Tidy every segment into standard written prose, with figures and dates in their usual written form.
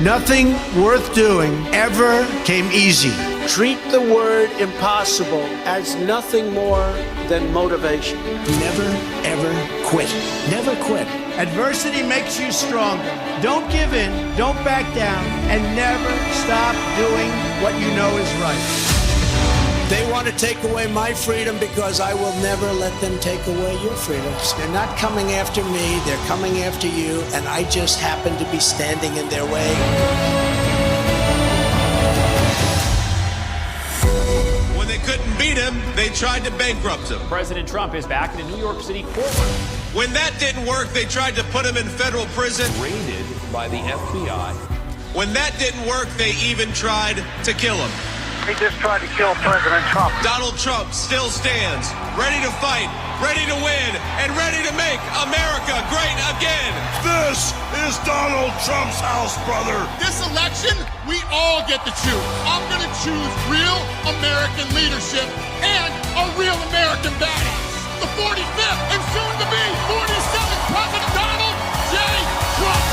Nothing worth doing ever came easy. Treat the word impossible as nothing more than motivation. Never, ever quit. Never quit. Adversity makes you stronger. Don't give in, don't back down, and never stop doing what you know is right. They want to take away my freedom because I will never let them take away your freedoms. They're not coming after me, they're coming after you, and I just happen to be standing in their way. When they couldn't beat him, they tried to bankrupt him. President Trump is back in a New York City courtroom. When that didn't work, they tried to put him in federal prison. Raided by the FBI. When that didn't work, they even tried to kill him. He just tried to kill President Trump. Donald Trump still stands, ready to fight, ready to win, and ready to make America great again. This is Donald Trump's house, brother. This election, we all get to choose. I'm going to choose real American leadership and a real American badass. The 45th and soon to be 47th President Donald J. Trump.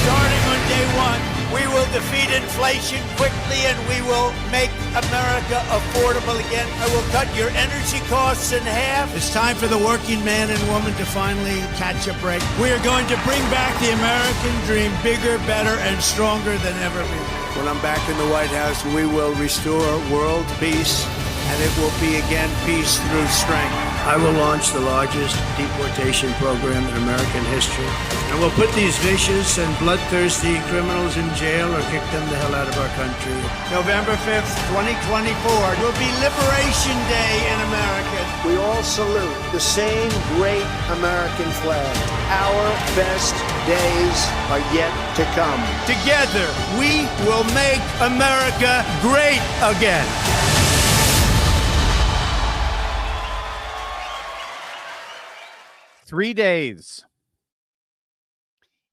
Starting on day one, we will defeat inflation quickly and we will make America affordable again. I will cut your energy costs in half. It's time for the working man and woman to finally catch a break. We are going to bring back the American dream, bigger, better, and stronger than ever before. When I'm back in the White House, we will restore world peace, and it will be again peace through strength. I will launch the largest deportation program in American history. And we'll put these vicious and bloodthirsty criminals in jail or kick them the hell out of our country. November 5th, 2024 will be Liberation Day in America. We all salute the same great American flag. Our best days are yet to come. Together, we will make America great again.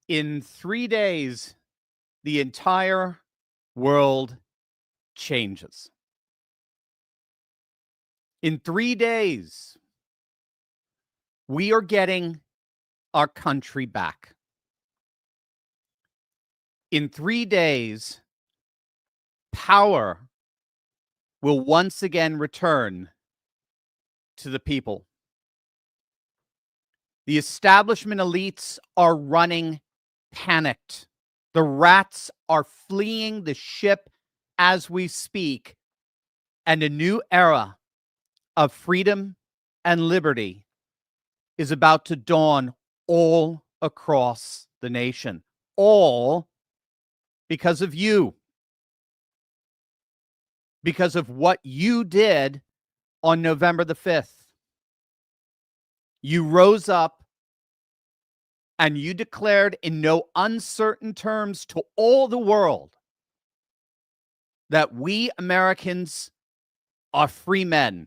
In 3 days, the entire world changes. In 3 days, we are getting our country back. In 3 days, power will once again return to the people. The establishment elites are running panicked. The rats are fleeing the ship as we speak, and a new era of freedom and liberty is about to dawn all across the nation. All because of you. Because of what you did on November the 5th. You rose up and you declared in no uncertain terms to all the world that we Americans are free men,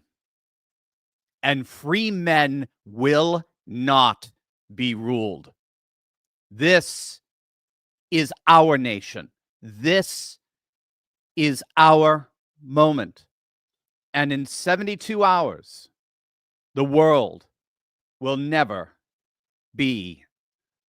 and free men will not be ruled. This is our nation. This is our moment. And in 72 hours, the world will never be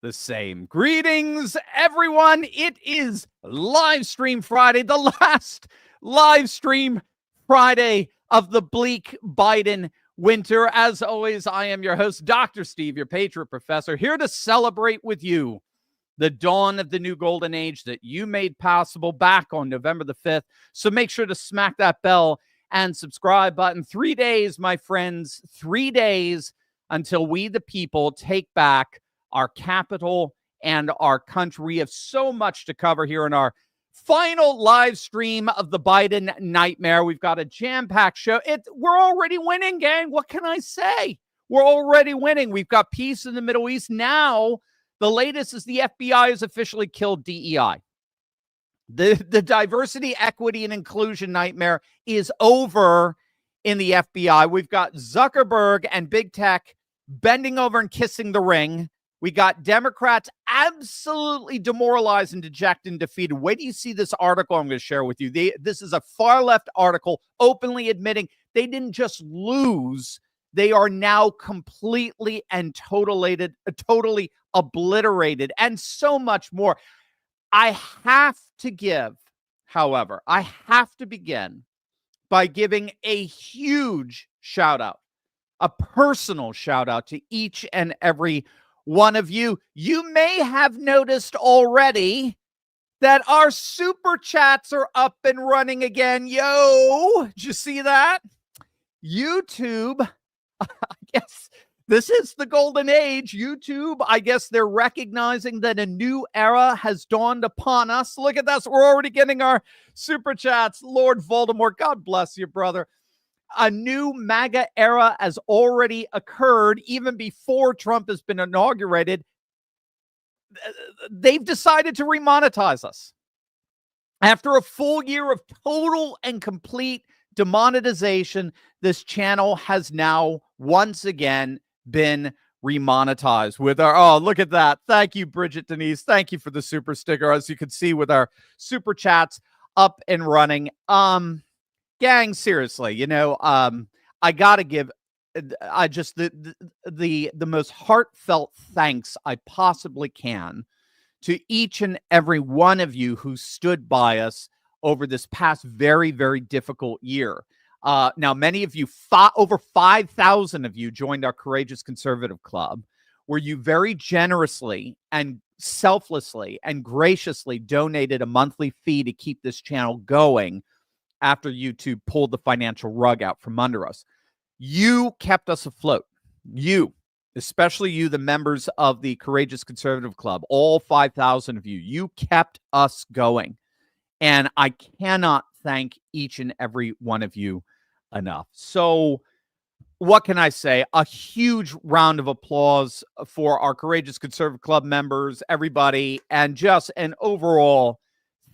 the same. Greetings, everyone. It is Live Stream Friday, the last live stream Friday of the bleak Biden winter. As always, I am your host, Dr. Steve, your Patriot Professor, here to celebrate with you the dawn of the new golden age that you made possible back on November the 5th. So make sure to smack that bell and subscribe button. 3 days, my friends, 3 days until we, the people, take back our capital and our country. We have so much to cover here in our final live stream of the Biden nightmare. We've got a jam-packed show. We're already winning, gang. What can I say? We're already winning. We've got peace in the Middle East. Now, the latest is the FBI has officially killed DEI. The diversity, equity, and inclusion nightmare is over in the FBI. We've got Zuckerberg and big tech bending over and kissing the ring We got Democrats absolutely demoralized and dejected and defeated. Wait till you see this article I'm going to share with you. This is a far-left article openly admitting they didn't just lose, they are now completely and totally obliterated, and so much more. I have to begin by giving a huge shout-out, a personal shout-out to each and every one of you. You may have noticed already that our super chats are up and running again. Yo, did you see that? YouTube, I guess this is the golden age. YouTube, I guess they're recognizing that a new era has dawned upon us. Look at this. We're already getting our super chats. Lord Voldemort, God bless you, brother. A new MAGA era has already occurred even before Trump has been inaugurated. They've decided to remonetize us. After a full year of total and complete demonetization, this channel has now once again been remonetized with our, oh, look at that. Thank you, Bridget Denise. Thank you for the super sticker. As you can see with our super chats up and running. Gang, seriously, I gotta give the most heartfelt thanks I possibly can to each and every one of you who stood by us over this past very, very difficult year. Now, many of you, over 5,000 of you joined our Courageous Conservative Club, where you very generously and selflessly and graciously donated a monthly fee to keep this channel going after YouTube pulled the financial rug out from under us. You kept us afloat. You, especially you, the members of the Courageous Conservative Club, all 5,000 of you, you kept us going. And I cannot thank each and every one of you enough. So what can I say? A huge round of applause for our Courageous Conservative Club members, everybody, and just an overall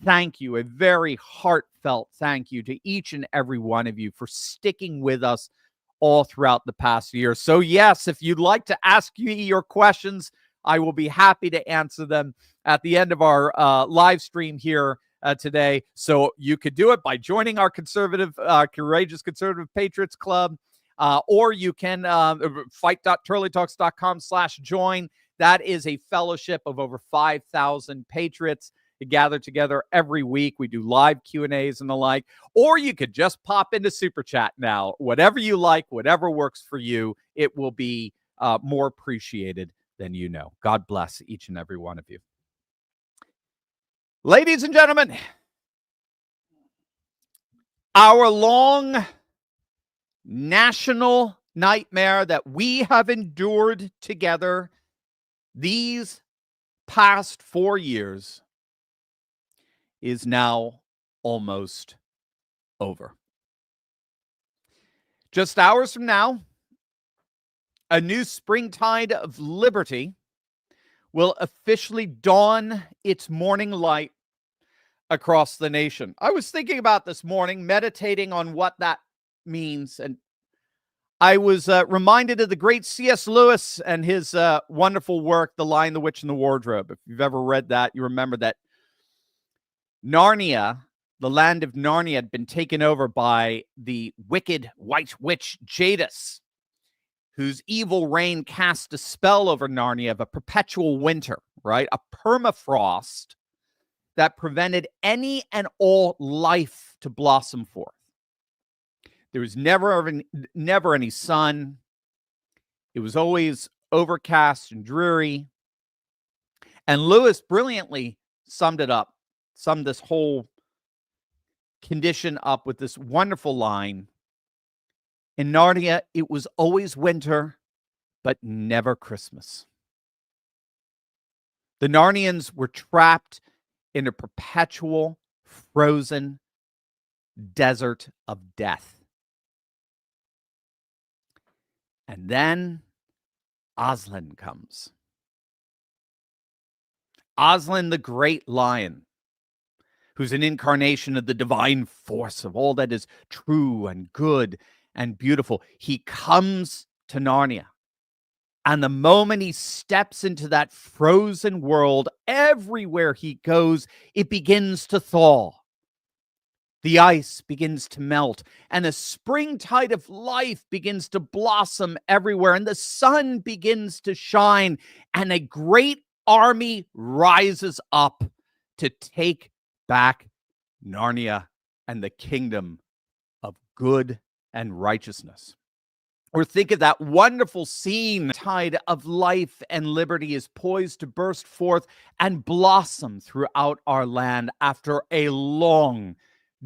thank you, a very heartfelt thank you to each and every one of you for sticking with us all throughout the past year. So yes, if you'd like to ask me your questions, I will be happy to answer them at the end of our live stream here today. So you could do it by joining our Courageous Conservative Patriots Club, or you can fight.turleytalks.com/join. That is a fellowship of over 5,000 patriots to gather together every week. We do live Q&As and the like, or you could just pop into Super Chat now. Whatever you like, whatever works for you, it will be more appreciated than you know. God bless each and every one of you. Ladies and gentlemen, our long national nightmare that we have endured together these past 4 years is now almost over. Just hours from now, a new springtide of liberty will officially dawn its morning light across the nation. I was thinking about this morning, meditating on what that means, and I was reminded of the great C.S. Lewis and his wonderful work, The Lion, the Witch, and the Wardrobe. If you've ever read that, you remember that Narnia, the land of Narnia, had been taken over by the wicked white witch Jadis, whose evil reign cast a spell over Narnia of a perpetual winter, right? A permafrost that prevented any and all life to blossom forth. There was never any sun. It was always overcast and dreary. And Lewis brilliantly summed this whole condition up with this wonderful line. In Narnia, it was always winter, but never Christmas. The Narnians were trapped in a perpetual, frozen desert of death. And then Aslan comes. Aslan, the great lion, who's an incarnation of the divine force of all that is true and good and beautiful. He comes to Narnia. And the moment he steps into that frozen world, everywhere he goes, it begins to thaw. The ice begins to melt, and the springtide of life begins to blossom everywhere, and the sun begins to shine, and a great army rises up to take back Narnia and the kingdom of good and righteousness. Or think of that wonderful scene. The tide of life and liberty is poised to burst forth and blossom throughout our land after a long,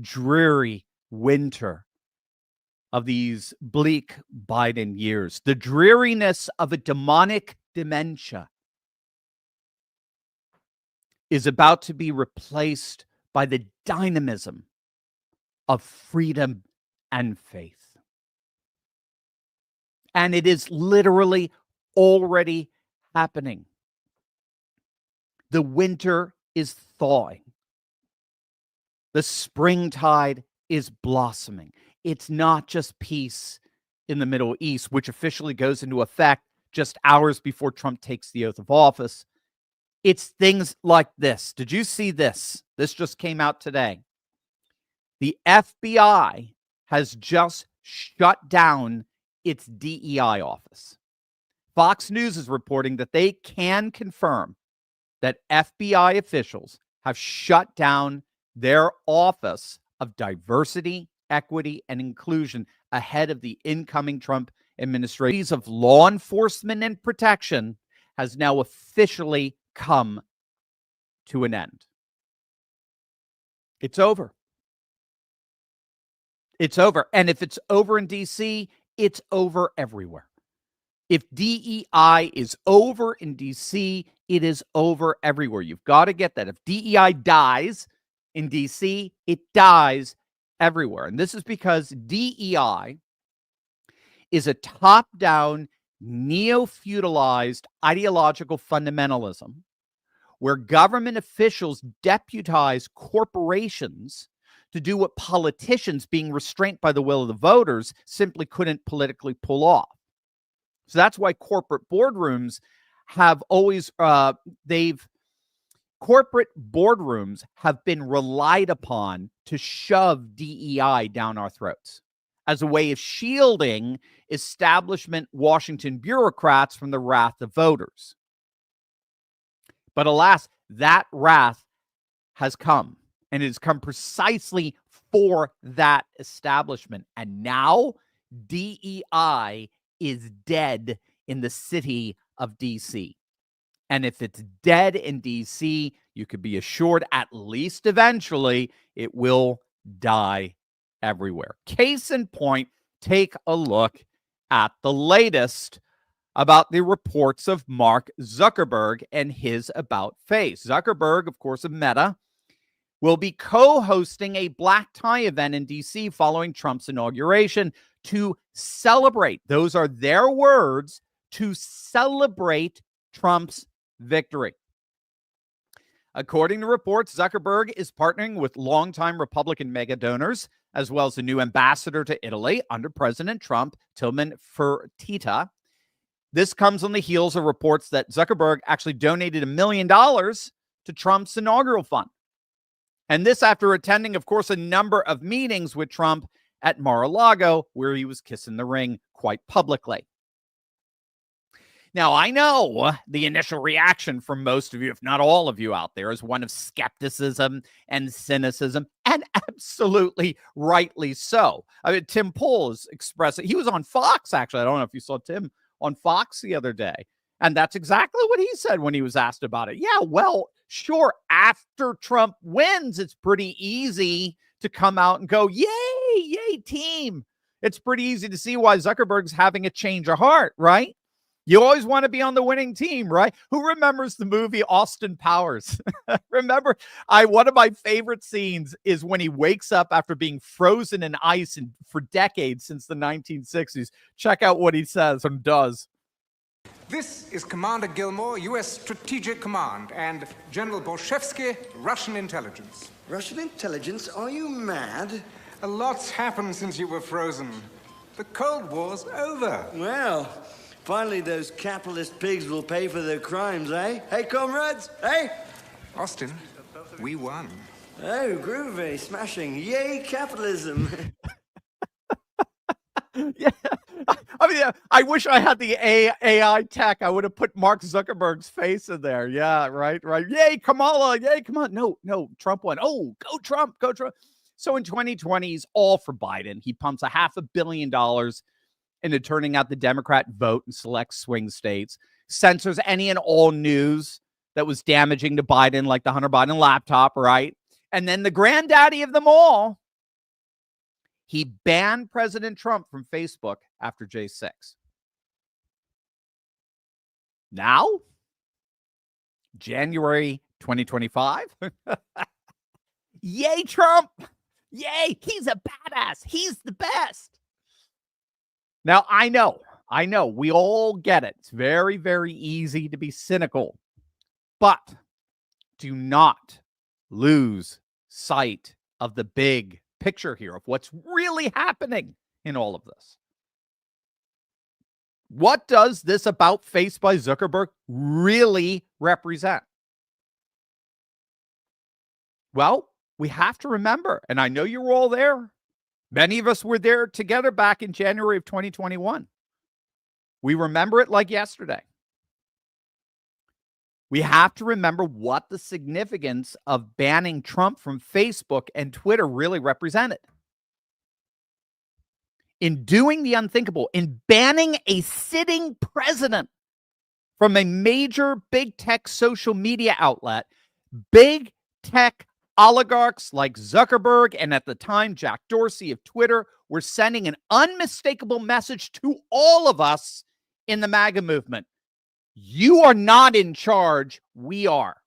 dreary winter of these bleak Biden years. The dreariness of a demonic dementia is about to be replaced by the dynamism of freedom and faith. And it is literally already happening. The winter is thawing. The springtide is blossoming. It's not just peace in the Middle East, which officially goes into effect just hours before Trump takes the oath of office. It's things like this. Did you see this? This just came out today. The FBI has just shut down its DEI office. Fox News is reporting that they can confirm that FBI officials have shut down their Office of Diversity, Equity, and Inclusion ahead of the incoming Trump administration. Of law enforcement and protection has now officially come to an end. It's over. It's over. And if it's over in D.C., it's over everywhere. If DEI is over in D.C., it is over everywhere. You've got to get that. If DEI dies in D.C., it dies everywhere. And this is because DEI is a top-down, neo-feudalized ideological fundamentalism where government officials deputize corporations to do what politicians, being restrained by the will of the voters, simply couldn't politically pull off. So that's why corporate boardrooms have always, corporate boardrooms have been relied upon to shove DEI down our throats as a way of shielding establishment Washington bureaucrats from the wrath of voters. But alas, that wrath has come. And it has come precisely for that establishment. And now DEI is dead in the city of D.C. And if it's dead in D.C., you could be assured at least eventually it will die everywhere. Case in point, take a look at the latest about the reports of Mark Zuckerberg and his about face. Zuckerberg, of course, of Meta, will be co-hosting a black tie event in D.C. following Trump's inauguration to celebrate, those are their words, to celebrate Trump's victory. According to reports, Zuckerberg is partnering with longtime Republican mega donors, as well as a new ambassador to Italy under President Trump, Tilman Fertitta. This comes on the heels of reports that Zuckerberg actually donated $1 million to Trump's inaugural fund. And this after attending, of course, a number of meetings with Trump at Mar-a-Lago, where he was kissing the ring quite publicly. Now, I know the initial reaction from most of you, if not all of you out there, is one of skepticism and cynicism, and absolutely rightly so. I mean, Tim Pool is expressing, he was on Fox, actually. I don't know if you saw Tim on Fox the other day. And that's exactly what he said when he was asked about it. Yeah, well, sure, after Trump wins, it's pretty easy to come out and go, yay, team. It's pretty easy to see why Zuckerberg's having a change of heart, right? You always want to be on the winning team, right? Who remembers the movie Austin Powers? Remember, one of my favorite scenes is when he wakes up after being frozen in ice for decades since the 1960s. Check out what he says and does. This is Commander Gilmore, U.S. Strategic Command, and General Borshevsky, Russian intelligence. Russian intelligence? Are you mad? A lot's happened since you were frozen. The Cold War's over. Well, Finally, those capitalist pigs will pay for their crimes, eh? Hey, comrades, eh? Austin, we won. Oh, groovy, smashing. Yay, capitalism. Yeah. I mean, I wish I had the AI tech. I would have put Mark Zuckerberg's face in there. Yeah, right. Yay, Kamala. Yay, come on. No, Trump won. Oh, go Trump, go Trump. So in 2020, he's all for Biden. He pumps $500 million into turning out the Democrat vote in select swing states, censors any and all news that was damaging to Biden, like the Hunter Biden laptop, right? And then the granddaddy of them all, he banned President Trump from Facebook after J6. Now, January 2025. Yay, Trump. Yay, he's a badass. He's the best. Now, I know, we all get it. It's very, very easy to be cynical. But do not lose sight of the big picture here of what's really happening in all of this. What does this about face by Zuckerberg really represent? Well, we have to remember, and I know you were all there. Many of us were there together back in January of 2021. We remember it like yesterday. We have to remember what the significance of banning Trump from Facebook and Twitter really represented. In doing the unthinkable, in banning a sitting president from a major big tech social media outlet, big tech oligarchs like Zuckerberg and at the time Jack Dorsey of Twitter were sending an unmistakable message to all of us in the MAGA movement. You are not in charge. We are.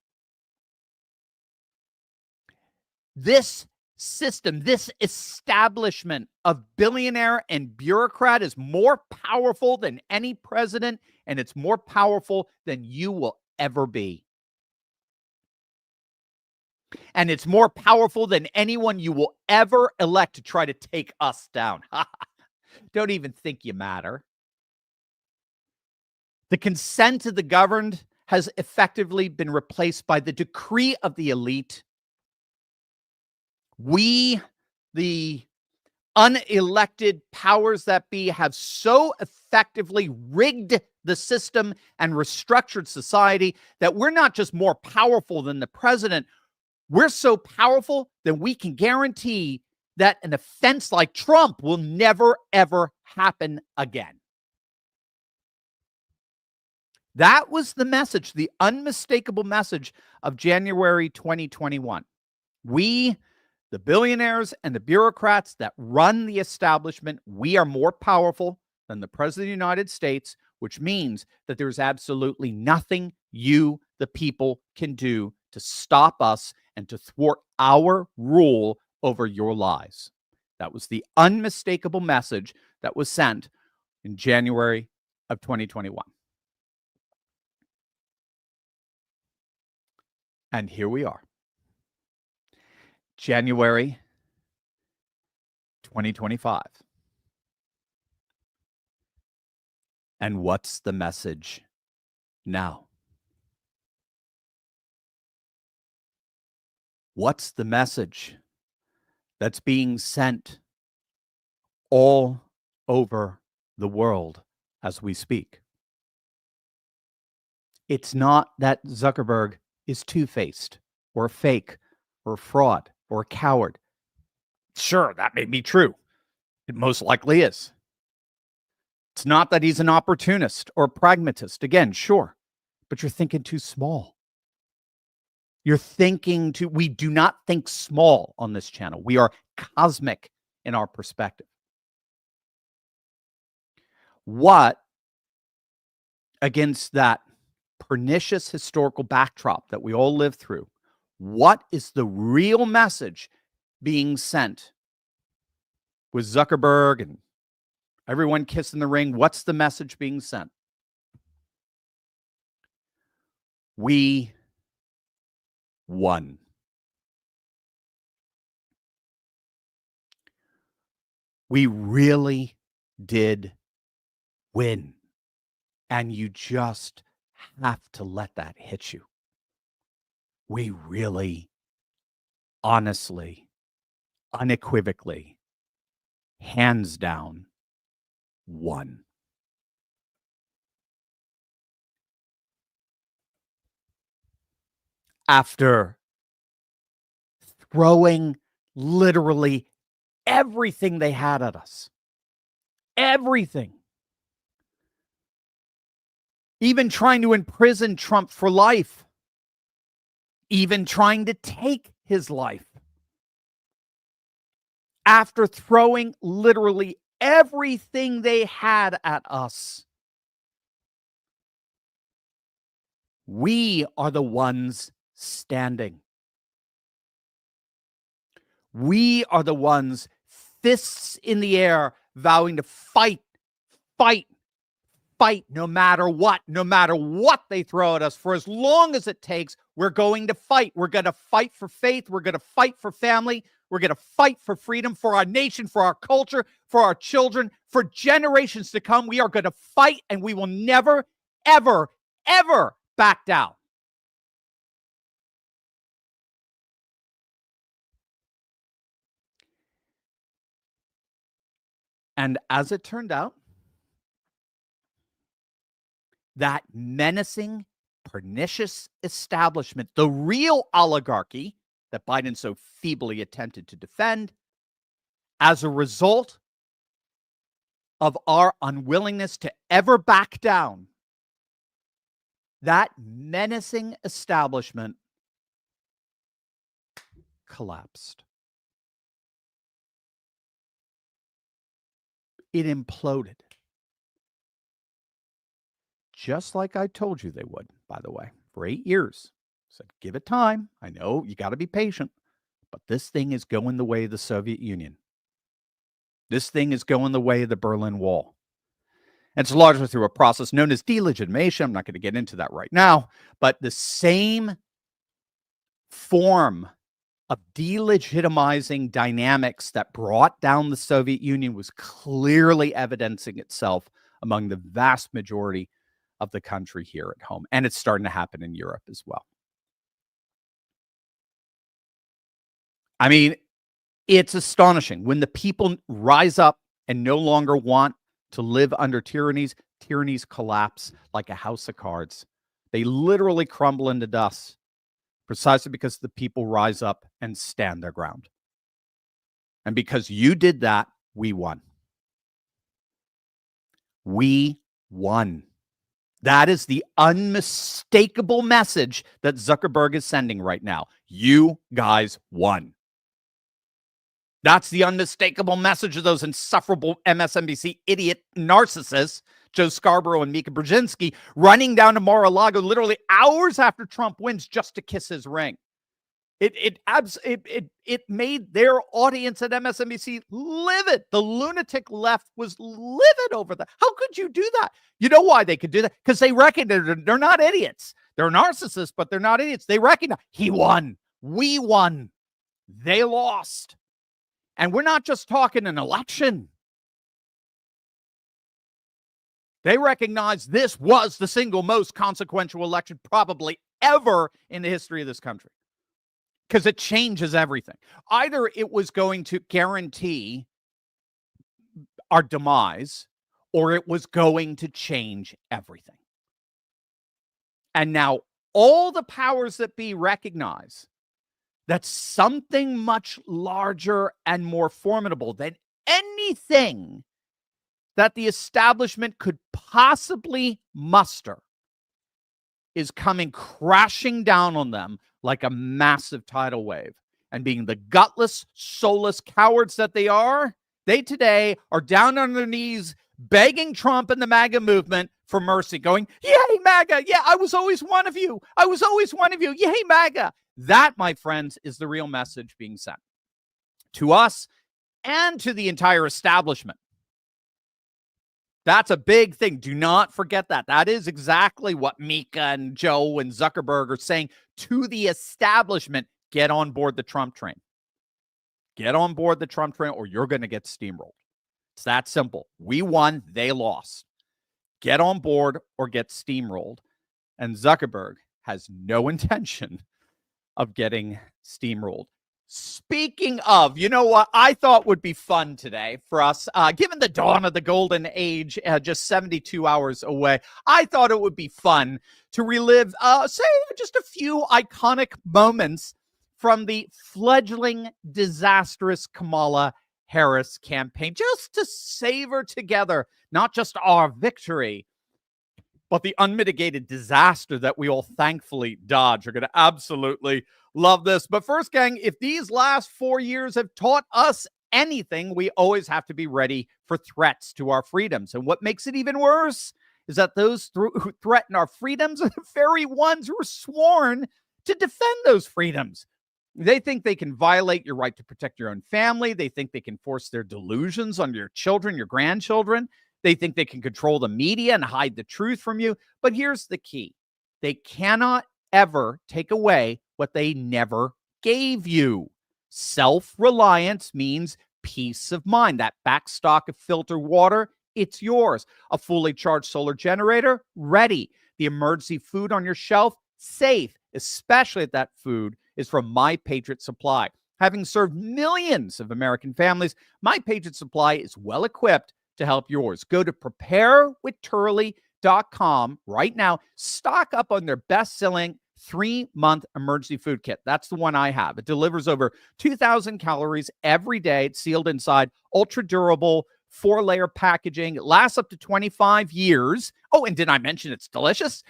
This system, this establishment of billionaire and bureaucrat is more powerful than any president, and it's more powerful than you will ever be. And it's more powerful than anyone you will ever elect to try to take us down. Don't even think you matter. The consent of the governed has effectively been replaced by the decree of the elite. We, the unelected powers that be, have so effectively rigged the system and restructured society that we're not just more powerful than the president. We're so powerful that we can guarantee that an offense like Trump will never, ever happen again. That was the message, the unmistakable message of January 2021. We, the billionaires and the bureaucrats that run the establishment, we are more powerful than the President of the United States, which means that there's absolutely nothing you, the people, can do to stop us and to thwart our rule over your lives. That was the unmistakable message that was sent in January of 2021. And here we are. January 2025. And what's the message now? What's the message that's being sent all over the world as we speak? It's not that Zuckerberg is two-faced or fake or fraud or a coward. Sure, that may be true. It most likely is. It's not that he's an opportunist or a pragmatist. Again, sure, but you're thinking too small. We do not think small on this channel. We are cosmic in our perspective. What, against that pernicious historical backdrop that we all live through, what is the real message being sent with Zuckerberg and everyone kissing the ring? What's the message being sent? We won. We really did win. And you just have to let that hit you. We really, honestly, unequivocally, hands down, won. After throwing literally everything they had at us, everything, even trying to imprison Trump for life, even trying to take his life, after throwing literally everything they had at us, we are the ones standing. We are the ones, fists in the air, vowing to fight, fight, fight, no matter what they throw at us. For as long as it takes, we're going to fight. We're going to fight for faith. We're going to fight for family. We're going to fight for freedom, for our nation, for our culture, for our children, for generations to come. We are going to fight, and we will never, ever, ever back down. And as it turned out, that menacing, pernicious establishment, the real oligarchy that Biden so feebly attempted to defend, as a result of our unwillingness to ever back down, that menacing establishment collapsed. It imploded. Just like I told you they would, by the way, for 8 years. Said, give it time. I know you got to be patient, but this thing is going the way of the Soviet Union. This thing is going the way of the Berlin Wall. And it's largely through a process known as delegitimation. I'm not going to get into that right now, but the same form of delegitimizing dynamics that brought down the Soviet Union was clearly evidencing itself among the vast majority of the country here at home. And it's starting to happen in Europe as well. I mean, it's astonishing when the people rise up and no longer want to live under tyrannies. Tyrannies collapse like a house of cards. They literally crumble into dust precisely because the people rise up and stand their ground. And because you did that, we won. We won. That is the unmistakable message that Zuckerberg is sending right now. You guys won. That's the unmistakable message of those insufferable MSNBC idiot narcissists, Joe Scarborough and Mika Brzezinski, running down to Mar-a-Lago literally hours after Trump wins just to kiss his ring. It made their audience at MSNBC livid. The lunatic left was livid over that. How could you do that? You know why they could do that? Because they recognize they're not idiots. They're narcissists, but they're not idiots. They recognize he won. We won. They lost. And we're not just talking an election. They recognize this was the single most consequential election probably ever in the history of this country. Because it changes everything. Either it was going to guarantee our demise, or it was going to change everything. And now all the powers that be recognize that something much larger and more formidable than anything that the establishment could possibly muster is coming crashing down on them like a massive tidal wave. And being the gutless, soulless cowards that they are, they today are down on their knees begging Trump and the MAGA movement for mercy, going, yay, MAGA. Yeah, I was always one of you. I was always one of you. Yay, MAGA. That, my friends, is the real message being sent to us and to the entire establishment. That's a big thing. Do not forget that. That is exactly what Mika and Joe and Zuckerberg are saying to the establishment. Get on board the Trump train. Get on board the Trump train or you're going to get steamrolled. It's that simple. We won. They lost. get on board or get steamrolled. And Zuckerberg has no intention of getting steamrolled. Speaking of, you know what I thought would be fun today for us, given the dawn of the golden age, just 72 hours away, I thought it would be fun to relive, say, just a few iconic moments from the fledgling, disastrous Kamala Harris campaign, just to savor together not just our victory, but the unmitigated disaster that we all thankfully dodged. You're going to absolutely love this. But first, gang, if these last 4 years have taught us anything, we always have to be ready for threats to our freedoms. And what makes it even worse is that those who threaten our freedoms are the very ones who are sworn to defend those freedoms. They think they can violate your right to protect your own family. They think they can force their delusions on your children, your grandchildren. They think they can control the media and hide the truth from you. But here's the key. They cannot ever take away what they never gave you. Self-reliance means peace of mind. That backstock of filtered water, it's yours. A fully charged solar generator, ready. The emergency food on your shelf, safe, especially if that food is from My Patriot Supply. Having served millions of American families, My Patriot Supply is well equipped to help yours. Go to preparewithturley.com right now. Stock up on their best-selling 3-month emergency food kit. That's the one I have. It delivers over 2,000 calories every day. It's sealed inside, ultra-durable, 4-layer packaging. It lasts up to 25 years. Oh, and did I mention it's delicious?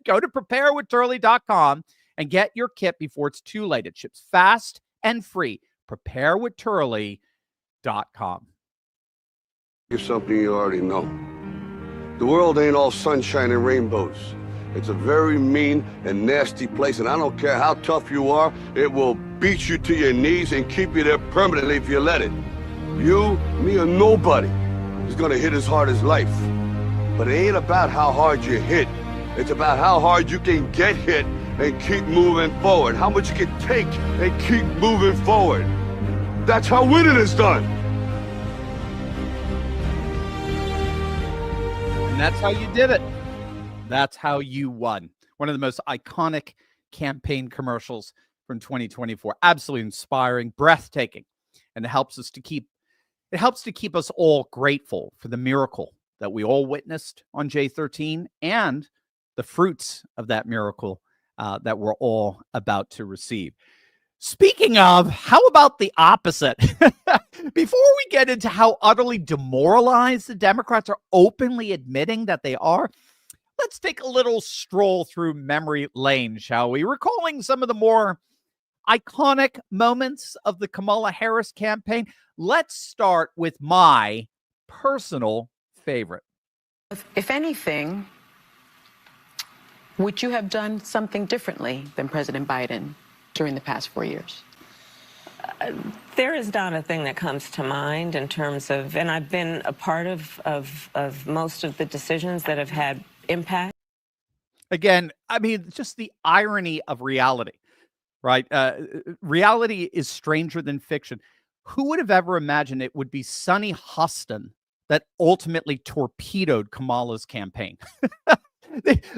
Go to preparewithturley.com and get your kit before it's too late. It ships fast and free. Preparewithturley.com. Here's something you already know. The world ain't all sunshine and rainbows. It's a very mean and nasty place, and I don't care how tough you are, it will beat you to your knees and keep you there permanently if you let it. You, me, or nobody is gonna hit as hard as life. But it ain't about how hard you hit. It's about how hard you can get hit and keep moving forward. How much you can take and keep moving forward. That's how winning is done. And that's how you did it. That's how you won. One of the most iconic campaign commercials from 2024. Absolutely inspiring, breathtaking. And it helps to keep us all grateful for the miracle that we all witnessed on J13 and the fruits of that miracle that we're all about to receive. Speaking of, how about the opposite? Before we get into how utterly demoralized the Democrats are openly admitting that they are, let's take a little stroll through memory lane, shall we? Recalling some of the more iconic moments of the Kamala Harris campaign. Let's start with my personal favorite. If anything, would you have done something differently than President Biden during the past 4 years? There is not a thing that comes to mind in terms of, and I've been a part of most of the decisions that have had impact. Again, I mean, just the irony of reality, right? Reality is stranger than fiction. Who would have ever imagined it would be Sonny Huston that ultimately torpedoed Kamala's campaign?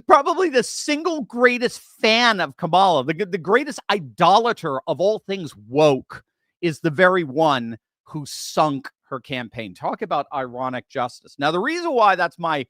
Probably the single greatest fan of Kamala, the greatest idolater of all things woke, is the very one who sunk her campaign. Talk about ironic justice. Now, the reason why that's my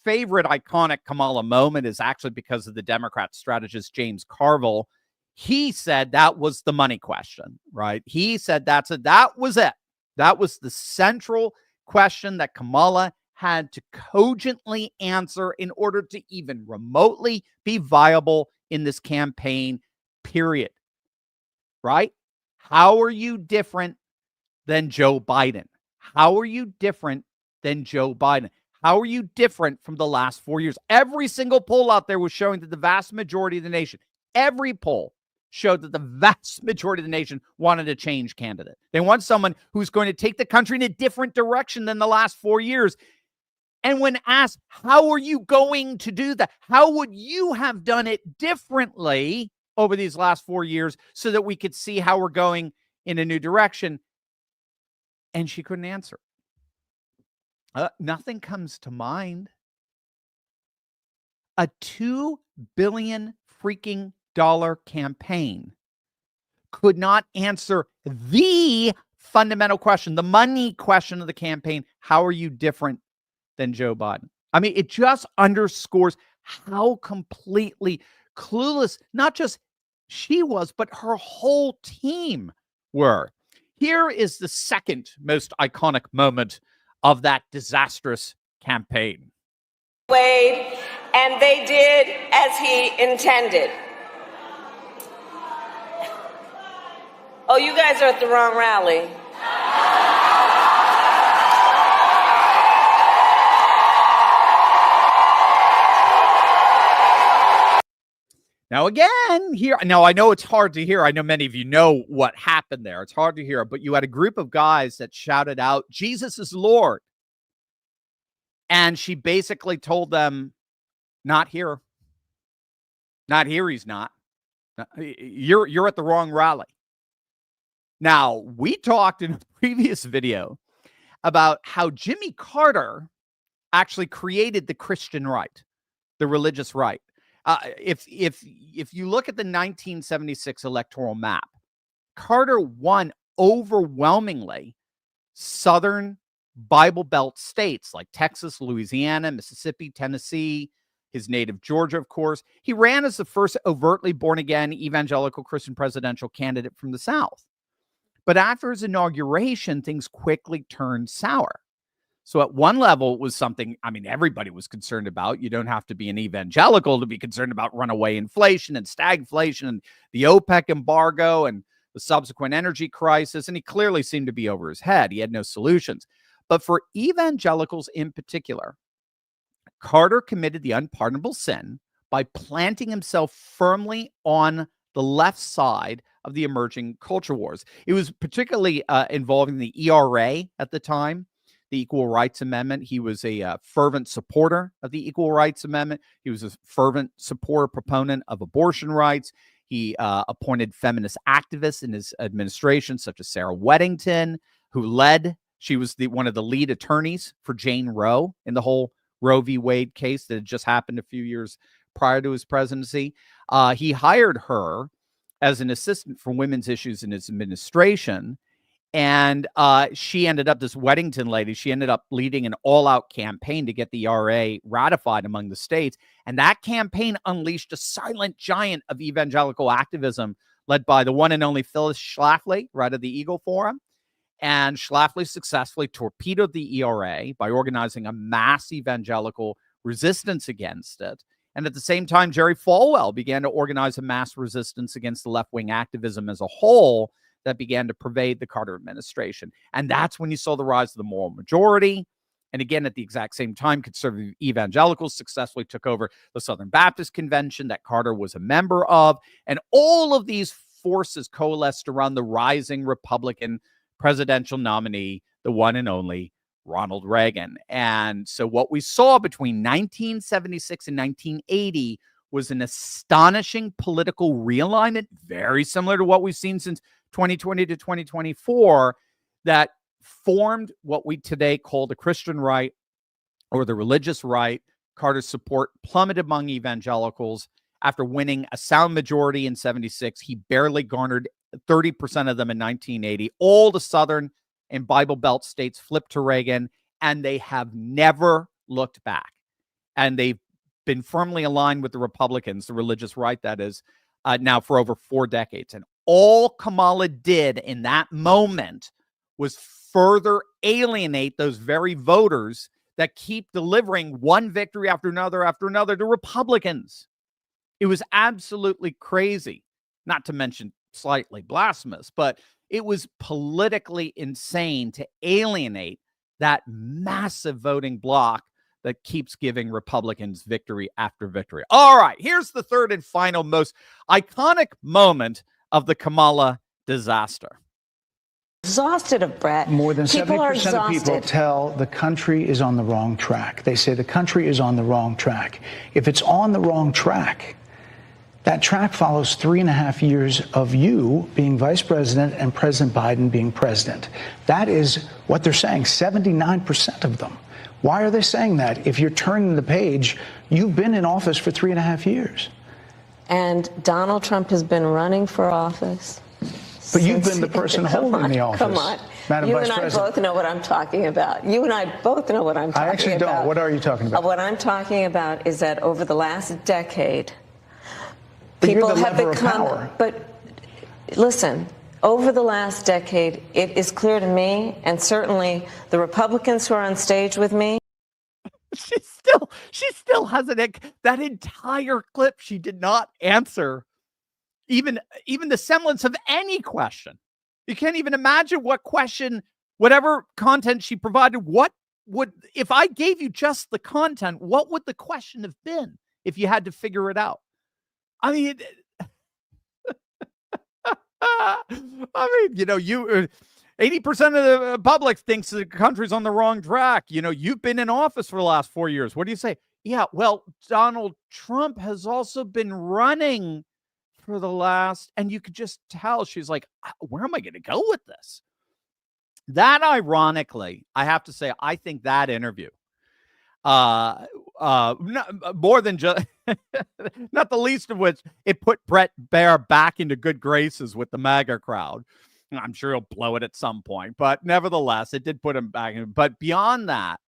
favorite iconic Kamala moment is actually because of the Democrat strategist James Carville. He said that was the money question, right? He said that was it. That was the central question that Kamala had to cogently answer in order to even remotely be viable in this campaign, period. Right? How are you different than Joe Biden? How are you different than Joe Biden? How are you different from the last 4 years? Every single poll out there was showing that the vast majority of the nation, every poll showed that the vast majority of the nation wanted a change candidate. They want someone who's going to take the country in a different direction than the last 4 years. And when asked, how are you going to do that? How would you have done it differently over these last 4 years so that we could see how we're going in a new direction? And she couldn't answer. Nothing comes to mind. a $2 billion freaking dollar campaign could not answer the fundamental question, the money question of the campaign. How are you different than Joe Biden? I mean, it just underscores how completely clueless not just she was, but her whole team were. Here is the second most iconic moment of that disastrous campaign. Wade, and they did as he intended. Oh, you guys are at the wrong rally. Now, again, here, now I know it's hard to hear. I know many of you know what happened there. It's hard to hear, but you had a group of guys that shouted out, "Jesus is Lord." And she basically told them, not here. Not here, he's not. You're at the wrong rally. Now, we talked in a previous video about how Jimmy Carter actually created the Christian right, the religious right. If you look at the 1976 electoral map, Carter won overwhelmingly Southern Bible Belt states like Texas, Louisiana, Mississippi, Tennessee, his native Georgia, of course. He ran as the first overtly born-again evangelical Christian presidential candidate from the South. But after his inauguration, things quickly turned sour. So at one level, it was something, I mean, everybody was concerned about. You don't have to be an evangelical to be concerned about runaway inflation and stagflation and the OPEC embargo and the subsequent energy crisis. And he clearly seemed to be over his head. He had no solutions. But for evangelicals in particular, Carter committed the unpardonable sin by planting himself firmly on the left side of the emerging culture wars. It was particularly involving the ERA at the time, the Equal Rights Amendment. He was a fervent supporter of the Equal Rights Amendment. He was a fervent supporter, proponent of abortion rights. He appointed feminist activists in his administration, such as Sarah Weddington, she was one of the lead attorneys for Jane Roe in the whole Roe v. Wade case that had just happened a few years prior to his presidency. He hired her as an assistant for women's issues in his administration. And she ended up, this Weddington lady, she ended up leading an all-out campaign to get the ERA ratified among the states. And that campaign unleashed a silent giant of evangelical activism led by the one and only Phyllis Schlafly, right of the Eagle Forum. And Schlafly successfully torpedoed the ERA by organizing a mass evangelical resistance against it. And at the same time, Jerry Falwell began to organize a mass resistance against the left-wing activism as a whole that began to pervade the Carter administration. And that's when you saw the rise of the moral majority. And again, at the exact same time, conservative evangelicals successfully took over the Southern Baptist Convention that Carter was a member of. And all of these forces coalesced around the rising Republican presidential nominee, the one and only Ronald Reagan. And so what we saw between 1976 and 1980 was an astonishing political realignment, very similar to what we've seen since 2020 to 2024, that formed what we today call the Christian right or the religious right. Carter's support plummeted among evangelicals. After winning a sound majority in 76, he barely garnered 30% of them in 1980. All the Southern and Bible Belt states flipped to Reagan, and they have never looked back. And they've been firmly aligned with the Republicans, the religious right, that is, now for over 4 decades. And all Kamala did in that moment was further alienate those very voters that keep delivering one victory after another to Republicans. It was absolutely crazy, not to mention slightly blasphemous, but it was politically insane to alienate that massive voting bloc that keeps giving Republicans victory after victory. All right, here's the third and final most iconic moment of the Kamala disaster. Exhausted of Brett. More than 70% of people tell the country is on the wrong track. They say the country is on the wrong track. If it's on the wrong track, That track follows 3.5 years of you being vice president and President Biden being president. That is what they're saying, 79% of them. Why are they saying that? If you're turning the page, you've been in office for 3.5 years. And Donald Trump has been running for office. But you've been the person holding the office. Come on. Madam You Vice and I President. both know what I'm talking about. You and I both know what I'm talking about. I actually don't. What are you talking about? What I'm talking about is that over the last decade, but people you're the have lever become. of power. But listen, over the last decade, it is clear to me, and certainly the Republicans who are on stage with me. She still has that entire clip. She did not answer even the semblance of any question. You can't even imagine what question, whatever content she provided, if I gave you just the content, what would the question have been if you had to figure it out? I mean, 80% of the public thinks the country's on the wrong track. You've been in office for the last 4 years. What do you say? Yeah, well, Donald Trump has also been running for the last, and you could just tell she's like, where am I going to go with this? That, ironically, I have to say, I think that interview, more than just, not the least of which, it put Brett Baer back into good graces with the MAGA crowd. I'm sure he'll blow it at some point, but nevertheless, it did put him back in. But beyond that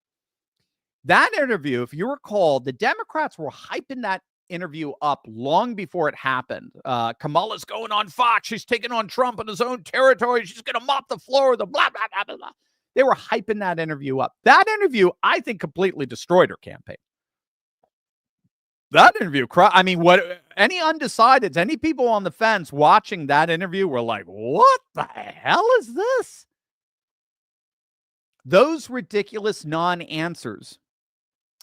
interview, if you recall, the Democrats were hyping that interview up long before it happened. Kamala's going on Fox. She's taking on Trump in his own territory. She's going to mop the floor with the blah, blah, blah, blah, blah. They were hyping that interview up. That interview, I think, completely destroyed her campaign. That interview, any undecideds, any people on the fence watching that interview were like, what the hell is this? Those ridiculous non-answers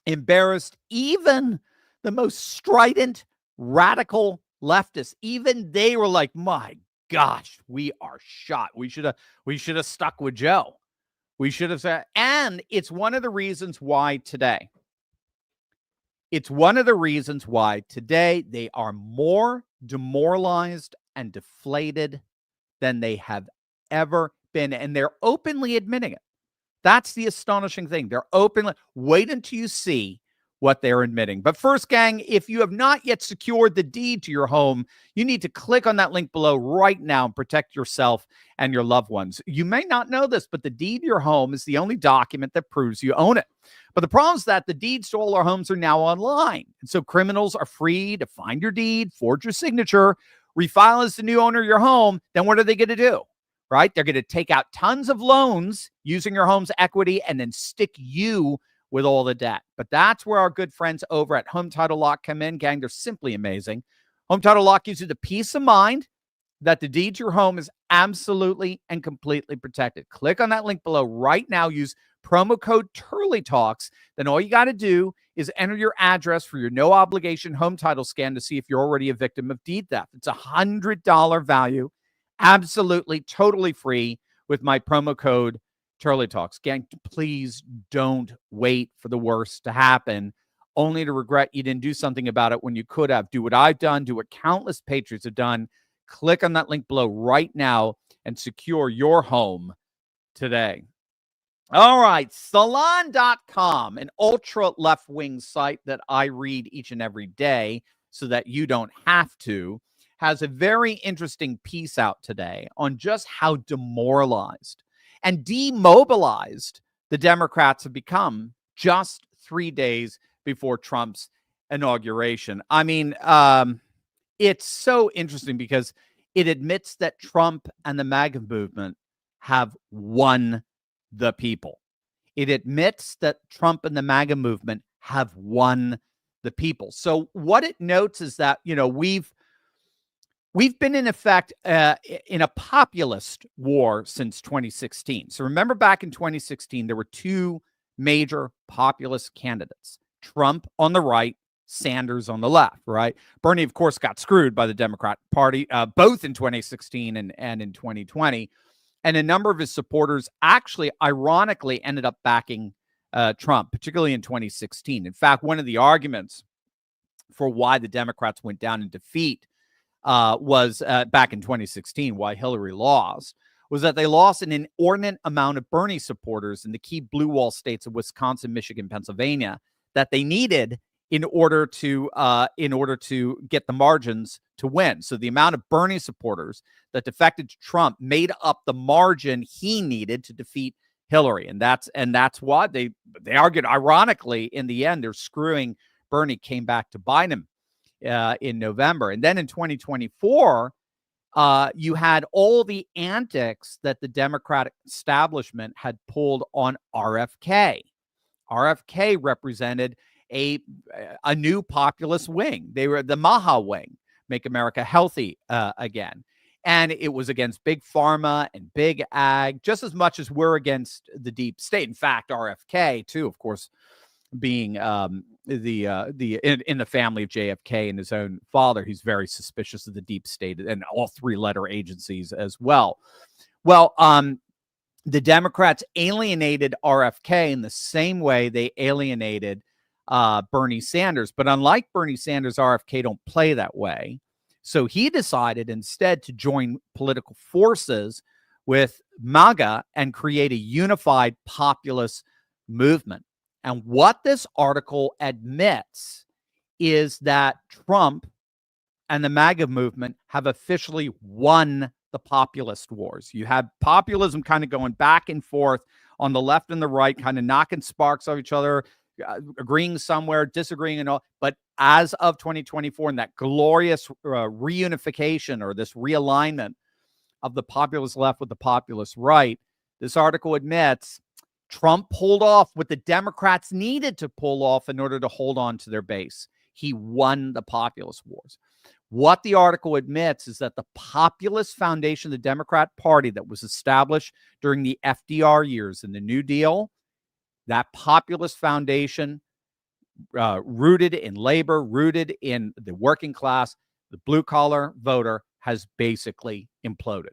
embarrassed even the most strident, radical leftists. Even they were like, my gosh, we are shot. We should have stuck with Joe. We should have said, and it's one of the reasons why today they are more demoralized and deflated than they have ever been. And they're openly admitting it. That's the astonishing thing. They're openly, wait until you see what they're admitting. But first, gang, if you have not yet secured the deed to your home, you need to click on that link below right now and protect yourself and your loved ones. You may not know this, but the deed to your home is the only document that proves you own it. But the problem is that the deeds to all our homes are now online. And so criminals are free to find your deed, forge your signature, refile as the new owner of your home. Then what are they going to do? Right? They're going to take out tons of loans using your home's equity and then stick you with all the debt. But that's where our good friends over at Home Title Lock come in, gang. They're simply amazing. Home Title Lock gives you the peace of mind that the deed to your home is absolutely and completely protected. Click on that link below right now. Use promo code TurleyTalks. Then all you got to do is enter your address for your no obligation home title scan to see if you're already a victim of deed theft. It's $100 value, absolutely, totally free with my promo code Turley Talks. Gang, please don't wait for the worst to happen, only to regret you didn't do something about it when you could have. Do what I've done, do what countless patriots have done. Click on that link below right now and secure your home today. All right, Salon.com, an ultra left-wing site that I read each and every day so that you don't have to, has a very interesting piece out today on just how demoralized and demobilized the Democrats have become just 3 days before Trump's inauguration. I mean, it's so interesting because it admits that Trump and the MAGA movement have won the people. It admits that Trump and the MAGA movement have won the people. So what it notes is that, we've been in effect in a populist war since 2016. So remember back in 2016, there were two major populist candidates, Trump on the right, Sanders on the left, right? Bernie, of course, got screwed by the Democrat Party, both in 2016 and in 2020. And a number of his supporters actually, ironically, ended up backing Trump, particularly in 2016. In fact, one of the arguments for why the Democrats went down in defeat was back in 2016, why Hillary lost, was that they lost an inordinate amount of Bernie supporters in the key blue wall states of Wisconsin, Michigan, Pennsylvania that they needed in order to get the margins to win. So the amount of Bernie supporters that defected to Trump made up the margin he needed to defeat Hillary, and that's why they argued. Ironically, in the end, they're screwing Bernie. Came back to Biden in November, and then in 2024, you had all the antics that the Democratic establishment had pulled on RFK. RFK represented a new populist wing. They were the MAHA wing, Make America Healthy Again. And it was against big pharma and big ag, just as much as we're against the deep state. In fact, RFK, too, of course, being in the family of JFK and his own father, he's very suspicious of the deep state and all three-letter agencies as well. Well, the Democrats alienated RFK in the same way they alienated Bernie Sanders. But unlike Bernie Sanders, RFK don't play that way. So he decided instead to join political forces with MAGA and create a unified populist movement. And what this article admits is that Trump and the MAGA movement have officially won the populist wars. You have populism kind of going back and forth on the left and the right, kind of knocking sparks off each other, agreeing somewhere, disagreeing and all. But as of 2024, in that glorious reunification or this realignment of the populist left with the populist right, this article admits Trump pulled off what the Democrats needed to pull off in order to hold on to their base. He won the populist wars. What the article admits is that the populist foundation of the Democrat Party that was established during the FDR years in the New Deal, that populist foundation, rooted in labor, rooted in the working class, the blue-collar voter, has basically imploded.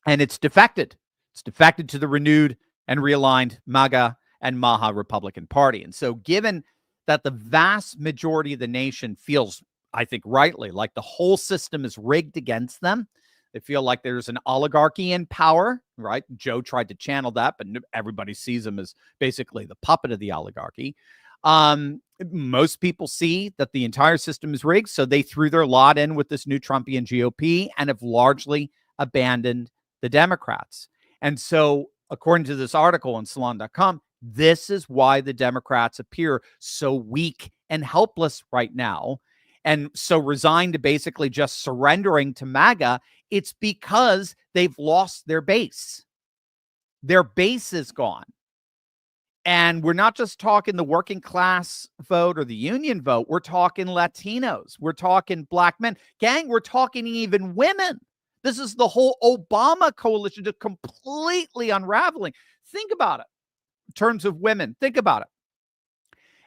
And it's defected. It's defected to the renewed and realigned MAGA and MAHA Republican Party. And so given that the vast majority of the nation feels, I think rightly, like the whole system is rigged against them, they feel like there's an oligarchy in power, right? Joe tried to channel that, but everybody sees him as basically the puppet of the oligarchy. Most people see that the entire system is rigged, so they threw their lot in with this new Trumpian GOP and have largely abandoned the Democrats. And so, according to this article on Salon.com, this is why the Democrats appear so weak and helpless right now, and so resigned to basically just surrendering to MAGA. It's because they've lost their base. Their base is gone. And we're not just talking the working class vote or the union vote. We're talking Latinos. We're talking black men. Gang, we're talking even women. This is the whole Obama coalition just completely unraveling. Think about it. In terms of women, think about it.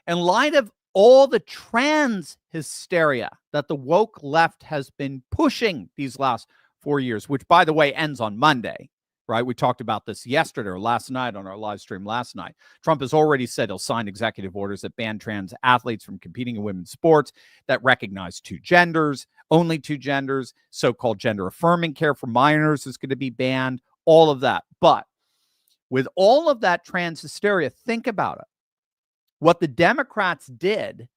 In light of all the trans hysteria that the woke left has been pushing these last 4 years, which, by the way, ends on Monday, right? We talked about this yesterday or last night on our live stream last night. Trump has already said he'll sign executive orders that ban trans athletes from competing in women's sports, that recognize two genders, only two genders. So-called gender-affirming care for minors is going to be banned, all of that. But with all of that trans hysteria, think about it. What the Democrats did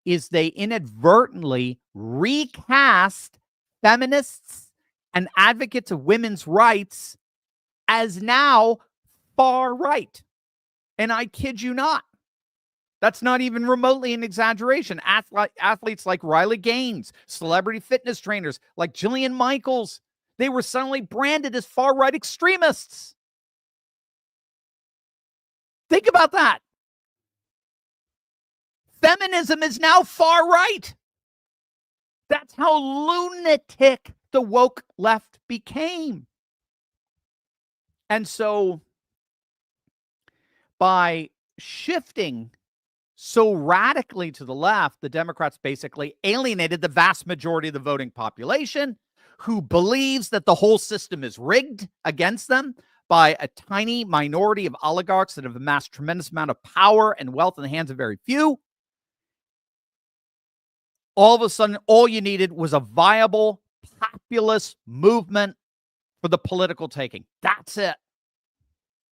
is they inadvertently recast feminists and advocates of women's rights as now far right. And I kid you not. That's not even remotely an exaggeration. Athletes like Riley Gaines, celebrity fitness trainers like Jillian Michaels, they were suddenly branded as far-right extremists. Think about that. Feminism is now far-right. That's how lunatic the woke left became. And so by shifting so radically to the left, the Democrats basically alienated the vast majority of the voting population who believes that the whole system is rigged against them by a tiny minority of oligarchs that have amassed tremendous amount of power and wealth in the hands of very few. all of a sudden, all you needed was a viable populist movement for the political taking. That's it.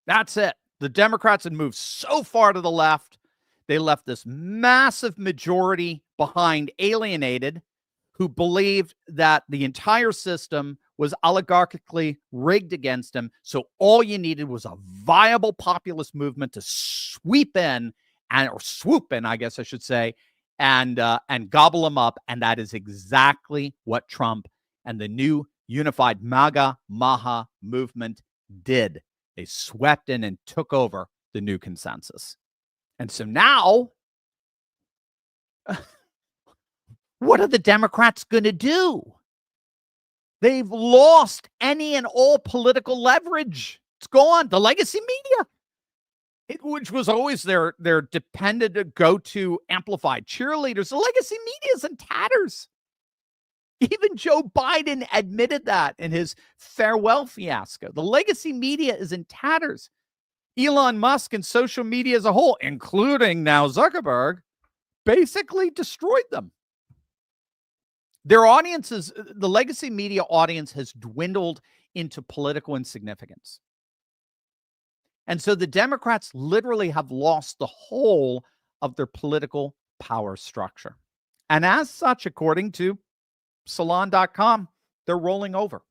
That's it. The Democrats had moved so far to the left. They left this massive majority behind, alienated, who believed that the entire system was oligarchically rigged against them. So all you needed was a viable populist movement to sweep in, or swoop in, I guess I should say, and gobble them up. And that is exactly what Trump and the new unified MAGA Maha movement did. They swept in and took over the new consensus. And so now, what are the Democrats going to do? They've lost any and all political leverage. It's gone. The legacy media, which was always their dependent go-to amplified cheerleaders, the legacy media is in tatters. Even Joe Biden admitted that in his farewell fiasco. The legacy media is in tatters. Elon Musk and social media as a whole, including now Zuckerberg, basically destroyed them. Their audiences, the legacy media audience, has dwindled into political insignificance. And so the Democrats literally have lost the whole of their political power structure. And as such, according to Salon.com, they're rolling over.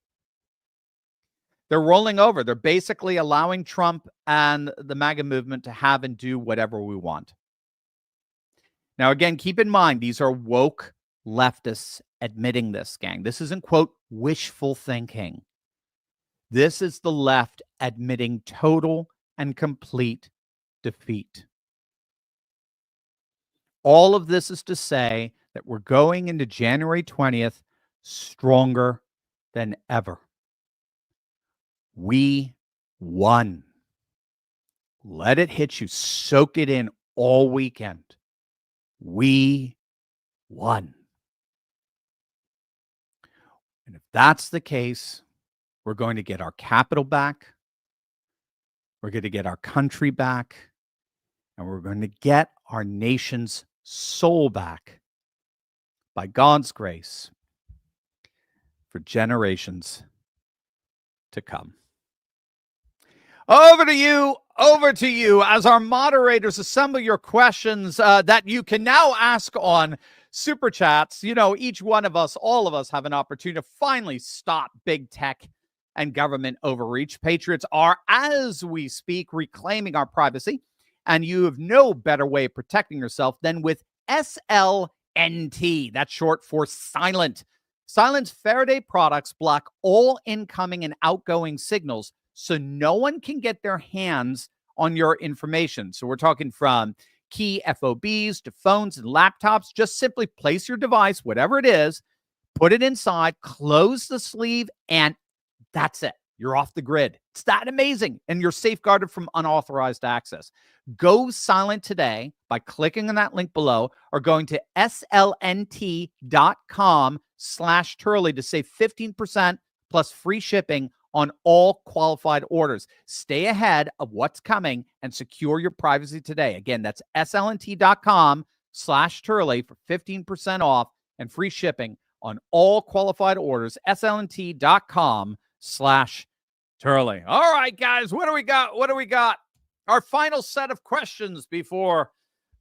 They're rolling over. They're basically allowing Trump and the MAGA movement to have and do whatever we want. Now, again, keep in mind, these are woke leftists admitting this, gang. This isn't, quote, wishful thinking. This is the left admitting total and complete defeat. All of this is to say that we're going into January 20th stronger than ever. We won. Let it hit you. Soak it in all weekend. We won. And if that's the case, we're going to get our capital back. We're going to get our country back. And we're going to get our nation's soul back by God's grace for generations to come. Over to you as our moderators assemble your questions that you can now ask on Super Chats. You know, each one of us, all of us, have an opportunity to finally stop big tech and government overreach. Patriots are, as we speak, reclaiming our privacy, and you have no better way of protecting yourself than with SLNT. That's short for silent. Silent's Faraday products block all incoming and outgoing signals so no one can get their hands on your information. So we're talking from key FOBs to phones and laptops. Just simply place your device, whatever it is, put it inside, close the sleeve, and that's it. You're off the grid. It's that amazing. And you're safeguarded from unauthorized access. Go silent today by clicking on that link below or going to slnt.com/Turley to save 15% plus free shipping on all qualified orders. Stay ahead of what's coming and secure your privacy today. Again, that's slnt.com/Turley for 15% off and free shipping on all qualified orders. slnt.com/Turley. All right, guys, what do we got? What do we got? Our final set of questions before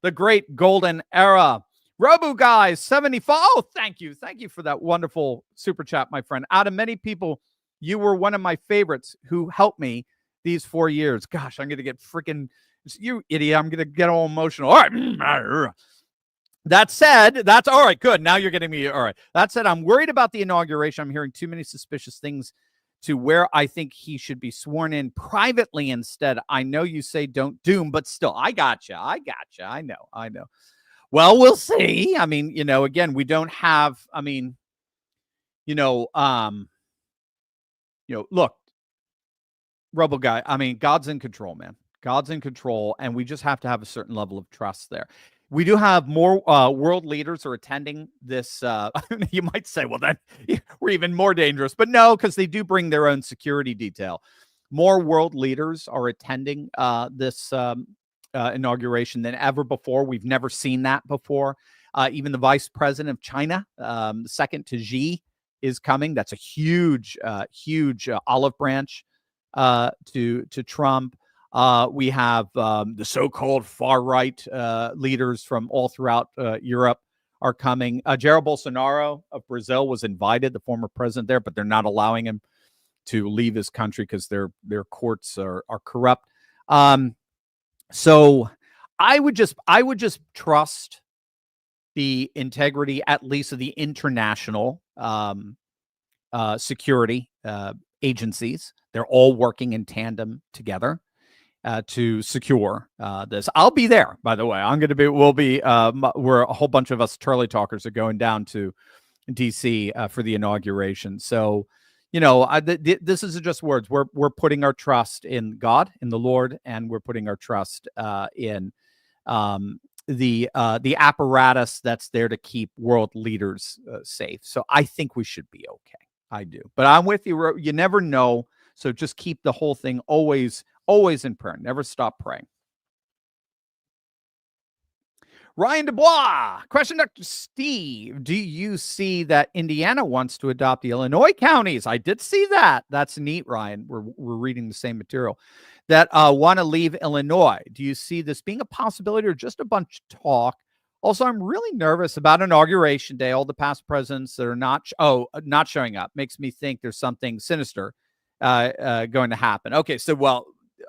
the great golden era. Robo Guys 75. Oh, thank you. Thank you for that wonderful super chat, my friend. Out of many people, you were one of my favorites who helped me these 4 years. Gosh, I'm going to get freaking, you idiot. I'm going to get all emotional. All right. That said, that's all right. Good. Now you're getting me. All right. That said, I'm worried about the inauguration. I'm hearing too many suspicious things to where I think he should be sworn in privately instead. I know you say don't doom, but still, I gotcha. I know. Well, we'll see. I mean, you know, again, we don't have, I mean, look, Robo Guy, I mean, God's in control, man. God's in control, and we just have to have a certain level of trust there. We do have more world leaders are attending this. You might say, well, then we're even more dangerous. But no, because they do bring their own security detail. More world leaders are attending this inauguration than ever before. We've never seen that before. Even the vice president of China, the second to Xi, is coming. That's a huge olive branch to Trump. We have the so-called far-right leaders from all throughout Europe are coming. Jair Bolsonaro of Brazil was invited, the former president there, but they're not allowing him to leave his country because their courts are corrupt. So I would just trust the integrity, at least of the international security agencies. They're all working in tandem together to secure this. I'll be there, by the way. We're a whole bunch of us Turley talkers are going down to DC for the inauguration. So, this is just words. We're putting our trust in God, in the Lord, and we're putting our trust in the apparatus that's there to keep world leaders safe. So I think we should be okay. I do. But I'm with you. You never know. So just keep the whole thing always in prayer. Never stop praying. Ryan Dubois, question, Dr. Steve. Do you see that Indiana wants to adopt the Illinois counties? I did see that. That's neat, Ryan. We're reading the same material. That want to leave Illinois. Do you see this being a possibility or just a bunch of talk? Also, I'm really nervous about Inauguration Day. All the past presidents that are not showing up makes me think there's something sinister going to happen. Okay, so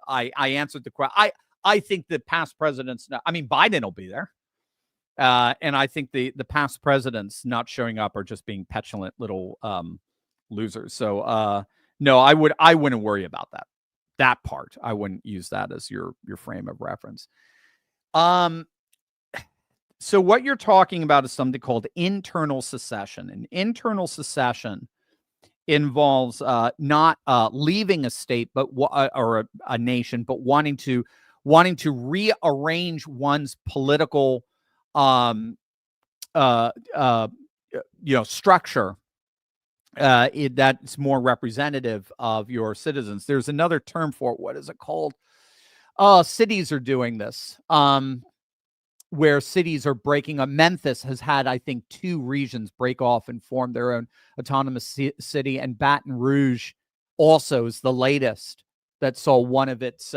I answered the question. I think the past presidents. Biden will be there. And I think the past presidents not showing up are just being petulant little losers. So no, I wouldn't worry about that. That part, I wouldn't use that as your frame of reference. So what you're talking about is something called internal secession. And internal secession involves not leaving a state, or a nation, but wanting to rearrange one's political structure that's more representative of your citizens. There's another term for it. What is it called? Cities are doing this, where cities are breaking up. Memphis has had, I think, 2 regions break off and form their own autonomous city, and Baton Rouge also is the latest that saw one of its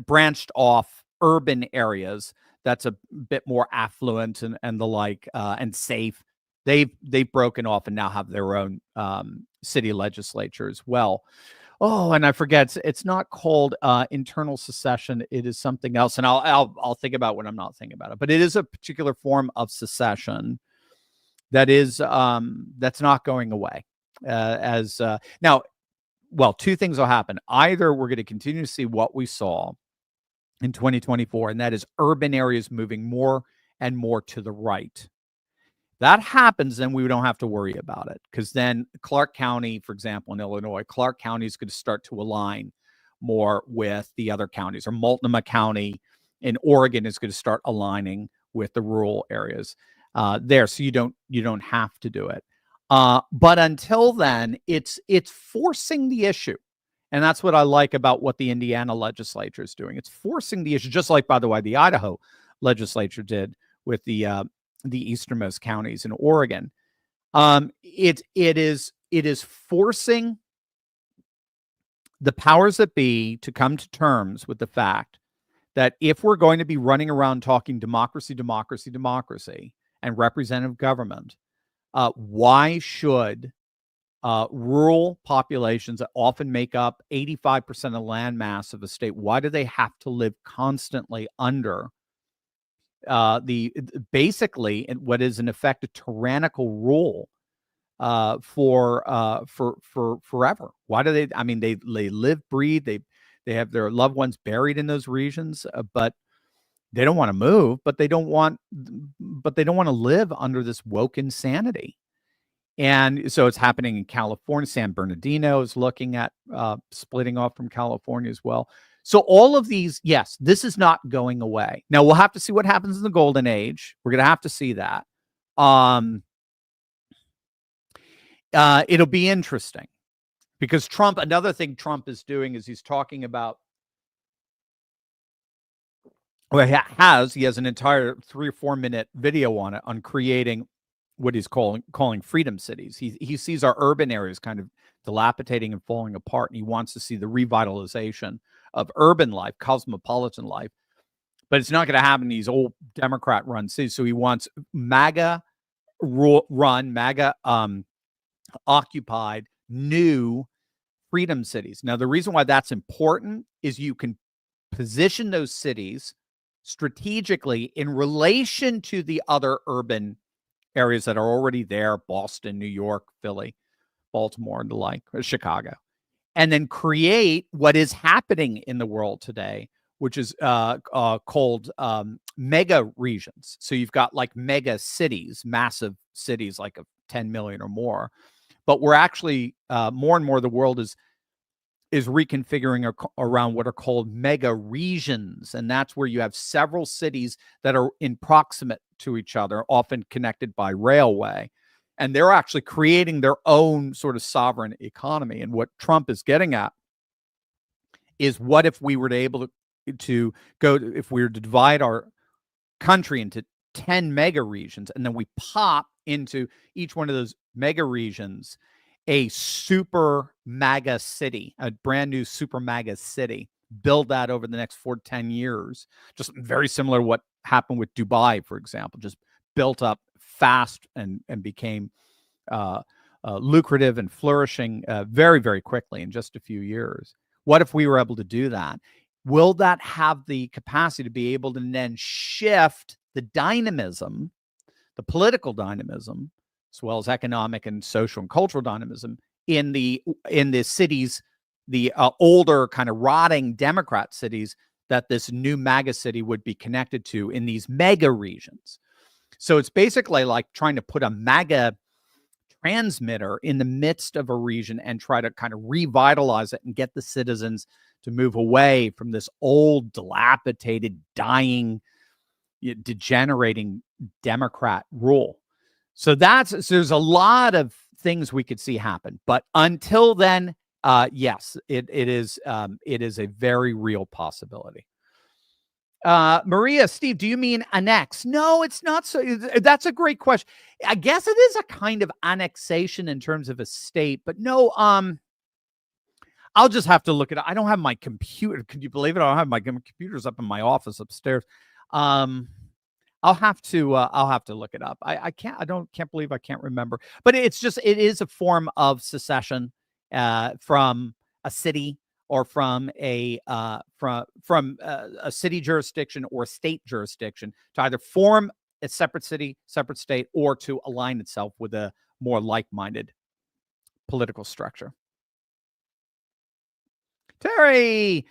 branched off urban areas that's a bit more affluent and the like and safe. They've broken off and now have their own city legislature as well. Oh, and I forget, it's not called internal secession. It is something else, and I'll think about when I'm not thinking about it. But it is a particular form of secession that is that's not going away. Now, 2 things will happen. Either we're going to continue to see what we saw in 2024, and that is urban areas moving more and more to the right. That happens, then we don't have to worry about it, because then Clark County, for example, in Illinois, Clark County is going to start to align more with the other counties, or Multnomah County in Oregon is going to start aligning with the rural areas there. So you don't have to do it. But until then, it's forcing the issue. And that's what I like about what the Indiana legislature is doing. It's forcing the issue, just like, by the way, the Idaho legislature did with the easternmost counties in Oregon. It is forcing the powers that be to come to terms with the fact that if we're going to be running around talking democracy, and representative government, why should rural populations that often make up 85% of the land mass of a state, why do they have to live constantly under basically what is in effect a tyrannical rule for forever? Why do they? They live, breathe, they have their loved ones buried in those regions, but they don't want to move, but they don't want to live under this woke insanity. And so it's happening in California. San Bernardino is looking at splitting off from California as well. So all of these, yes, this is not going away. Now, we'll have to see what happens in the golden age. We're going to have to see that. It'll be interesting because another thing Trump is doing is he's talking about Well, he has an entire 3 or 4 minute video on it, on creating what he's calling freedom cities. He sees our urban areas kind of dilapidating and falling apart, and he wants to see the revitalization of urban life, cosmopolitan life. But it's not going to happen in these old Democrat-run cities. So he wants MAGA occupied new freedom cities. Now, the reason why that's important is you can position those cities strategically in relation to the other urban areas that are already there: Boston, New York, Philly, Baltimore, and the like, or Chicago, and then create what is happening in the world today, which is called mega regions. So you've got like mega cities, massive cities like of 10 million or more. But we're actually more and more the world is reconfiguring around what are called mega regions. And that's where you have several cities that are in proximate to each other, often connected by railway. And they're actually creating their own sort of sovereign economy. And what Trump is getting at is, what if we were if we were to divide our country into 10 mega regions, and then we pop into each one of those mega regions a super mega city, a brand new super mega city, build that over the next 4 to 10 years. Just very similar to what happened with Dubai, for example, just built up fast and became lucrative and flourishing very, very quickly in just a few years. What if we were able to do that? Will that have the capacity to be able to then shift the dynamism, the political dynamism, as well as economic and social and cultural dynamism in the cities, the older kind of rotting Democrat cities that this new MAGA city would be connected to in these mega regions? So it's basically like trying to put a MAGA transmitter in the midst of a region and try to kind of revitalize it and get the citizens to move away from this old, dilapidated, dying, degenerating Democrat rule. So there's a lot of things we could see happen. But until then, yes, it is a very real possibility. Maria, Steve, do you mean annex? No, it's not. So that's a great question. I guess it is a kind of annexation in terms of a state, but no, I'll just have to look at it. I don't have my computer. Can you believe it? I don't have my computers up in my office upstairs. I'll have to look it up. I can't believe I can't remember. But it is a form of secession from a city, or from a city jurisdiction or state jurisdiction, to either form a separate city, separate state, or to align itself with a more like-minded political structure. Terry,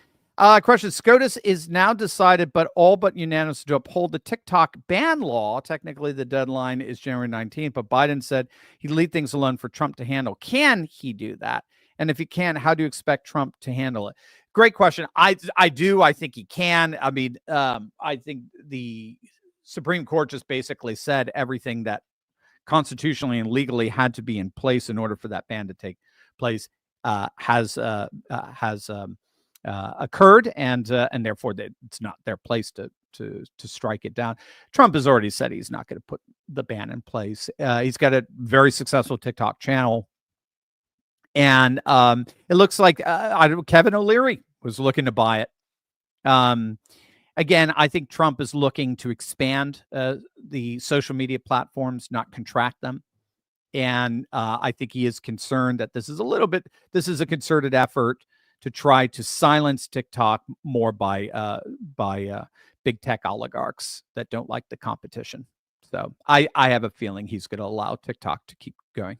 question: SCOTUS is now decided, but all but unanimous, to uphold the TikTok ban law. Technically, the deadline is January 19th, but Biden said he'd leave things alone for Trump to handle. Can he do that? And if he can, how do you expect Trump to handle it? Great question. I think he can. I mean, I think the Supreme Court just basically said everything that constitutionally and legally had to be in place in order for that ban to take place has occurred, and therefore it's not their place to strike it down. Trump has already said he's not going to put the ban in place. He's got a very successful TikTok channel, and it looks like Kevin O'Leary was looking to buy it. Again, I think Trump is looking to expand the social media platforms, not contract them. And I think he is concerned that this is a concerted effort to try to silence TikTok more by big tech oligarchs that don't like the competition. So I have a feeling he's going to allow TikTok to keep going.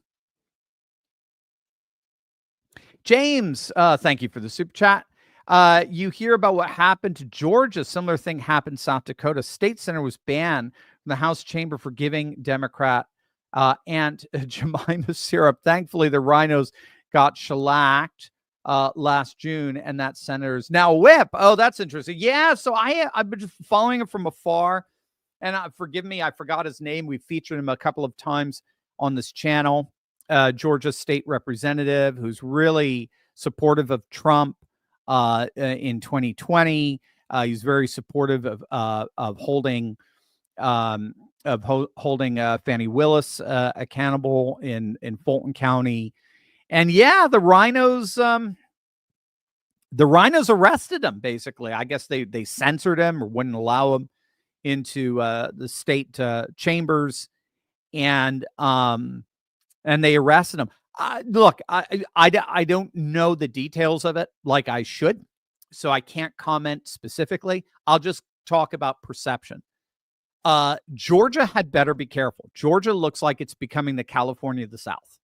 James, thank you for the super chat. You hear about what happened to Georgia. Similar thing happened in South Dakota. State Center was banned from the House chamber for giving Democrat Aunt Jemima syrup. Thankfully, the rhinos got shellacked last June, and that senator's now a whip. Oh, that's interesting. Yeah, so I've been just following him from afar, and forgive me, I forgot his name. We've featured him a couple of times on this channel. Georgia state representative who's really supportive of Trump in 2020. He's very supportive of holding Fannie Willis accountable in Fulton County. And yeah, the rhinos arrested him. Basically, I guess they censored him or wouldn't allow him into the state chambers, and they arrested him. Look, I don't know the details of it like I should, so I can't comment specifically. I'll just talk about perception. Georgia had better be careful. Georgia looks like it's becoming the California of the South.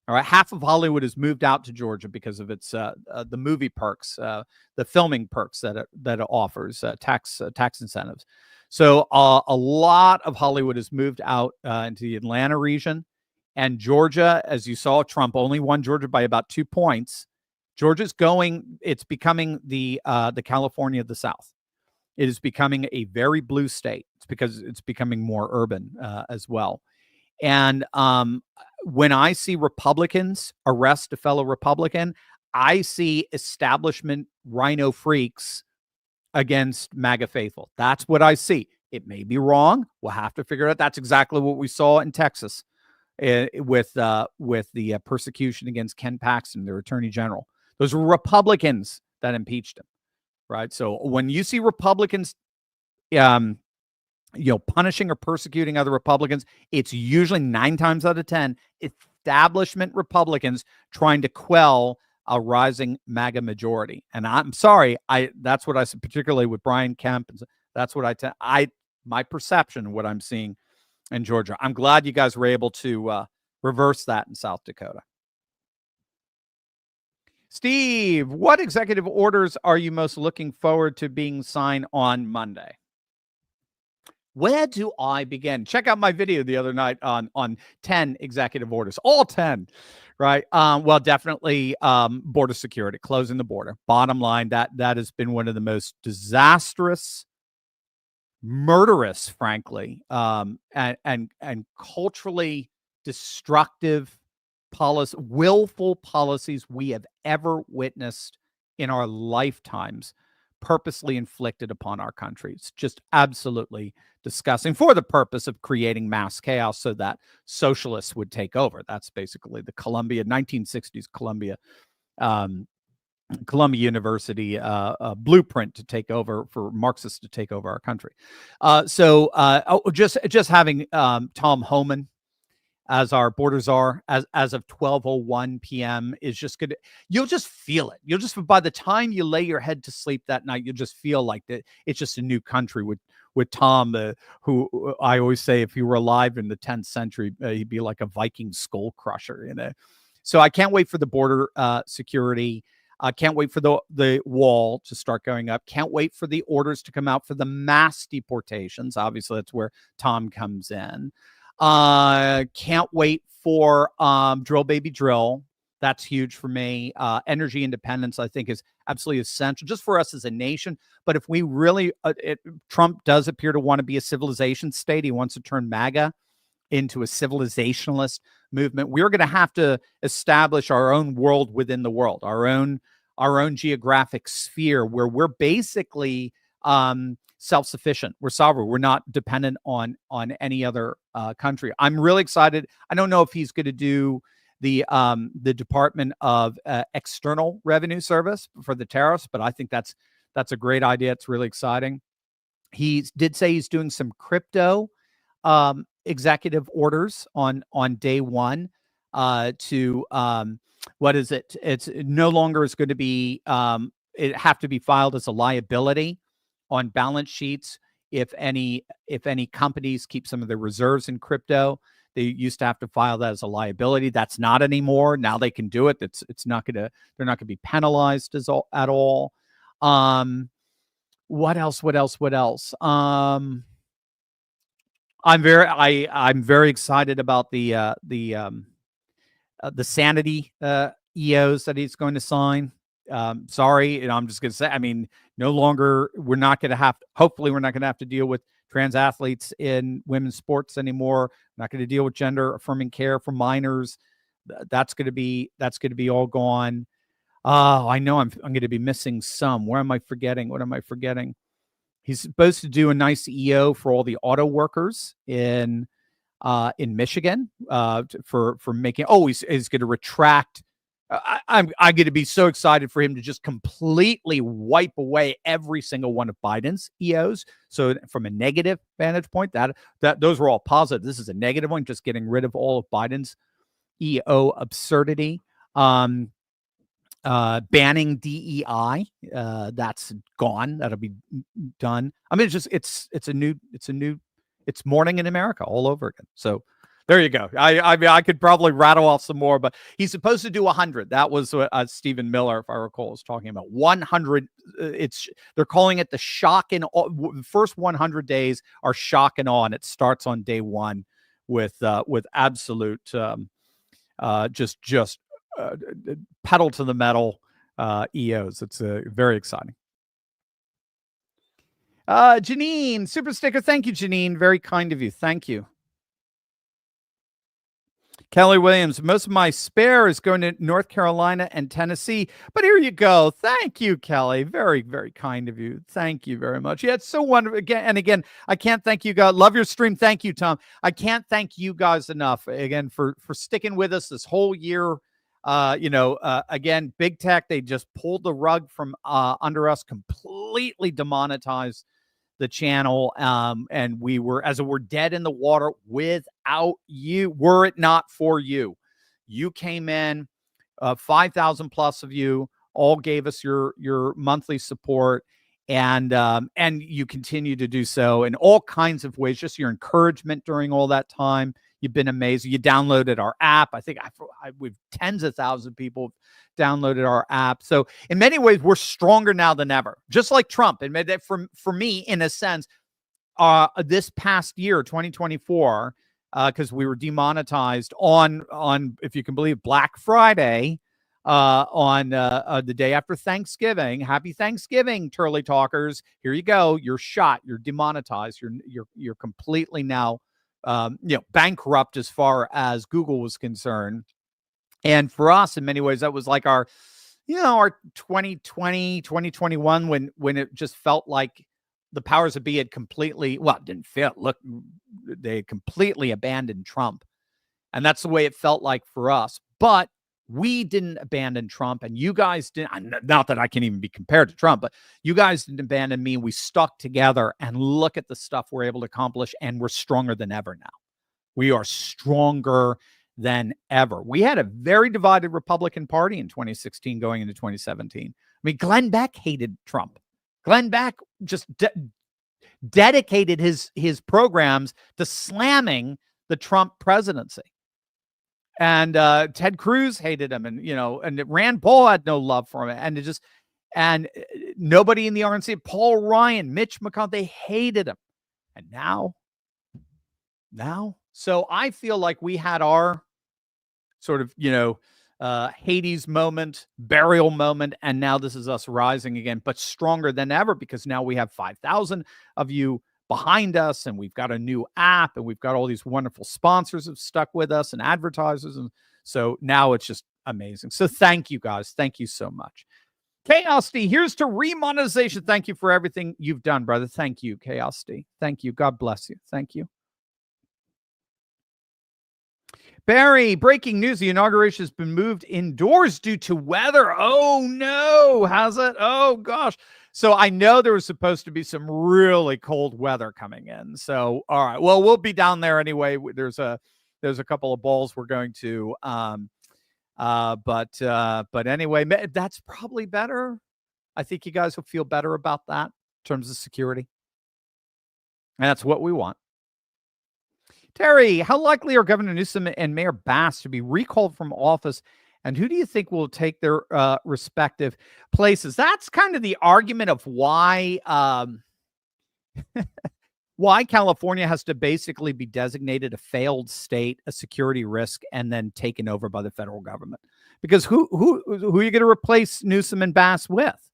All right, half of Hollywood has moved out to Georgia because of its the movie perks, the filming perks that it offers, tax incentives. So a lot of Hollywood has moved out into the Atlanta region, and Georgia, as you saw, Trump only won Georgia by about 2 points. Georgia's it's becoming the California of the South. It is becoming a very blue state. It's because it's becoming more urban as well. And when I see Republicans arrest a fellow Republican, I see establishment rhino freaks against MAGA faithful. That's what I see. It may be wrong. We'll have to figure it out. That's exactly what we saw in Texas with the persecution against Ken Paxton, their attorney general. Those were Republicans that impeached him, right? So when you see Republicans, punishing or persecuting other Republicans, it's usually 9 times out of 10 establishment Republicans trying to quell a rising MAGA majority. And I'm sorry, that's what I said, particularly with Brian Kemp. That's what my perception of what I'm seeing in Georgia. I'm glad you guys were able to reverse that in South Dakota. Steve, what executive orders are you most looking forward to being signed on Monday? Where do I begin? Check out my video the other night on 10 executive orders, all 10, right? Well, definitely border security, closing the border. Bottom line, that has been one of the most disastrous, murderous, frankly, and culturally destructive willful policies we have ever witnessed in our lifetimes, purposely inflicted upon our country. It's just absolutely disgusting for the purpose of creating mass chaos so that socialists would take over. That's basically the 1960s Columbia University blueprint to take over, for Marxists to take over our country. Just having Tom Homan as our border czar as of 12:01 p.m. is just good. You'll just feel it. By the time you lay your head to sleep that night, you'll just feel like that it's just a new country with Tom, who I always say, if he were alive in the 10th century, he'd be like a Viking skull crusher, So I can't wait for the border security. I can't wait for the wall to start going up. Can't wait for the orders to come out for the mass deportations. Obviously, that's where Tom comes in. Can't wait for drill baby drill. That's huge for me. Energy independence, I think, is absolutely essential just for us as a nation. But if we really, Trump does appear to want to be a civilization state. He wants to turn MAGA into a civilizationalist movement. We're going to have to establish our own world within the world, our own geographic sphere, where we're basically self-sufficient. We're sovereign. We're not dependent on any other country. I'm really excited. I don't know if he's going to do the Department of External Revenue Service for the tariffs, but I think that's a great idea. It's really exciting. He did say he's doing some crypto executive orders on day one to what is it? It's no longer is going to be it have to be filed as a liability on balance sheets if any companies keep some of their reserves in crypto. They used to have to file that as a liability. That's not anymore. Now they can do it. They're not going to be penalized at all. What else? I'm very excited about the sanity EOs that he's going to sign. Sorry, I'm just going to say, no longer, hopefully we're not going to have to deal with trans athletes in women's sports anymore. We're not going to deal with gender affirming care for minors. That's going to be all gone. Oh, I know I'm going to be missing some. Where am I forgetting? What am I forgetting? He's supposed to do a nice EO for all the auto workers in Michigan for making. Oh, he's going to retract. I'm going to be so excited for him to just completely wipe away every single one of Biden's EOs. So from a negative vantage point, that those were all positive. This is a negative one, just getting rid of all of Biden's EO absurdity. Banning DEI, that's gone. That'll be done. I mean, it's morning in America all over again. So there you go. I mean, I could probably rattle off some more, but he's supposed to do 100. That was what Stephen Miller, if I recall, was talking about. 100. They're calling it the shock and awe. The first 100 days are shock and awe, and it starts on day one with absolute just pedal to the metal EOs. It's very exciting. Janine, super sticker. Thank you, Janine. Very kind of you. Thank you. Kelly Williams, most of my spare is going to North Carolina and Tennessee, but here you go. Thank you, Kelly. Very, very kind of you. Thank you very much. Yeah, it's so wonderful. Again, I can't thank you guys. Love your stream. Thank you, Tom. I can't thank you guys enough again for sticking with us this whole year. Again, big tech, they just pulled the rug from under us, completely demonetized the channel. And we're dead in the water without you. Were it not for you, you came in, 5,000 plus of you all gave us your monthly support, and you continue to do so in all kinds of ways. Just your encouragement during all that time. You've been amazing. You downloaded our app. I think we've tens of thousands of people downloaded our app. So in many ways, we're stronger now than ever. Just like Trump. And for me, in a sense, this past year, 2024, because we were demonetized on, if you can believe, Black Friday, on the day after Thanksgiving. Happy Thanksgiving, Turley Talkers. Here you go. You're shot. You're demonetized. You're completely now bankrupt as far as Google was concerned. And for us, in many ways, that was like our 2020, 2021, when it just felt like the powers that be had completely, well, it didn't feel, look, they had completely abandoned Trump. And that's the way it felt like for us. But we didn't abandon Trump, and you guys didn't. Not that I can even be compared to Trump, but you guys didn't abandon me. We stuck together, and look at the stuff we're able to accomplish, and we're stronger than ever now. We are stronger than ever. We had a very divided Republican Party in 2016 going into 2017. I mean, Glenn Beck hated Trump. Glenn Beck just dedicated his programs to slamming the Trump presidency. And Ted Cruz hated him, and Rand Paul had no love for him, and nobody in the RNC, Paul Ryan, Mitch McConnell, they hated him. And now, so I feel like we had our sort of, Hades moment, burial moment, and now this is us rising again, but stronger than ever, because now we have 5,000 of you behind us, and we've got a new app, and we've got all these wonderful sponsors have stuck with us and advertisers, and so now it's just amazing. So thank you guys. Thank you so much. Chaos D, here's to remonetization. Thank you for everything you've done, brother. Thank you, Chaos D. Thank you. God bless you. Thank you. Barry, breaking news. The inauguration has been moved indoors due to weather. Oh, no. Has it? Oh, gosh. So I know there was supposed to be some really cold weather coming in. So, all right. Well, we'll be down there anyway. There's a couple of balls we're going to. But anyway, that's probably better. I think you guys will feel better about that in terms of security. And that's what we want. Terry, how likely are Governor Newsom and Mayor Bass to be recalled from office? And who do you think will take their respective places? That's kind of the argument of why California has to basically be designated a failed state, a security risk, and then taken over by the federal government. Because who are you going to replace Newsom and Bass with?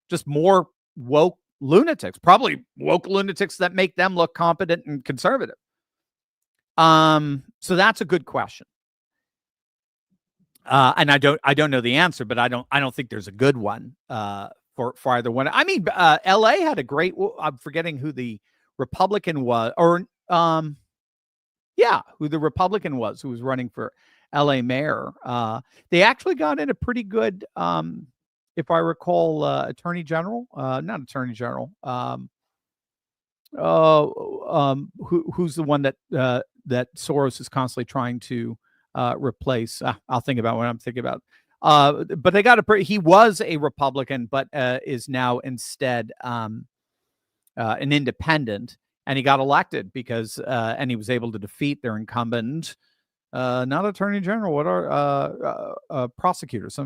Just more woke lunatics, probably woke lunatics that make them look competent and conservative. So that's a good question. And I don't know the answer, but I don't think there's a good one for either one. I mean, LA had a great, I'm forgetting who the Republican was, or who the Republican was who was running for LA mayor. They actually got in a pretty good, if I recall, attorney general, not attorney general. Who's the one that Soros is constantly trying to replace? I'll think about what I'm thinking about. But they got he was a Republican, but is now instead an independent, and he got elected because and he was able to defeat their incumbent, not attorney general, what are prosecutors,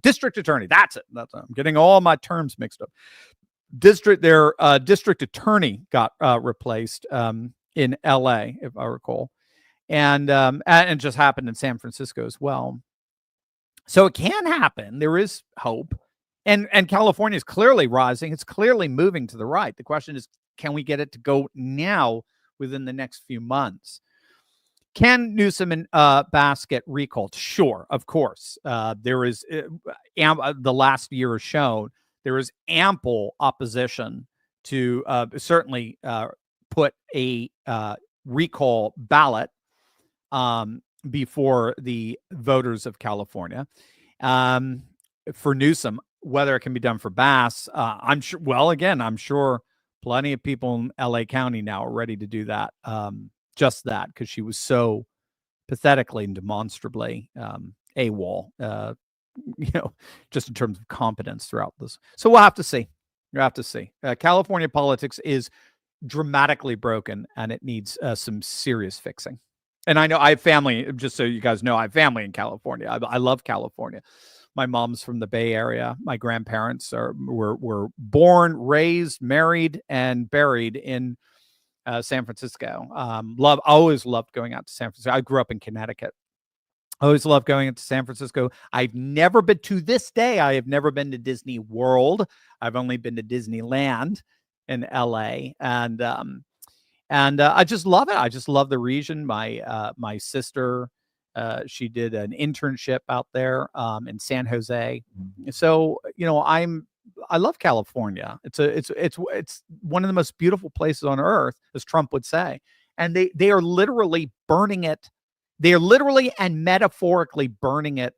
district attorney. That's it. I'm getting all my terms mixed up. Their district attorney got replaced in LA, if I recall, and it just happened in San Francisco as well. So it can happen. There is hope, and California is clearly rising. It's clearly moving to the right. The question is, can we get it to go now within the next few months? Can Newsom and Bass get recalled? Sure, of course. There is the last year has shown there is ample opposition to certainly put a recall ballot before the voters of California. For Newsom, whether it can be done for Bass, I'm sure. Well, again, I'm sure plenty of people in LA County now are ready to do that. Just that, because she was so pathetically and demonstrably AWOL, just in terms of competence throughout this. So we'll have to see. You'll have to see. California politics is dramatically broken, and it needs some serious fixing. And I know I have family, just so you guys know, I have family in California. I love California. My mom's from the Bay Area. My grandparents were born, raised, married, and buried in San Francisco. Always loved going out to San Francisco. I grew up in Connecticut. I always loved going into San Francisco. I've never been, to this day, I have never been to Disney World. I've only been to Disneyland in LA. And I just love it. I just love the region. My sister, she did an internship out there in San Jose. So, I love California. It's one of the most beautiful places on earth, as Trump would say. And they are literally burning it. They are literally and metaphorically burning it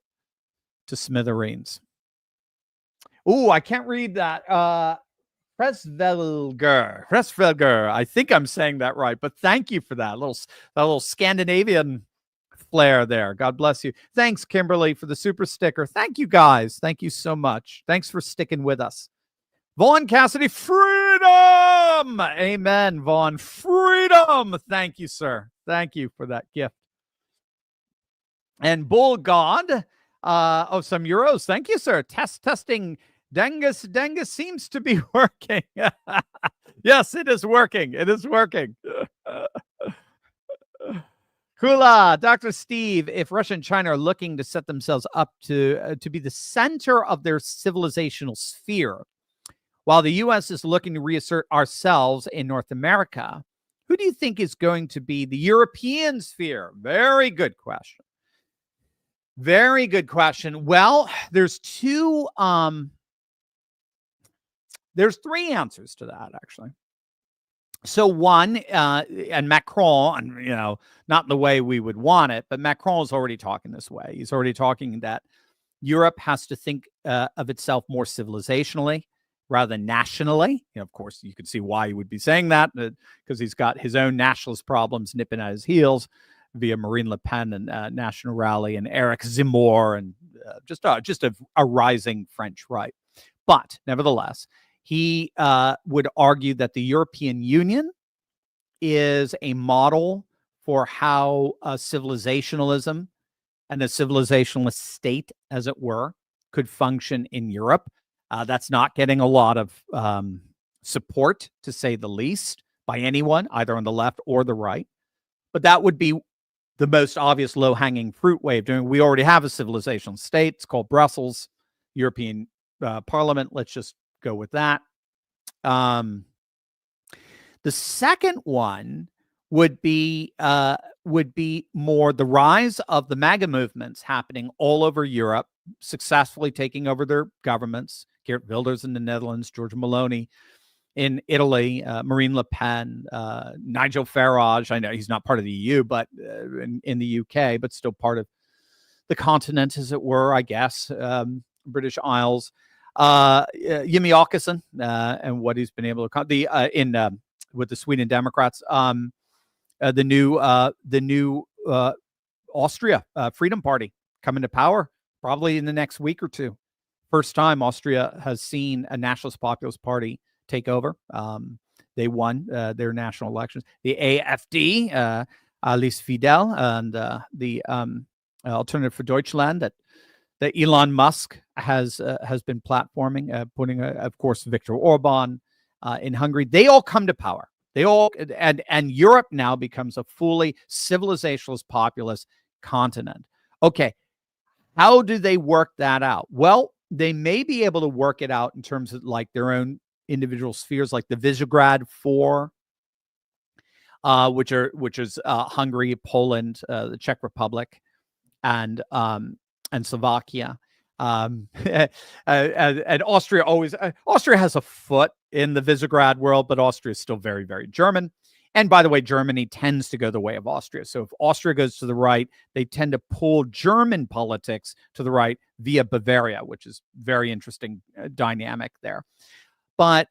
to smithereens. Ooh, I can't read that. Presvelger. I think I'm saying that right, but thank you for that little Scandinavian flair there. God bless you. Thanks, Kimberly, for the super sticker. Thank you, guys. Thank you so much. Thanks for sticking with us. Vaughn Cassidy, freedom. Amen, Vaughn. Freedom. Thank you, sir. Thank you for that gift. And Bull God, some euros. Thank you, sir. Testing. Dengus seems to be working. Yes, it is working. It is working. Kula, Dr. Steve, if Russia and China are looking to set themselves up to be the center of their civilizational sphere, while the U.S. is looking to reassert ourselves in North America, who do you think is going to be the European sphere? Very good question. Very good question. Well, there's three answers to that, actually. So one, and Macron, not the way we would want it, but Macron is already talking this way. He's already talking that Europe has to think of itself more civilizationally rather than nationally. Of course, you could see why he would be saying that, because he's got his own nationalist problems nipping at his heels via Marine Le Pen and National Rally and Eric Zemmour and just a rising French right. But nevertheless, he would argue that the European Union is a model for how civilizationalism and a civilizationalist state, as it were, could function in Europe. That's not getting a lot of support, to say the least, by anyone, either on the left or the right. But that would be the most obvious low-hanging fruit way of doing it. We already have a civilizational state. It's called Brussels, European Parliament. Let's just go with that. The second one would be more the rise of the MAGA movements happening all over Europe, successfully taking over their governments. Geert Wilders in the Netherlands, Giorgia Meloni in Italy, Marine Le Pen, Nigel Farage. I know he's not part of the EU, but in the UK, but still part of the continent, as it were, I guess, British Isles. Jimmy Åkesson and what he's been able to with the Sweden Democrats. The new Austria Freedom Party coming to power probably in the next week or two. First time Austria has seen a nationalist populist party take over. They won their national elections. The AfD, Alice Fidel, and the Alternative for Deutschland that Elon Musk has been platforming, putting, of course, Viktor Orban in Hungary. They all come to power. They all and Europe now becomes a fully civilizationalist populist continent. Okay, how do they work that out? Well, they may be able to work it out in terms of like their own individual spheres, like the Visegrad Four, which is Hungary, Poland, the Czech Republic, and Slovakia. And Austria Austria has a foot in the Visegrad world, but Austria is still very, very German. And by the way, Germany tends to go the way of Austria. So if Austria goes to the right, they tend to pull German politics to the right via Bavaria, which is very interesting dynamic there. But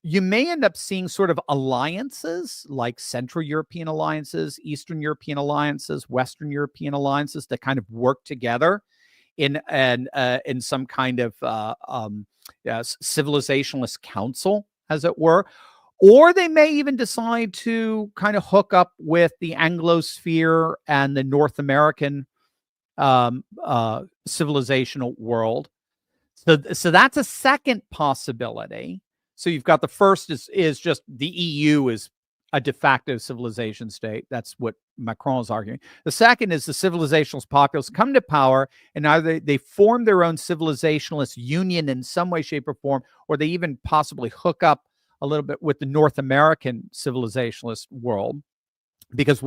you may end up seeing sort of alliances like Central European alliances, Eastern European alliances, Western European alliances that kind of work together in some kind of civilizationalist council, as it were. Or they may even decide to kind of hook up with the Anglosphere and the North American civilizational world. So that's a second possibility. So you've got the first is just the EU is a de facto civilization state. That's what Macron is arguing. The second is the civilizationalist populists come to power and either they form their own civilizationalist union in some way, shape, or form, or they even possibly hook up a little bit with the North American civilizationalist world, because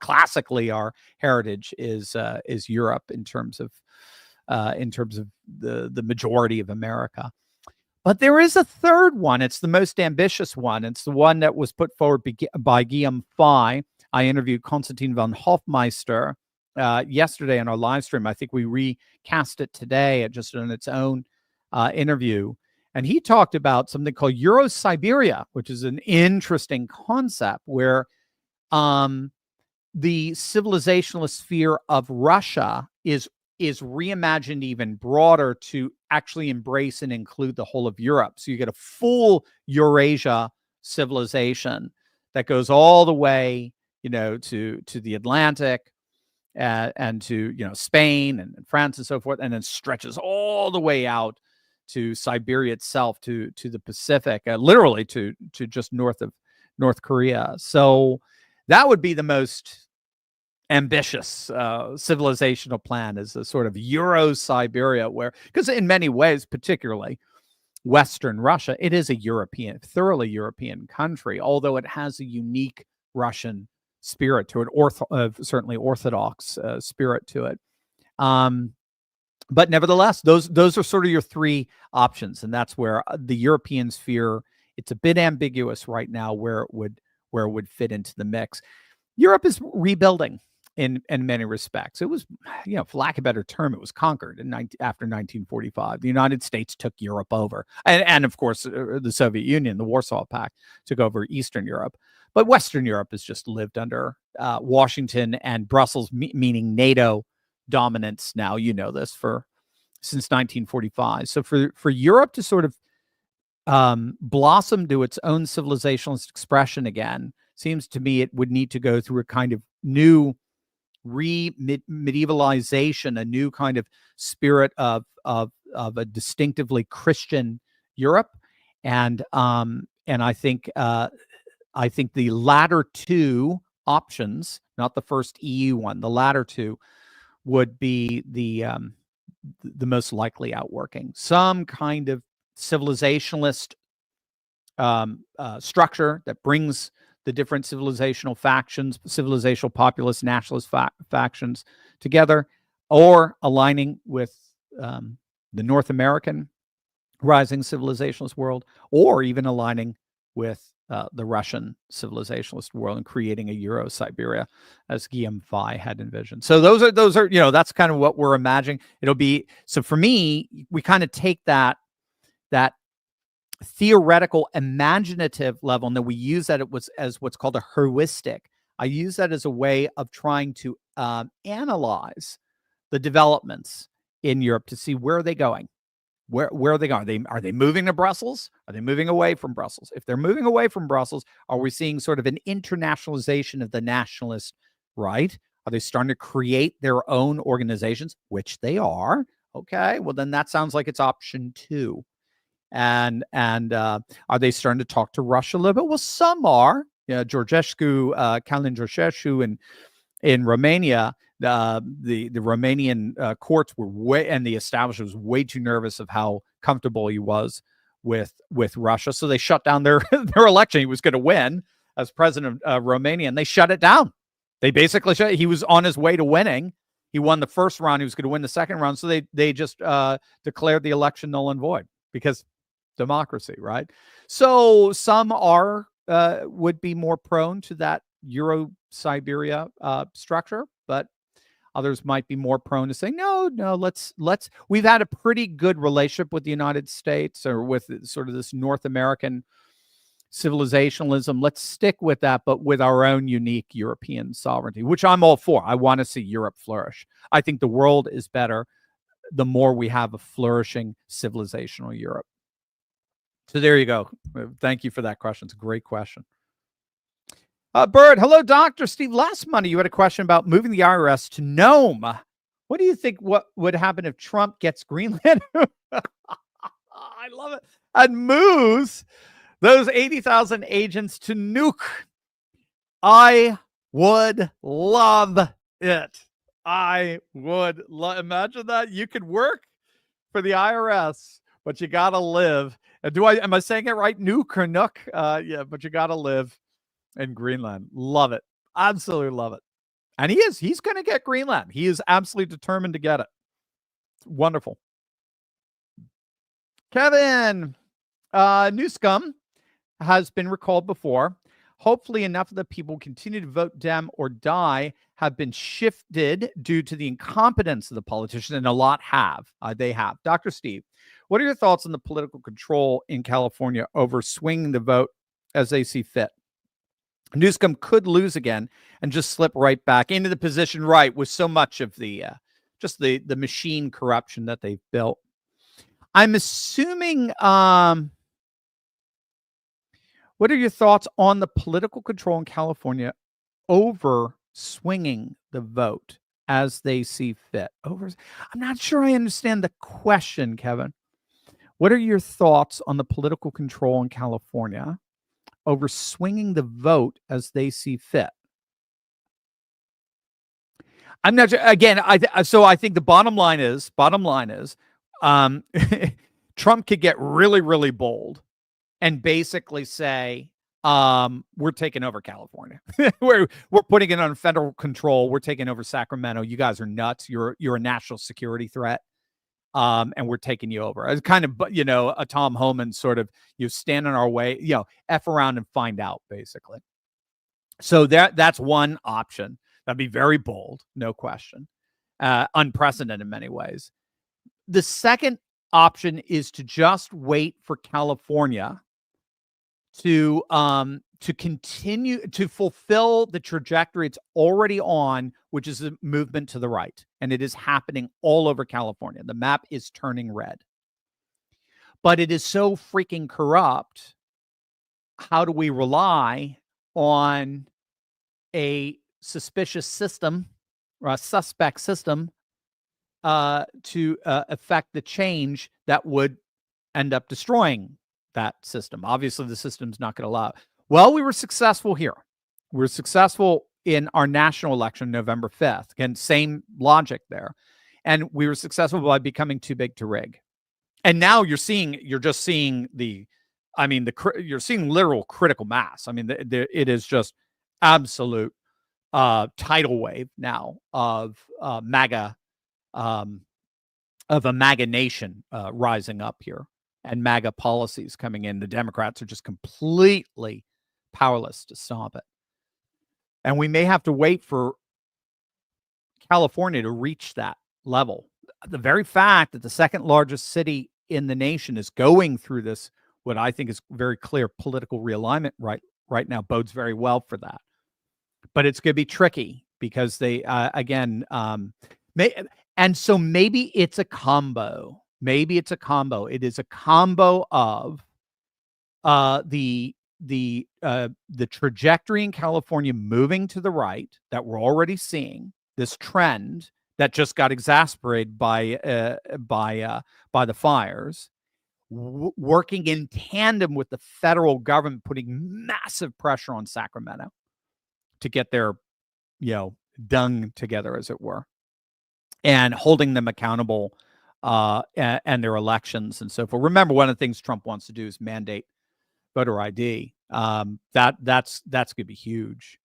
classically our heritage is Europe in terms of the majority of America. But there is a third one. It's the most ambitious one. It's the one that was put forward by Guillaume Fay. I interviewed Konstantin von Hofmeister yesterday on our live stream. I think we recast it today just on its own interview. And he talked about something called Euro-Siberia, which is an interesting concept where the civilizationalist sphere of Russia is reimagined even broader to actually embrace and include the whole of Europe. So you get a full Eurasia civilization that goes all the way, to the Atlantic and to, Spain and France and so forth, and then stretches all the way out to Siberia itself, to the Pacific, literally to just north of North Korea. So that would be the most ambitious civilizational plan, is a sort of Euro-Siberia, because in many ways, particularly Western Russia, it is a thoroughly European country, although it has a unique Russian spirit to it, certainly Orthodox spirit to it. But nevertheless, those are sort of your three options, and that's where the European sphere, it's a bit ambiguous right now where it would fit into the mix. Europe is rebuilding in many respects. It was, for lack of a better term, it was conquered after 1945. The United States took Europe over, and of course the Soviet Union, the Warsaw Pact, took over Eastern Europe. But Western Europe has just lived under Washington and Brussels, meaning NATO dominance now, this, since 1945. So for Europe to sort of blossom to its own civilizationalist expression again, seems to me it would need to go through a kind of new medievalization, a new kind of spirit of a distinctively Christian Europe, and I think the latter two options, not the first EU one, the latter two would be the most likely outworking. Some kind of civilizationalist structure that brings the different civilizational factions, civilizational populist nationalist factions together, or aligning with the North American rising civilizationalist world, or even aligning with the Russian civilizationalist world and creating a Euro-Siberia, as Guillaume Faye had envisioned. So those are that's kind of what we're imagining. It'll be, so for me, we kind of take that theoretical, imaginative level, and then we use that as what's called a heuristic. I use that as a way of trying to analyze the developments in Europe to see where are they going. Where are they going? Are they moving to Brussels? Are they moving away from Brussels? If they're moving away from Brussels, are we seeing sort of an internationalization of the nationalist right? Are they starting to create their own organizations? Which they are. Okay, well then that sounds like it's option 2. And are they starting to talk to Russia a little bit? Well, some are. Georgescu, Kalin Georgescu in Romania, the Romanian courts were and the establishment was way too nervous of how comfortable he was with Russia, so they shut down their election. He was going to win as president of Romania, and they shut it down. They basically shut it. He was on his way to winning. He won the first round. He was going to win the second round, so they just declared the election null and void because democracy, right? So some would be more prone to that Euro-Siberia structure, but others might be more prone to saying, no, let's. We've had a pretty good relationship with the United States, or with sort of this North American civilizationalism. Let's stick with that, but with our own unique European sovereignty, which I'm all for. I want to see Europe flourish. I think the world is better the more we have a flourishing civilizational Europe. So there you go. Thank you for that question. It's a great question. Bird, hello, Dr. Steve. Last Monday, you had a question about moving the IRS to Nome. What do you think what would happen if Trump gets Greenland? I love it. And moves those 80,000 agents to Nuke. I would love it. I would imagine that. You could work for the IRS, but you got to live. Am I saying it right? Nuke or Nook? Yeah, but you got to live in Greenland. Love it. Absolutely love it. And he's going to get Greenland. He is absolutely determined to get it. Wonderful. Kevin, Newscomb has been recalled before. Hopefully enough of the people who continue to vote Dem or die have been shifted due to the incompetence of the politicians, and a lot have. They have. Dr. Steve, what are your thoughts on the political control in California over swinging the vote as they see fit? Newscomb could lose again and just slip right back into the position, right, with so much of the just the machine corruption that they've built. I'm assuming, what are your thoughts on the political control in California over swinging the vote as they see fit? I'm not sure I understand the question, Kevin. What are your thoughts on the political control in California over swinging the vote as they see fit? I'm not sure. Again, I think the bottom line is Trump could get really, really bold and basically say, we're taking over California. we're putting it on federal control. We're taking over Sacramento. You guys are nuts. You're a national security threat. And we're taking you over. It's kind of, a Tom Homan sort of, you stand in our way, F around and find out, basically. So that's one option. That'd be very bold, no question. Unprecedented in many ways. The second option is to just wait for California to continue to fulfill the trajectory it's already on, which is a movement to the right. And it is happening all over California. The map is turning red. But it is so freaking corrupt. How do we rely on a suspicious system or a suspect system to affect the change that would end up destroying that system? Obviously, the system's not going to allow it. Well, we were successful here. We were successful in our national election, November 5th. Again, same logic there. And we were successful by becoming too big to rig. And now you're just seeing the I mean, you're seeing literal critical mass. I mean, it is just absolute tidal wave now of MAGA, of a MAGA nation rising up here, and MAGA policies coming in. The Democrats are just completely powerless to stop it. And we may have to wait for California to reach that level. The very fact that the second largest city in the nation is going through this, what I think is very clear political realignment right now, bodes very well for that. But it's going to be tricky because they, and so maybe it's a combo. Maybe it's a combo. It is a combo of the trajectory in California moving to the right that we're already seeing, this trend that just got exacerbated by the fires, working in tandem with the federal government putting massive pressure on Sacramento to get their, dung together, as it were, and holding them accountable and their elections and so forth. Remember, one of the things Trump wants to do is mandate voter ID. That's going to be huge.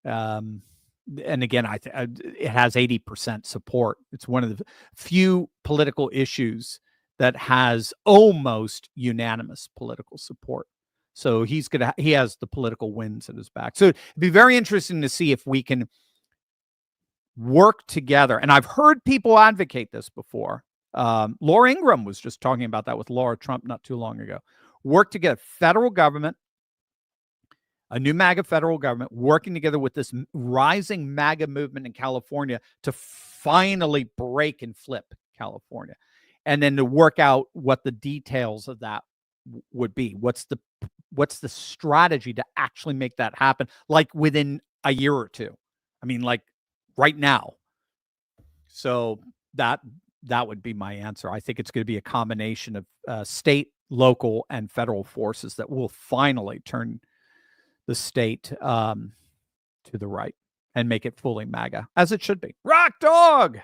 And again, it has 80% support. It's one of the few political issues that has almost unanimous political support. So he has the political winds at his back. So it'd be very interesting to see if we can work together. And I've heard people advocate this before. Laura Ingraham was just talking about that with Laura Trump not too long ago. Work together, federal government, a new MAGA federal government, working together with this rising MAGA movement in California to finally break and flip California. And then to work out what the details of that would be. What's the strategy to actually make that happen, like within a year or two? I mean, like right now. So that would be my answer. I think it's going to be a combination of state, local, and federal forces that will finally turn the state to the right and make it fully MAGA, as it should be. Rock Dog!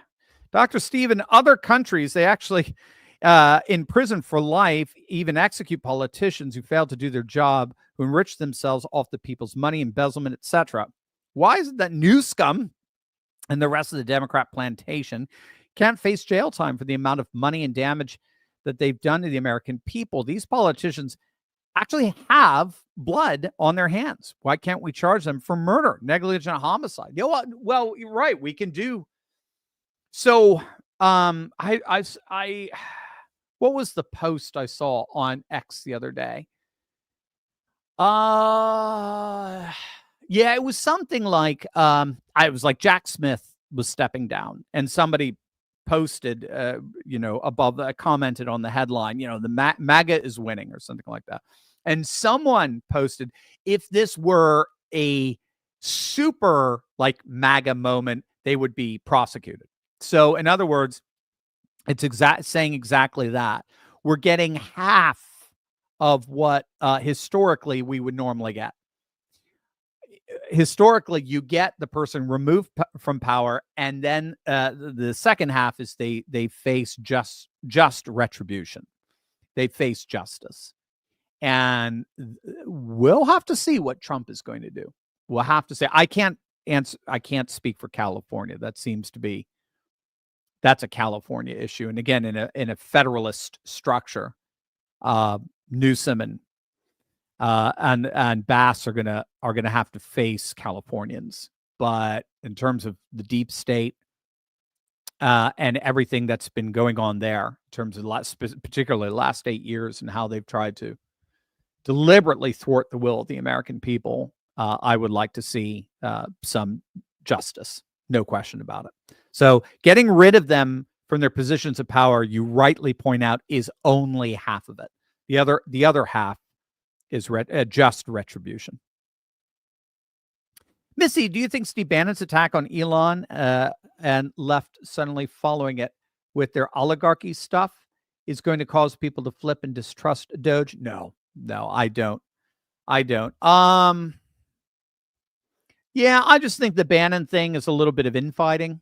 Dr. Steve, in other countries, they actually in prison for life, even execute politicians who fail to do their job, who enrich themselves off the people's money, embezzlement, etc. Why is it that Newscomb and the rest of the Democrat plantation can't face jail time for the amount of money and damage that they've done to the American people? These politicians actually have blood on their hands. Why can't we charge them for murder, negligent homicide? You know what? Well, you're right. We can do. So, what was the post I saw on X the other day? Yeah, it was something like, I was like Jack Smith was stepping down, and somebody posted, above, commented on the headline, the MAGA is winning or something like that. And someone posted, if this were a super like MAGA moment, they would be prosecuted. So in other words, it's saying exactly that. We're getting half of what historically we would normally get. Historically, you get the person removed from power, and then the second half is they face just retribution. They face justice. And we'll have to see what Trump is going to do. We'll have to say, I can't speak for California. That seems to be, that's a California issue. And again, in a federalist structure, Newsom and Bass are gonna have to face Californians. But in terms of the deep state and everything that's been going on there, in terms of particularly the last 8 years and how they've tried to deliberately thwart the will of the American people, I would like to see some justice. No question about it. So getting rid of them from their positions of power, you rightly point out, is only half of it. The other half is just retribution. Missy, do you think Steve Bannon's attack on Elon and left suddenly following it with their oligarchy stuff is going to cause people to flip and distrust Doge? No, I don't. Yeah, I just think the Bannon thing is a little bit of infighting.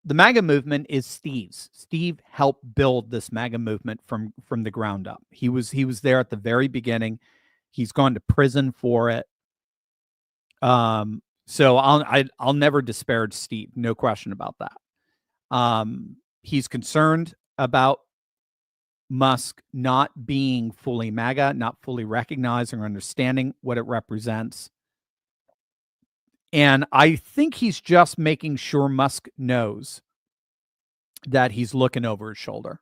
the MAGA movement is Steve's. Steve helped build this MAGA movement from the ground up. He was there at the very beginning. He's gone to prison for it. So I'll never disparage Steve. No question about that. He's concerned about Musk not being fully MAGA, not fully recognizing or understanding what it represents. And I think he's just making sure Musk knows that he's looking over his shoulder.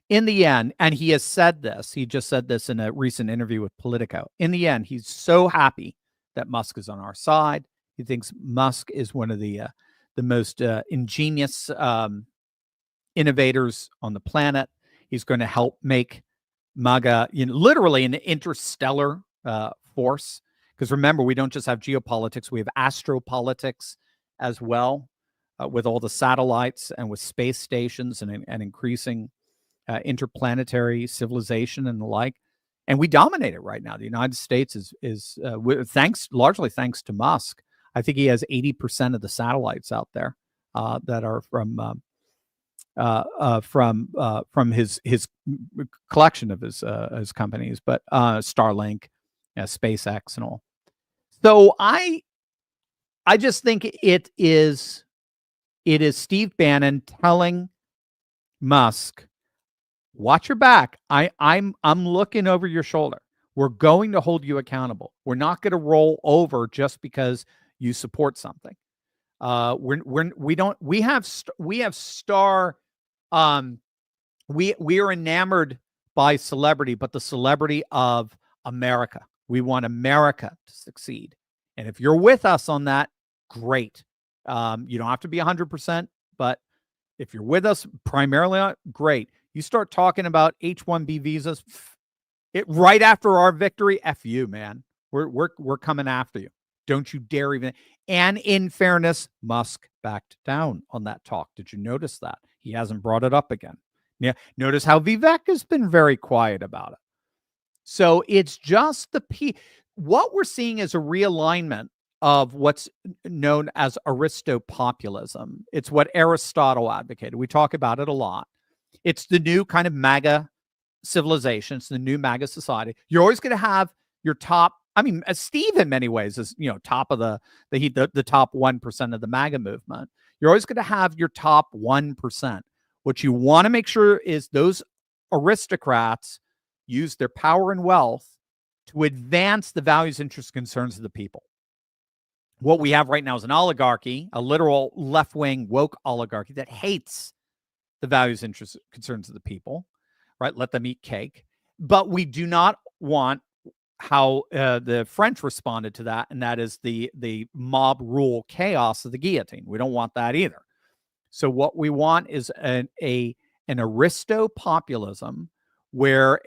In the end, and he has said this, he just said this in a recent interview with Politico. In the end, he's so happy that Musk is on our side. He thinks Musk is one of the most ingenious innovators on the planet. He's going to help make MAGA, literally an interstellar force. Because remember, we don't just have geopolitics, we have astropolitics as well, with all the satellites and with space stations and increasing interplanetary civilization and the like. And we dominate it right now. The United States is largely thanks to Musk. I think he has 80% of the satellites out there that are from his collection of his companies, but Starlink, SpaceX, and all. So I just think it is Steve Bannon telling Musk, watch your back. I'm looking over your shoulder. We're going to hold you accountable. We're not going to roll over just because you support something. We are enamored by celebrity, but the celebrity of America. We want America to succeed. And if you're with us on that, great. You don't have to be 100%, but if you're with us primarily on, great. You start talking about H-1B visas, right after our victory, F you, man. We're coming after you. Don't you dare even. And in fairness, Musk backed down on that talk. Did you notice that? He hasn't brought it up again. Yeah. Notice how Vivek has been very quiet about it. So it's just what we're seeing is a realignment of what's known as Aristopopulism. It's what Aristotle advocated. We talk about it a lot. It's the new kind of MAGA civilization. It's the new MAGA society. You're always going to have your top. I mean, Steve in many ways is, top of the top 1% of the MAGA movement. You're always going to have your top 1%. What you want to make sure is those aristocrats use their power and wealth to advance the values, interests, concerns of the people. What we have right now is an oligarchy, a literal left-wing woke oligarchy that hates the values, interests, concerns of the people, right? Let them eat cake. But we do not want how the French responded to that, and that is the mob rule chaos of the guillotine. We don't want that either. So what we want is an aristopopulism where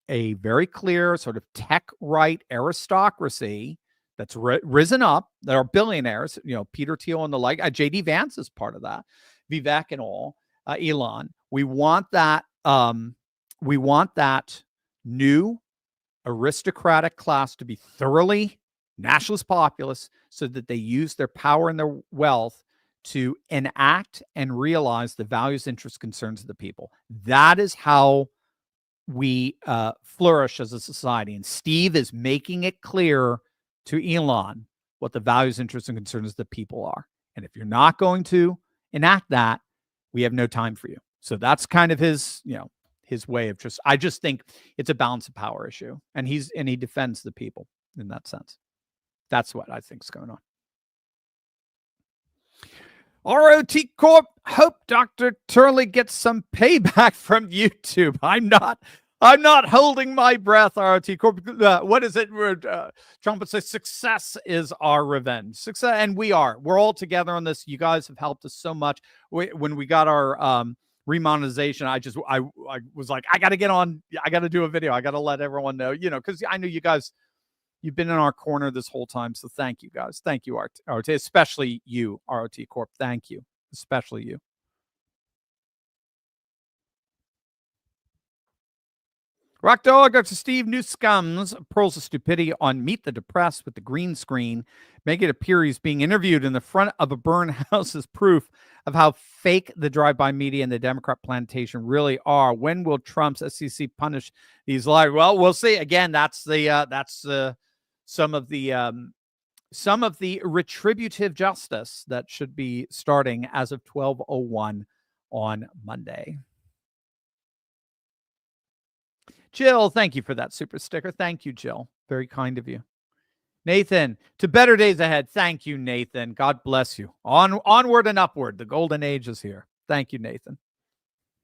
a very clear sort of tech right aristocracy that's risen up, that are billionaires, Peter Thiel and the like. JD Vance is part of that, Vivek and all, Elon. We want that new aristocratic class to be thoroughly nationalist populist so that they use their power and their wealth to enact and realize the values, interests, concerns of the people. That is how we flourish as a society. And Steve is making it clear to Elon what the values, interests, and concerns of the people are. And if you're not going to enact that, we have no time for you. So that's kind of his way of I just think it's a balance of power issue. And he defends the people in that sense. That's what I think is going on. ROT Corp, hope Dr. Turley gets some payback from YouTube. I'm not holding my breath, ROT Corp. What is it? Trump would say success is our revenge. Success, and we're all together on this. You guys have helped us so much. When we got our remonetization, I was like, I got to get on. I got to do a video. I got to let everyone know, because I know you guys, you've been in our corner this whole time. So thank you guys. Thank you, ROT, especially you, ROT Corp. Thank you, especially you. Rock Dog, Dr. Steve, new scums, pearls of stupidity on Meet the Depressed with the green screen. Make it appear he's being interviewed in the front of a burned house is proof of how fake the drive-by media and the Democrat plantation really are. When will Trump's SEC punish these liars? Well, we'll see. Again, that's some of the retributive justice that should be starting as of 12:01 on Monday. Jill, thank you for that super sticker. Thank you, Jill. Very kind of you. Nathan, to better days ahead. Thank you, Nathan. God bless you. Onward and upward. The golden age is here. Thank you, Nathan.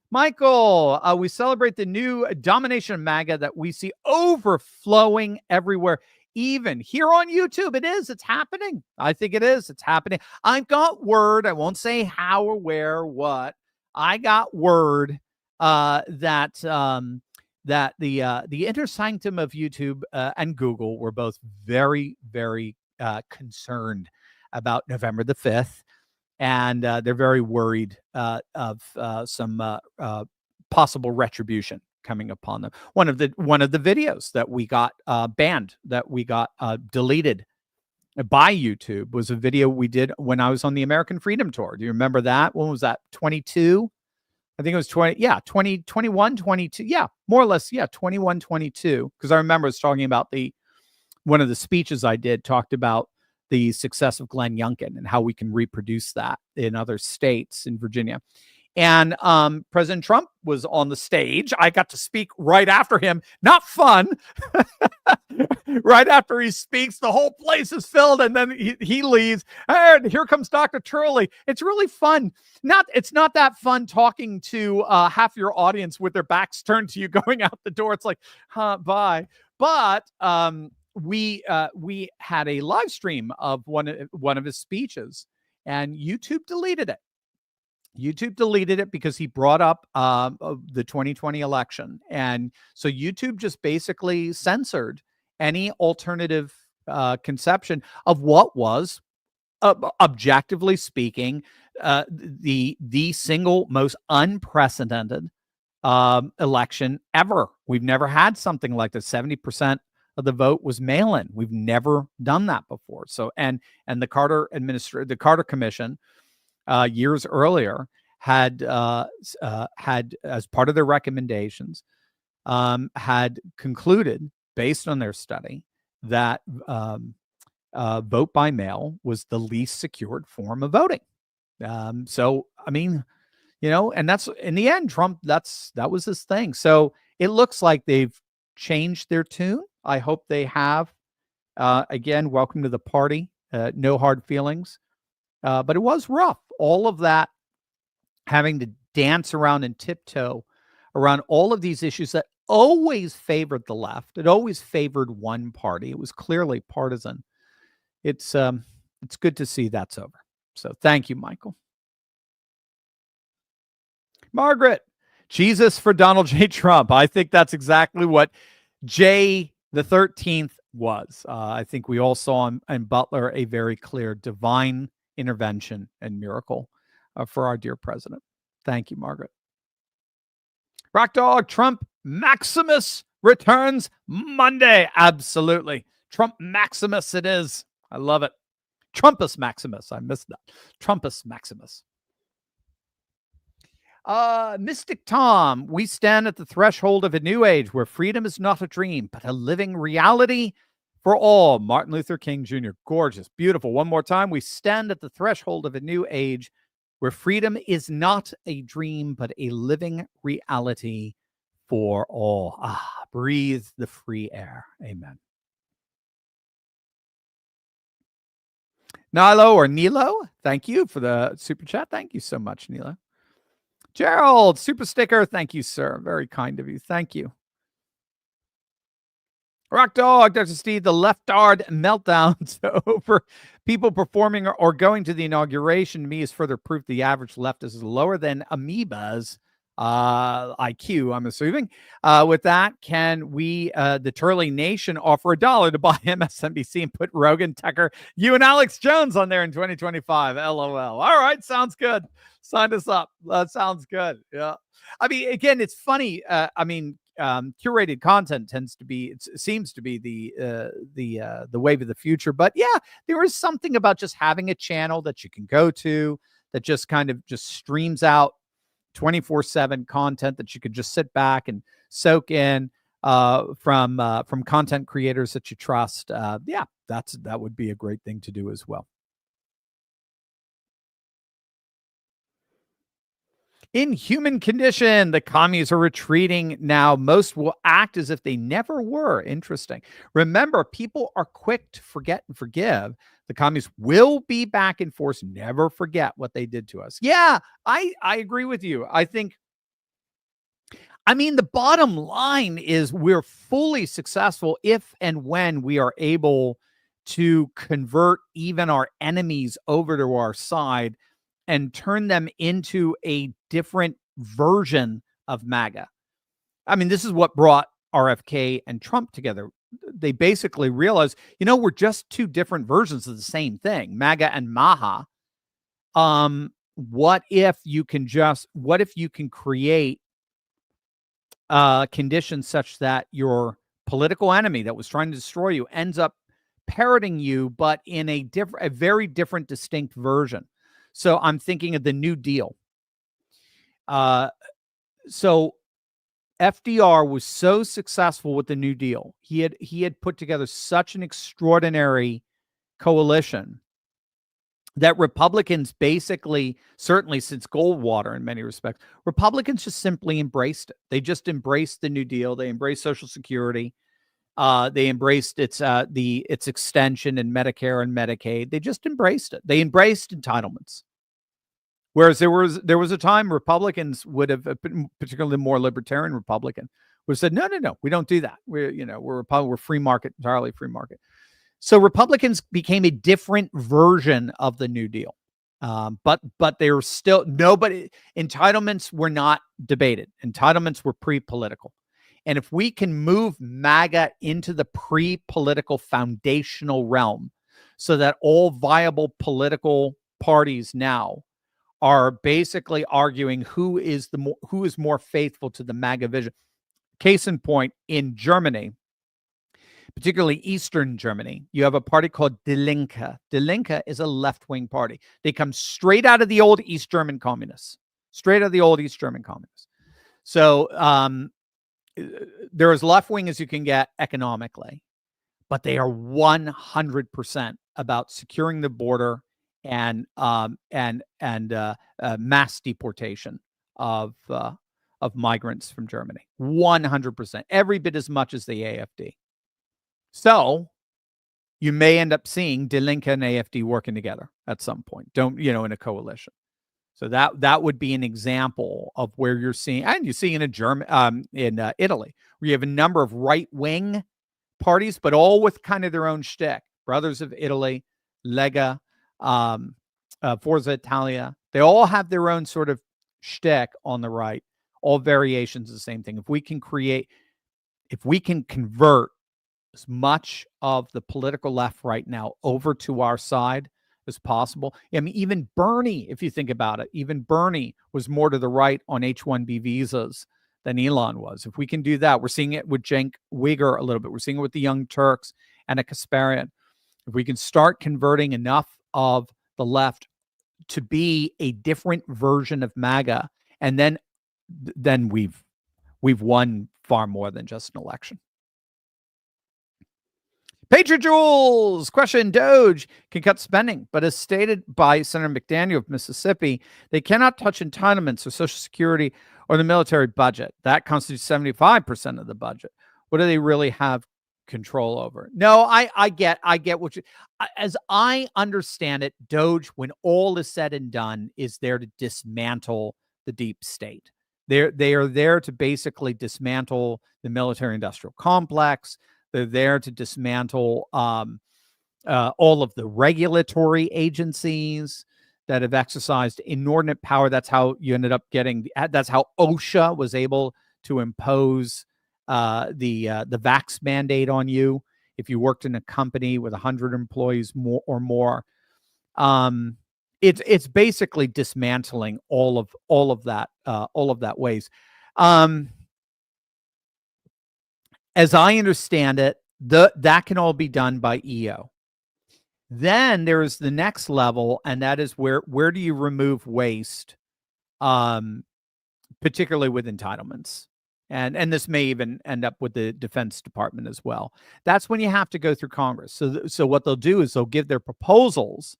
Michael, we celebrate the new domination of MAGA that we see overflowing everywhere, even here on YouTube. It is. It's happening. I think it is. It's happening. I've got word. I won't say how or where or what. I got word that the inner sanctum of YouTube and Google were both very, very concerned about November the 5th. And they're very worried of some possible retribution coming upon them. One of the videos that we got banned, that we got deleted by YouTube, was a video we did when I was on the American Freedom Tour. Do you remember that? When was that? 22? I think it was 21, 22. Yeah, more or less. Yeah, 21, 22. Because I remember I was talking about one of the speeches I did talked about the success of Glenn Youngkin and how we can reproduce that in other states in Virginia. And President Trump was on the stage. I got to speak right after him. Not fun. Right after he speaks, the whole place is filled, and then he leaves. And here comes Dr. Turley. It's really fun. It's not that fun talking to half your audience with their backs turned to you going out the door. It's like, bye. But we had a live stream of one of his speeches, and YouTube deleted it. YouTube deleted it because he brought up the 2020 election. And so YouTube just basically censored any alternative conception of what was, objectively speaking, the single most unprecedented election ever. We've never had something like this. 70% of the vote was mail-in. We've never done that before. So, and the Carter Commission years earlier had as part of their recommendations had concluded, based on their study, that vote by mail was the least secured form of voting. So, I mean, and that's, in the end, Trump, that was his thing. So it looks like they've changed their tune. I hope they have. Again, welcome to the party. No hard feelings. But it was rough. All of that, having to dance around and tiptoe around all of these issues that always favored the left. It always favored one party. It was clearly partisan. It's good to see that's over. So thank you, Michael. Margaret, Jesus for Donald J. Trump. I think that's exactly what J the 13th was. I think we all saw in Butler a very clear divine intervention and miracle for our dear president. Thank you, Margaret. Rock Dog, Trump Maximus returns Monday. Absolutely. Trump Maximus it is. I love it. Trumpus Maximus. I missed that. Trumpus Maximus. Mystic Tom, we stand at the threshold of a new age where freedom is not a dream, but a living reality for all. Martin Luther King Jr. Gorgeous. Beautiful. One more time. We stand at the threshold of a new age where freedom is not a dream, but a living reality for all. Breathe the free air. Amen. Nilo, thank you for the super chat. Thank you so much, Nilo. Gerald, super sticker. Thank you, sir. Very kind of you. Thank you. Rock Dog, Dr. Steve, the leftard meltdowns over people performing or going to the inauguration to me is further proof the average leftist is lower than amoeba's IQ, I'm assuming. With that, can we, the Turley Nation, offer $1 to buy MSNBC and put Rogan, Tucker, you and Alex Jones on there in 2025? LOL. All right, sounds good. Sign us up. That sounds good. Yeah. I mean, again, it's funny. curated content seems to be the wave of the future. But yeah, there is something about just having a channel that you can go to that just kind of just streams out 24/7 content that you could just sit back and soak in from content creators that you trust. Yeah, that would be a great thing to do as well. In human condition, the commies are retreating now. Most will act as if they never were. Interesting. Remember, people are quick to forget and forgive. The commies will be back in force. Never forget what they did to us. Yeah, I agree with you. I mean, the bottom line is we're fully successful if and when we are able to convert even our enemies over to our side and turn them into a different version of MAGA. I mean, this is what brought RFK and Trump together. They basically realized, we're just two different versions of the same thing, MAGA and MAHA. What if you can create conditions such that your political enemy that was trying to destroy you ends up parroting you, but in a very different, distinct version. So I'm thinking of the New Deal. So FDR was so successful with the New Deal. He had put together such an extraordinary coalition that Republicans basically, certainly since Goldwater in many respects, Republicans just simply embraced it. They just embraced the New Deal. They embraced Social Security. They embraced its extension in Medicare and Medicaid. They just embraced it. They embraced entitlements. Whereas there was a time Republicans would have, particularly more libertarian Republican, would have said, no, we don't do that. We're free market, entirely free market. So Republicans became a different version of the New Deal. But they were still entitlements were not debated. Entitlements were pre-political. And if we can move MAGA into the pre-political foundational realm so that all viable political parties now are basically arguing who is more faithful to the MAGA vision. Case in point, in Germany, particularly Eastern Germany, you have a party called Die Linke. Die Linke is a left-wing party. They come straight out of the old East German communists. So they're as left-wing as you can get economically, but they are 100% about securing the border and mass deportation of migrants from Germany. 100%, every bit as much as the AfD. So you may end up seeing Die Linke and AfD working together at some point. In a coalition. So that would be an example of where you're seeing, and you see in Italy, where you have a number of right-wing parties, but all with kind of their own shtick. Brothers of Italy, Lega, Forza Italia, they all have their own sort of shtick on the right, all variations of the same thing. If we can convert as much of the political left right now over to our side as possible. I mean, even Bernie, if you think about it, even Bernie was more to the right on H-1B visas than Elon was. If we can do that, we're seeing it with Cenk Uygur a little bit. We're seeing it with the Young Turks and a Kasparian. If we can start converting enough of the left to be a different version of MAGA, and then we've won far more than just an election. Patriot Jules, question: Doge can cut spending, but as stated by Senator McDaniel of Mississippi, they cannot touch entitlements or Social Security or the military budget. That constitutes 75% of the budget. What do they really have control over? No, I get what you, as I understand it, Doge, when all is said and done, is there to dismantle the deep state. They are there to basically dismantle the military-industrial complex. They're there to dismantle all of the regulatory agencies that have exercised inordinate power. That's how you ended up getting. That's how OSHA was able to impose the vax mandate on you if you worked in a company with 100 employees or more. It's basically dismantling all of that ways. as I understand it, that can all be done by EO. Then there is the next level, and that is where do you remove waste, particularly with entitlements. And this may even end up with the Defense Department as well. That's when you have to go through Congress. So what they'll do is they'll give their proposals,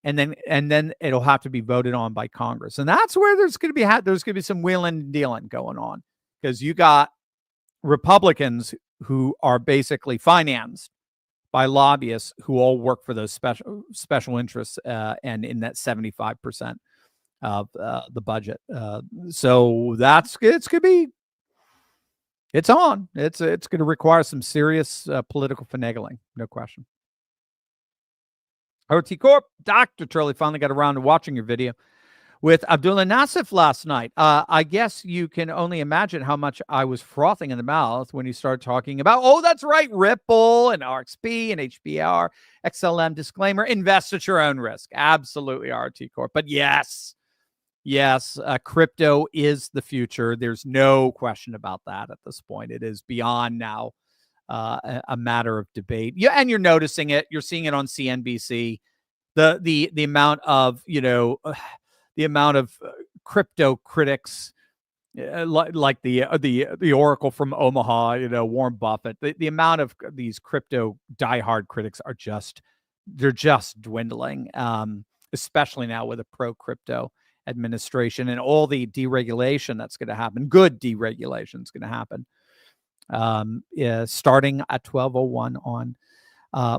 and then it'll have to be voted on by Congress. And that's where there's going to be some wheeling and dealing going on, because you got Republicans who are basically financed by lobbyists who all work for those special interests, and in that 75% of the budget. So it's on. It's going to require some serious political finagling, no question. RT Corp, Dr. Turley finally got around to watching your video with Abdullah Nassif last night. I guess you can only imagine how much I was frothing in the mouth when you started talking about, oh, that's right, Ripple and RXP and HBR, XLM. Disclaimer, invest at your own risk. Absolutely, RT Corp. But yes, crypto is the future. There's no question about that at this point. It is beyond now a matter of debate. Yeah, and you're noticing it. You're seeing it on CNBC. The amount of, the amount of crypto critics, like the Oracle from Omaha, Warren Buffett. The amount of these crypto diehard critics they're just dwindling, especially now with a pro-crypto administration and all the deregulation that's going to happen. Good deregulation is going to happen, starting at 12:01 on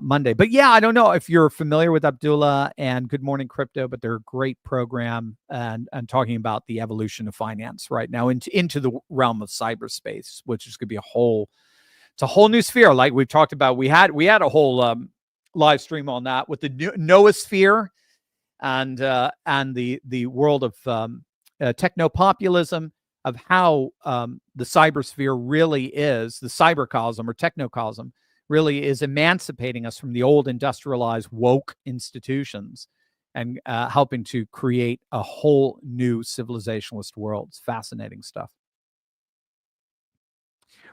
Monday. But yeah, I don't know if you're familiar with Abdullah and Good Morning Crypto, but they're a great program and talking about the evolution of finance right now into the realm of cyberspace, which is going to be it's a whole new sphere. Like we've talked about, we had a whole live stream on that with the noosphere and the world of technopopulism, of how the cybersphere really is, the cybercosm or technocosm really is emancipating us from the old industrialized woke institutions and helping to create a whole new civilizationalist world. It's fascinating stuff.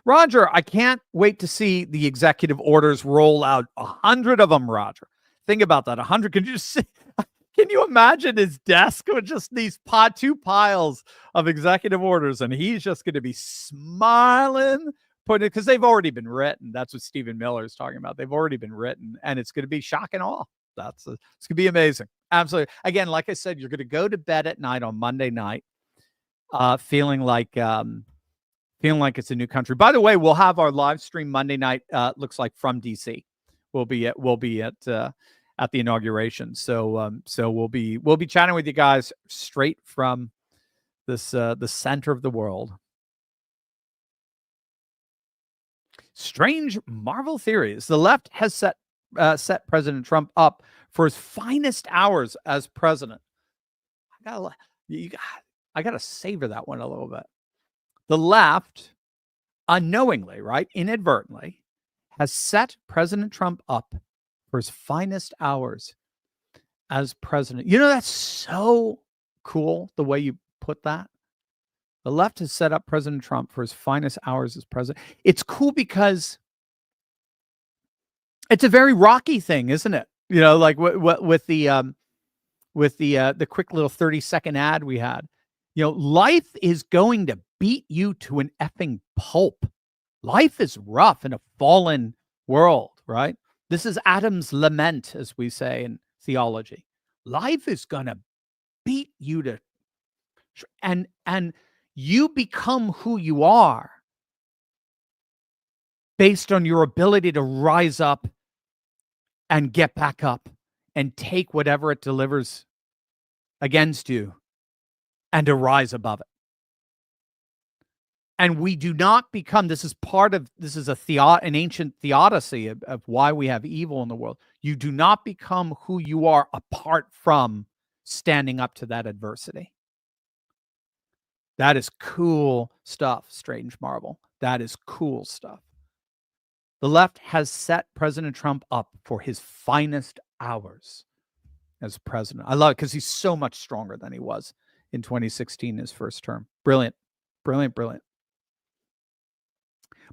Roger, I can't wait to see the executive orders roll out. 100 of them, Roger. Think about that. 100. Can you imagine his desk with just these two piles of executive orders, and he's just going to be smiling, because they've already been written. That's what Stephen Miller is talking about. They've already been written, and it's going to be shock and awe. It's going to be amazing. Absolutely. Again, like I said, you're going to go to bed at night on Monday night, feeling like it's a new country. By the way, we'll have our live stream Monday night. Looks like from DC. We'll be at the inauguration. So we'll be chatting with you guys straight from this the center of the world. Strange Marvel theories. The left has set President Trump up for his finest hours as president. I gotta savor that one a little bit. The left, unknowingly, right, inadvertently, has set President Trump up for his finest hours as president. That's so cool, the way you put that. The left has set up President Trump for his finest hours as president. It's cool because it's a very Rocky thing, isn't it? Like with the quick little 30-second ad we had. Life is going to beat you to an effing pulp. Life is rough in a fallen world, right? This is Adam's lament, as we say in theology. Life is going to beat you to, and you become who you are based on your ability to rise up and get back up and take whatever it delivers against you and to rise above it. And we do not become, this is an ancient theodicy of why we have evil in the world. You do not become who you are apart from standing up to that adversity. That is cool stuff, Strange Marvel. That is cool stuff. The left has set President Trump up for his finest hours as president. I love it because he's so much stronger than he was in 2016, his first term. Brilliant, brilliant, brilliant.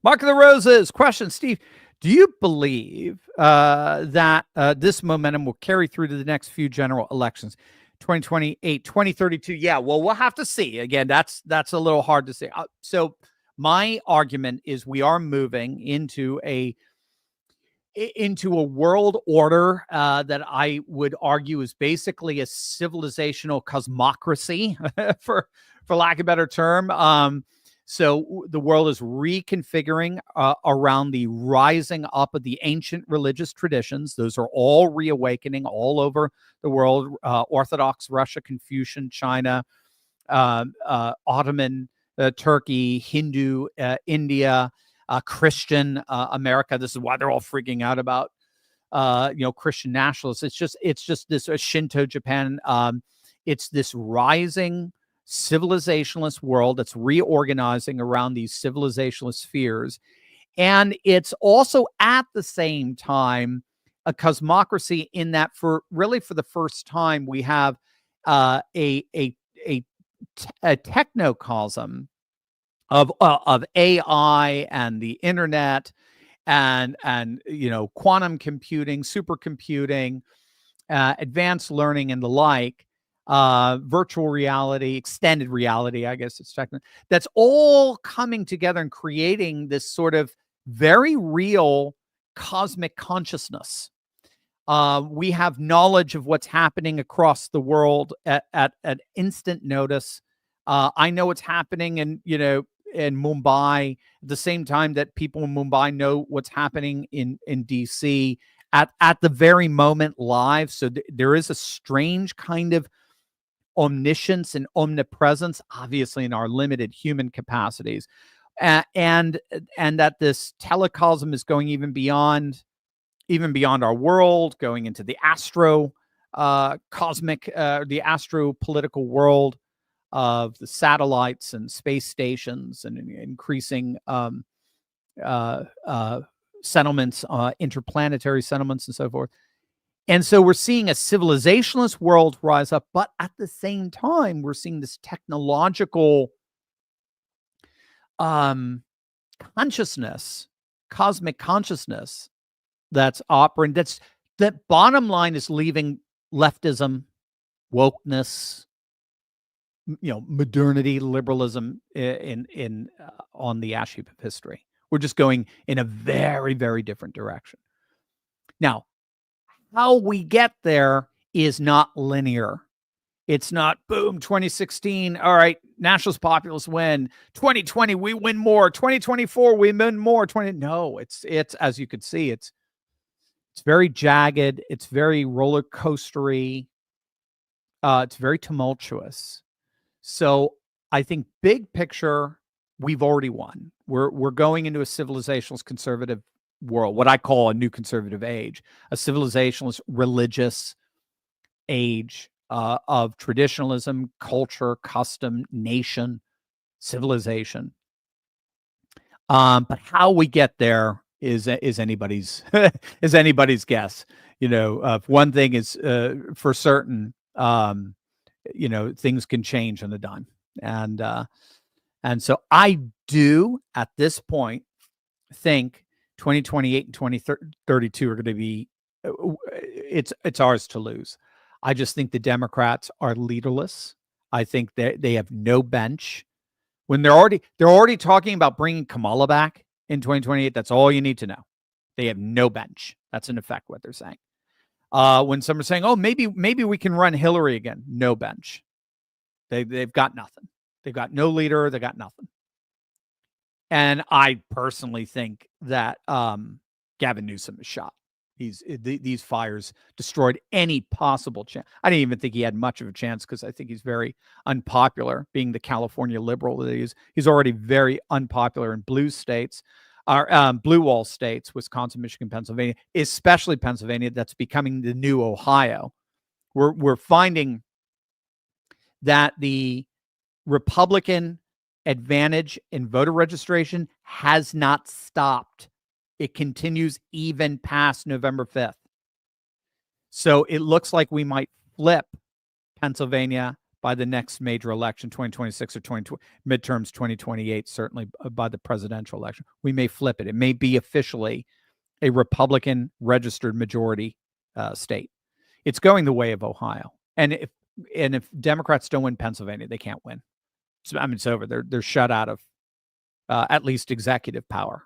Mark of the Roses question, Steve. Do you believe that this momentum will carry through to the next few general elections, 2028, 2032? Yeah, well, we'll have to see. Again, that's a little hard to say. So my argument is we are moving into a world order that I would argue is basically a civilizational cosmocracy, for lack of a better term. So the world is reconfiguring around the rising up of the ancient religious traditions. Those are all reawakening all over the world. Orthodox Russia, Confucian China, Ottoman Turkey, Hindu India, Christian America. This is why they're all freaking out about Christian nationalists. It's just this Shinto Japan. It's this rising civilizationalist world that's reorganizing around these civilizationalist spheres. And it's also at the same time a cosmocracy in that for the first time we have a technocosm of AI and the internet and quantum computing, supercomputing, advanced learning and the like. Virtual reality, extended reality, I guess it's technical. That's all coming together and creating this sort of very real cosmic consciousness. We have knowledge of what's happening across the world at instant notice. I know what's happening in Mumbai at the same time that people in Mumbai know what's happening in DC at the very moment live. So there is a strange kind of omniscience and omnipresence, obviously in our limited human capacities, and that this telecosm is going even beyond our world, going into the cosmic, the astro-political world of the satellites and space stations and increasing settlements, interplanetary settlements and so forth. And so we're seeing a civilizationalist world rise up, but at the same time, we're seeing this technological consciousness, cosmic consciousness that's operating. That bottom line is leaving leftism, wokeness, modernity, liberalism on the ash heap of history. We're just going in a very, very different direction. Now, how we get there is not linear. It's not, boom, 2016, all right, nationalist populists win. 2020, we win more. 2024, we win more. No, it's as you could see, it's very jagged. It's very roller coastery. It's very tumultuous. So I think big picture, we've already won. We're going into a civilizationalist conservative world, what I call a new conservative age, a civilizationalist religious age of traditionalism, culture, custom, nation, civilization. But how we get there is anybody's is anybody's guess. One thing is for certain, things can change on a dime, and so I do at this point think 2028 and 2032 are going to be it's ours to lose. I just think the Democrats are leaderless. I think they have no bench. When they're already talking about bringing Kamala back in 2028, that's all you need to know. They have no bench. That's in effect what they're saying. When some are saying, "Oh, maybe we can run Hillary again," no bench. They've got nothing. They've got no leader. They got nothing. And I personally think that Gavin Newsom is shot. These fires destroyed any possible chance. I didn't even think he had much of a chance because I think he's very unpopular, being the California liberal that he is. He's already very unpopular in blue states, blue wall states, Wisconsin, Michigan, Pennsylvania, especially Pennsylvania. That's becoming the new Ohio. We're finding that the Republican advantage in voter registration has not stopped. It continues even past November 5th. So it looks like we might flip Pennsylvania, by the next major election, 2026 or midterms 2028, certainly by the presidential election. We may flip it. It may be officially a Republican registered majority state. It's going the way of Ohio. And if Democrats don't win Pennsylvania, they can't win. So, I mean, it's over. They're shut out of at least executive power,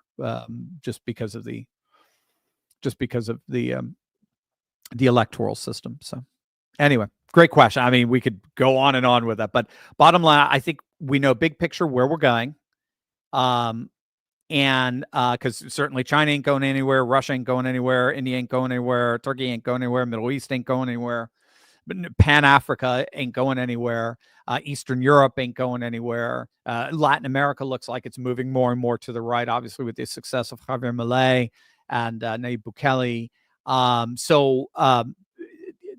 just because of the electoral system. So anyway, great question. I mean, we could go on and on with that, but bottom line, I think we know big picture where we're going. And because certainly China ain't going anywhere, Russia ain't going anywhere, India ain't going anywhere, Turkey ain't going anywhere, Middle East ain't going anywhere, but Pan-Africa ain't going anywhere, Eastern Europe ain't going anywhere, Latin America looks like it's moving more and more to the right, obviously with the success of Javier Milei and Nayib Bukele.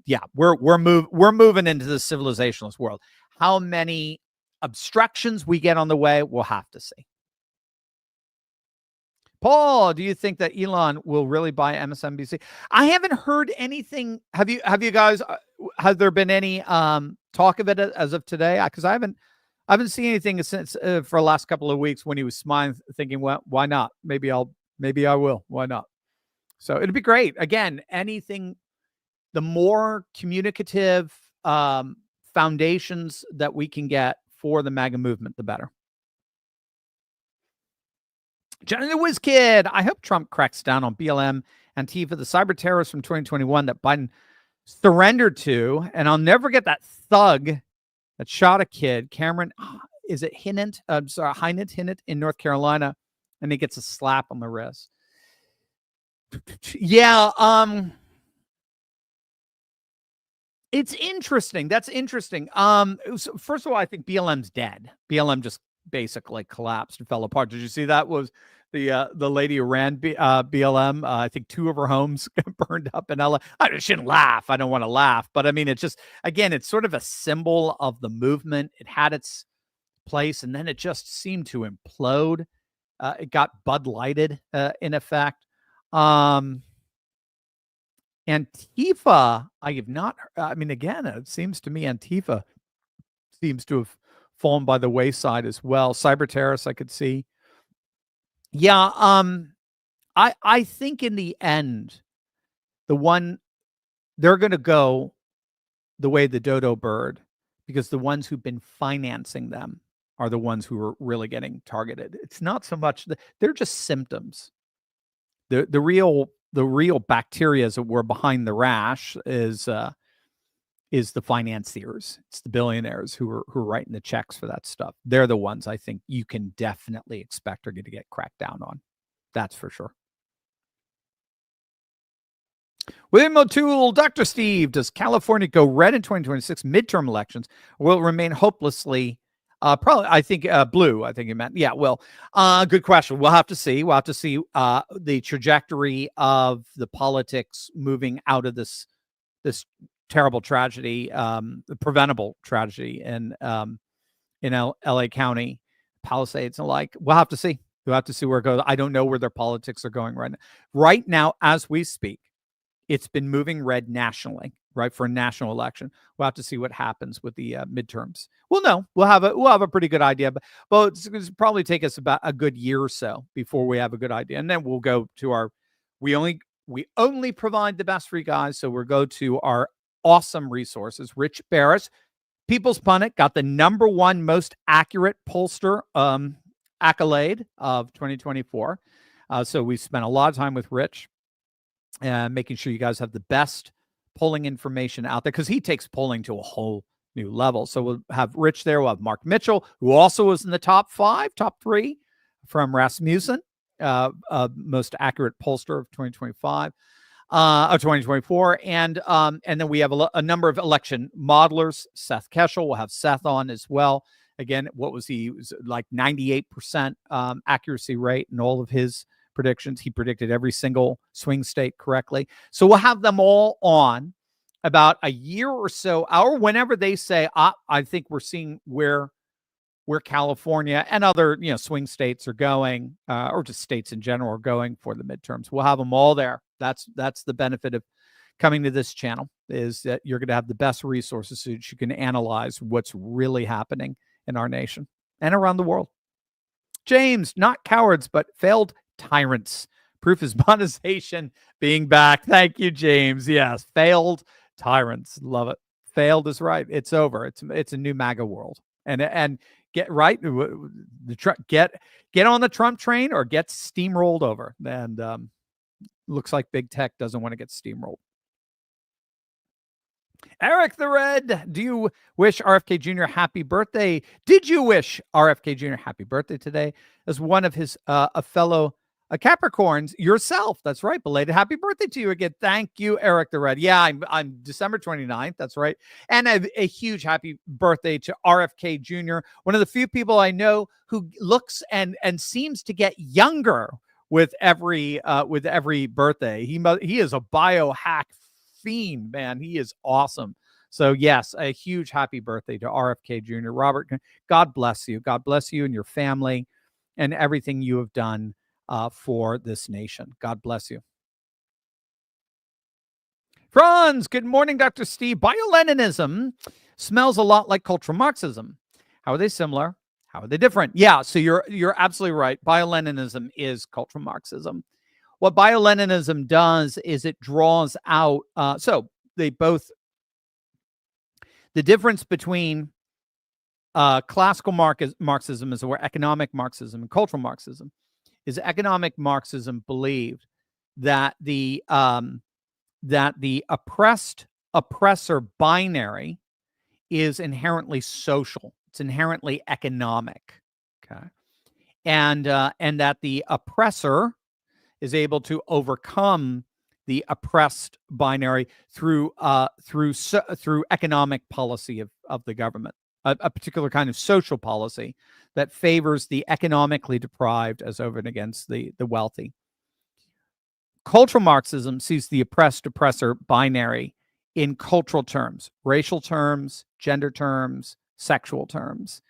Yeah, we're moving into the civilizationalist world. How many obstructions we get on the way, we'll have to see. Paul, do you think that Elon will really buy MSNBC? I haven't heard anything. Have you guys? Has there been any talk of it as of today? Because I haven't seen anything since for the last couple of weeks when he was smiling, thinking, well, why not? Maybe I will. Why not? So it'd be great. Again, anything. The more communicative foundations that we can get for the MAGA movement, the better. Johnny the Whiz Kid, I hope Trump cracks down on BLM, Antifa, the cyber terrorists from 2021 that Biden surrendered to. And I'll never get that thug that shot a kid, Cameron, is it Hynett in North Carolina, and he gets a slap on the wrist. Yeah, it's interesting. That's interesting. First of all, I think BLM's dead. BLM just basically collapsed and fell apart. Did you see that? Was the lady who ran BLM? I think 2 of her homes burned up in LA. I shouldn't laugh. I don't want to laugh, but I mean, it's just, again, it's sort of a symbol of the movement. It had its place, and then it just seemed to implode. It got Bud Lighted in effect. Antifa, I have not. I mean, again, it seems to me Antifa seems to have fallen by the wayside as well. Cyber terrorists, I could see. Yeah, I think in the end, they're going to go the way the dodo bird, because the ones who've been financing them are the ones who are really getting targeted. It's not so much they're just symptoms. The real bacteria that were behind the rash is the financiers. It's the billionaires who are writing the checks for that stuff. They're the ones I think you can definitely expect are going to get cracked down on. That's for sure. William O'Toole, Dr. Steve, does California go red in 2026 midterm elections, or will it remain hopelessly probably, I think blue, I think you meant. Yeah, well, good question. We'll have to see. We'll have to see the trajectory of the politics moving out of this terrible tragedy, the preventable tragedy in LA County, Palisades and like. We'll have to see. We'll have to see where it goes. I don't know where their politics are going right now. Right now, as we speak, it's been moving red nationally, right, for a national election. We'll have to see what happens with the midterms. We'll know. We'll have a pretty good idea, but it's probably take us about a good year or so before we have a good idea, and then we'll go to we only provide the best for you guys, so we'll go to our awesome resources. Rich Barris, People's Pundit, got the #1 most accurate pollster accolade of 2024. So we spent a lot of time with Rich, making sure you guys have the best polling information out there, because he takes polling to a whole new level. So we'll have Rich there. We'll have Mark Mitchell, who also was in the top 3 from Rasmussen, most accurate pollster of 2025. 2024, and then we have a number of election modelers. Seth Keshel, we'll have Seth on as well. Again, what was he? It was like 98% accuracy rate in all of his predictions. He predicted every single swing state correctly. So we'll have them all on about a year or so, or whenever they say, I think we're seeing where California and other swing states are going, or just states in general are going for the midterms. We'll have them all there. That's the benefit of coming to this channel is that you're going to have the best resources so that you can analyze what's really happening in our nation and around the world. James, not cowards, but failed tyrants. Proof is monetization being back. Thank you, James. Yes, failed tyrants. Love it. Failed is right. It's over. It's a new MAGA world. And get right. Get on the Trump train or get steamrolled over. And looks like big tech doesn't want to get steamrolled. Eric the Red, do you wish RFK Jr. happy birthday? Did you wish RFK Jr. happy birthday today as one of his a fellow Capricorns yourself? That's right. Belated happy birthday to you again. Thank you, Eric the Red. Yeah, I'm December 29th. That's right. And a huge happy birthday to RFK Jr., one of the few people I know who looks and seems to get younger with every birthday. He is a biohack fiend, man. He is awesome. So yes, a huge happy birthday to RFK Jr. Robert, God bless you. God bless you and your family and everything you have done for this nation. God bless you. Franz, good morning, Dr. Steve. Bio-Leninism smells a lot like cultural Marxism. How are they similar? How are they different? Yeah, so you're absolutely right. Bio-Leninism is cultural Marxism. What Bio-Leninism does is it draws out, the difference between classical Marxism or economic Marxism and cultural Marxism is economic Marxism believed that the oppressor binary is inherently social. It's inherently economic. Okay. And that the oppressor is able to overcome the oppressed binary through economic policy of the government, a particular kind of social policy that favors the economically deprived as over and against the wealthy. Cultural Marxism sees the oppressed-oppressor binary in cultural terms, racial terms, gender terms, sexual terms,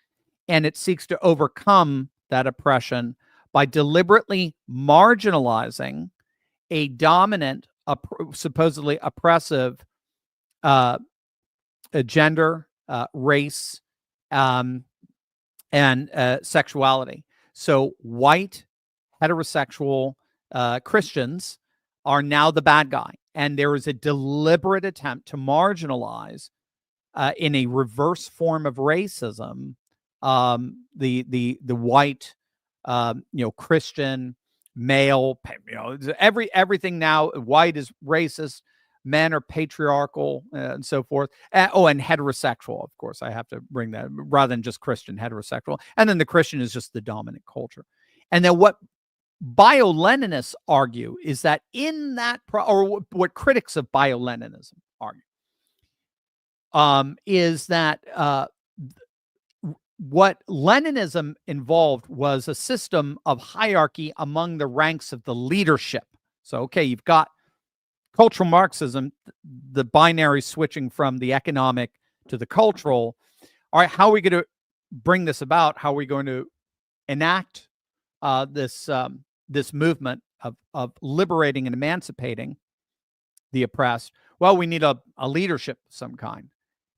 and it seeks to overcome that oppression by deliberately marginalizing a dominant, supposedly oppressive gender, race, and sexuality. So white, heterosexual Christians are now the bad guy. And there is a deliberate attempt to marginalize in a reverse form of racism the white Christian male, everything now white is racist, men are patriarchal, and so forth. And heterosexual, of course, I have to bring that rather than just Christian, heterosexual. And then the Christian is just the dominant culture. And then what Bio-Leninists argue is that in that, or what critics of Bio-Leninism argue, is that what Leninism involved was a system of hierarchy among the ranks of the leadership. So, okay, you've got cultural Marxism, the binary switching from the economic to the cultural. All right, how are we going to bring this about? How are we going to enact this movement of liberating and emancipating the oppressed? Well, we need a leadership of some kind.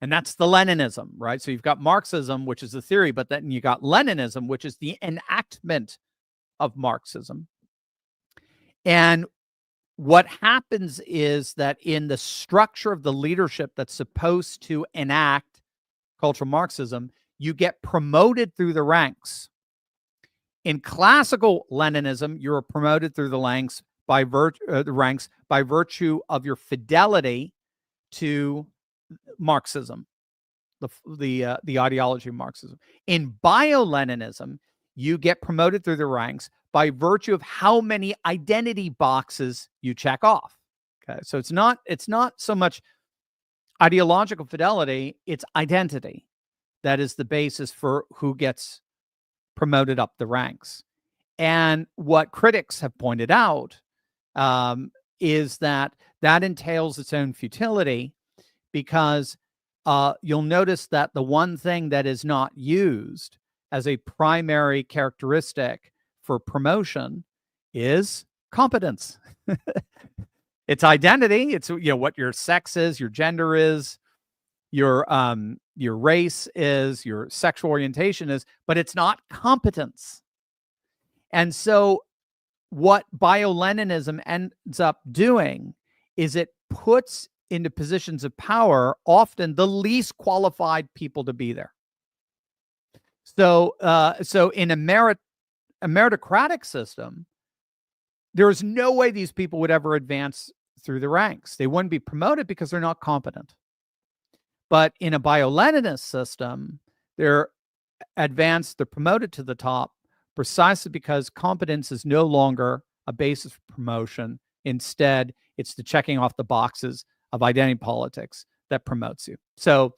And that's the Leninism, right? So you've got Marxism, which is the theory, but then you got Leninism, which is the enactment of Marxism. And what happens is that in the structure of the leadership that's supposed to enact cultural Marxism, you get promoted through the ranks. In classical Leninism, you're promoted through the ranks by virtue of your fidelity to Marxism, the ideology of Marxism. In Bio-Leninism, you get promoted through the ranks by virtue of how many identity boxes you check off. Okay, so it's not so much ideological fidelity, it's identity that is the basis for who gets promoted up the ranks. And what critics have pointed out is that entails its own futility, because you'll notice that the one thing that is not used as a primary characteristic for promotion is competence. It's identity. It's, what your sex is, your gender is, your race is, your sexual orientation is, but it's not competence. And so what bio-Leninism ends up doing is it puts into positions of power often the least qualified people to be there. So in a meritocratic system, there is no way these people would ever advance through the ranks. They wouldn't be promoted because they're not competent. But in a bio-Leninist system, they're advanced, they're promoted to the top precisely because competence is no longer a basis for promotion. Instead, it's the checking off the boxes of identity politics that promotes you. So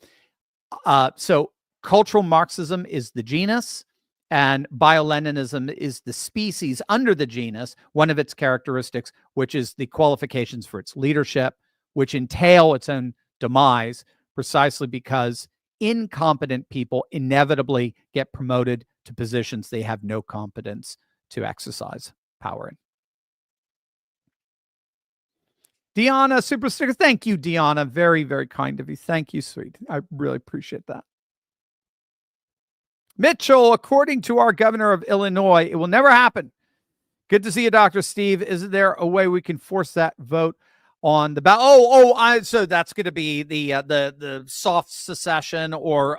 cultural Marxism is the genus, and bio-Leninism is the species under the genus, one of its characteristics, which is the qualifications for its leadership, which entail its own demise, precisely because incompetent people inevitably get promoted to positions they have no competence to exercise power in. Deanna, super sticker. Thank you, Deanna. Very, very kind of you. Thank you, sweet. I really appreciate that. Mitchell, according to our governor of Illinois, it will never happen. Good to see you, Dr. Steve. Is there a way we can force that vote on the ballot? So that's going to be the soft secession, or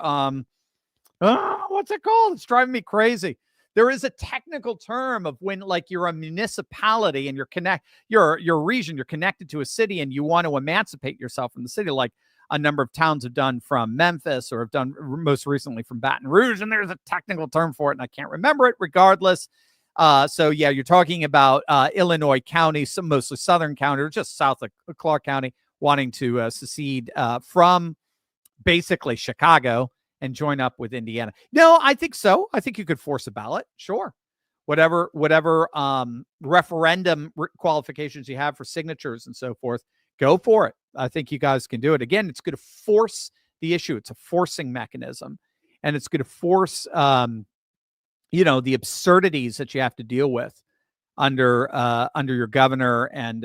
what's it called? It's driving me crazy. There is a technical term of when, like, you're a municipality and you're a region, you're connected to a city, and you want to emancipate yourself from the city, like a number of towns have done from Memphis, or have done most recently from Baton Rouge, and there's a technical term for it, and I can't remember it. Regardless, so yeah, you're talking about Illinois counties, some mostly southern county, or just south of Clark County, wanting to secede from basically Chicago and join up with Indiana. No, I think so. I think you could force a ballot. Sure. Whatever referendum qualifications you have for signatures and so forth, go for it. I think you guys can do it. Again, it's going to force the issue. It's a forcing mechanism, and it's going to force, the absurdities that you have to deal with under your governor and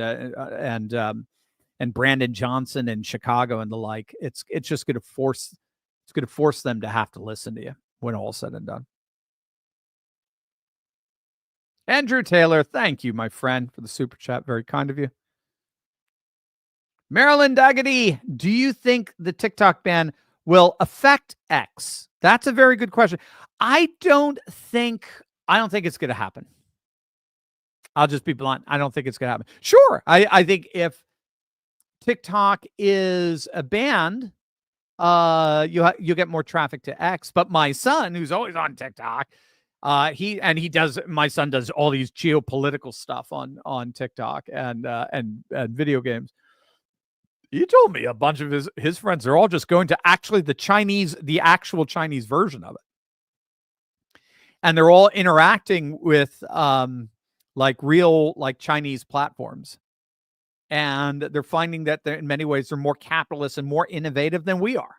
Brandon Johnson in Chicago and the like. It's just going to force. It's going to force them to have to listen to you when all's said and done. Andrew Taylor, thank you, my friend, for the super chat. Very kind of you. Marilyn Daggedy, do you think the TikTok ban will affect X? That's a very good question. I don't think it's going to happen. I'll just be blunt. I don't think it's going to happen. Sure. I think if TikTok is banned, you get more traffic to X. But my son, who's always on TikTok, my son does all these geopolitical stuff on TikTok and video games. He told me a bunch of his friends are all just going to actually the actual Chinese version of it. And they're all interacting with real Chinese platforms. And they're finding that in many ways they're more capitalist and more innovative than we are.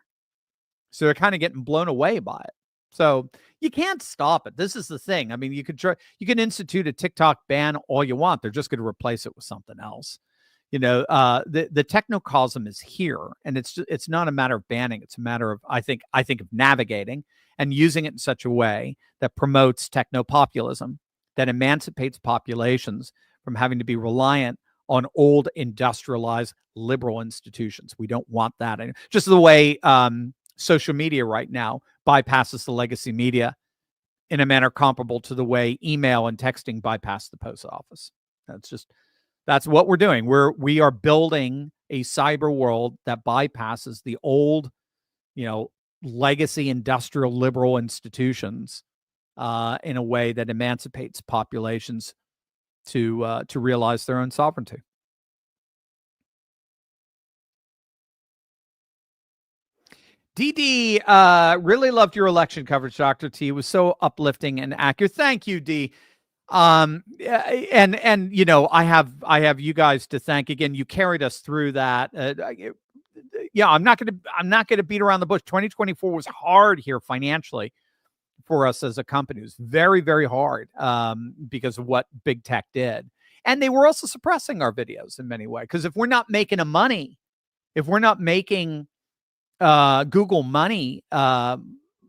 So they're kind of getting blown away by it. So you can't stop it. This is the thing. I mean, you can institute a TikTok ban all you want. They're just going to replace it with something else. The technocosm is here, and it's not a matter of banning. It's a matter of, I think of navigating and using it in such a way that promotes technopopulism, that emancipates populations from having to be reliant on old industrialized liberal institutions. We don't want that. And just the way social media right now bypasses the legacy media in a manner comparable to the way email and texting bypass the post office. That's what we're doing. We are building a cyber world that bypasses the old, legacy industrial liberal institutions in a way that emancipates populations to realize their own sovereignty. DD, really loved your election coverage, Dr. T. It was so uplifting and accurate. Thank you, D. I have you guys to thank again. You carried us through that. I'm not going to beat around the bush. 2024 was hard here financially for us as a company. It was very, very hard because of what big tech did. And they were also suppressing our videos in many ways, because if we're not making if we're not making Google money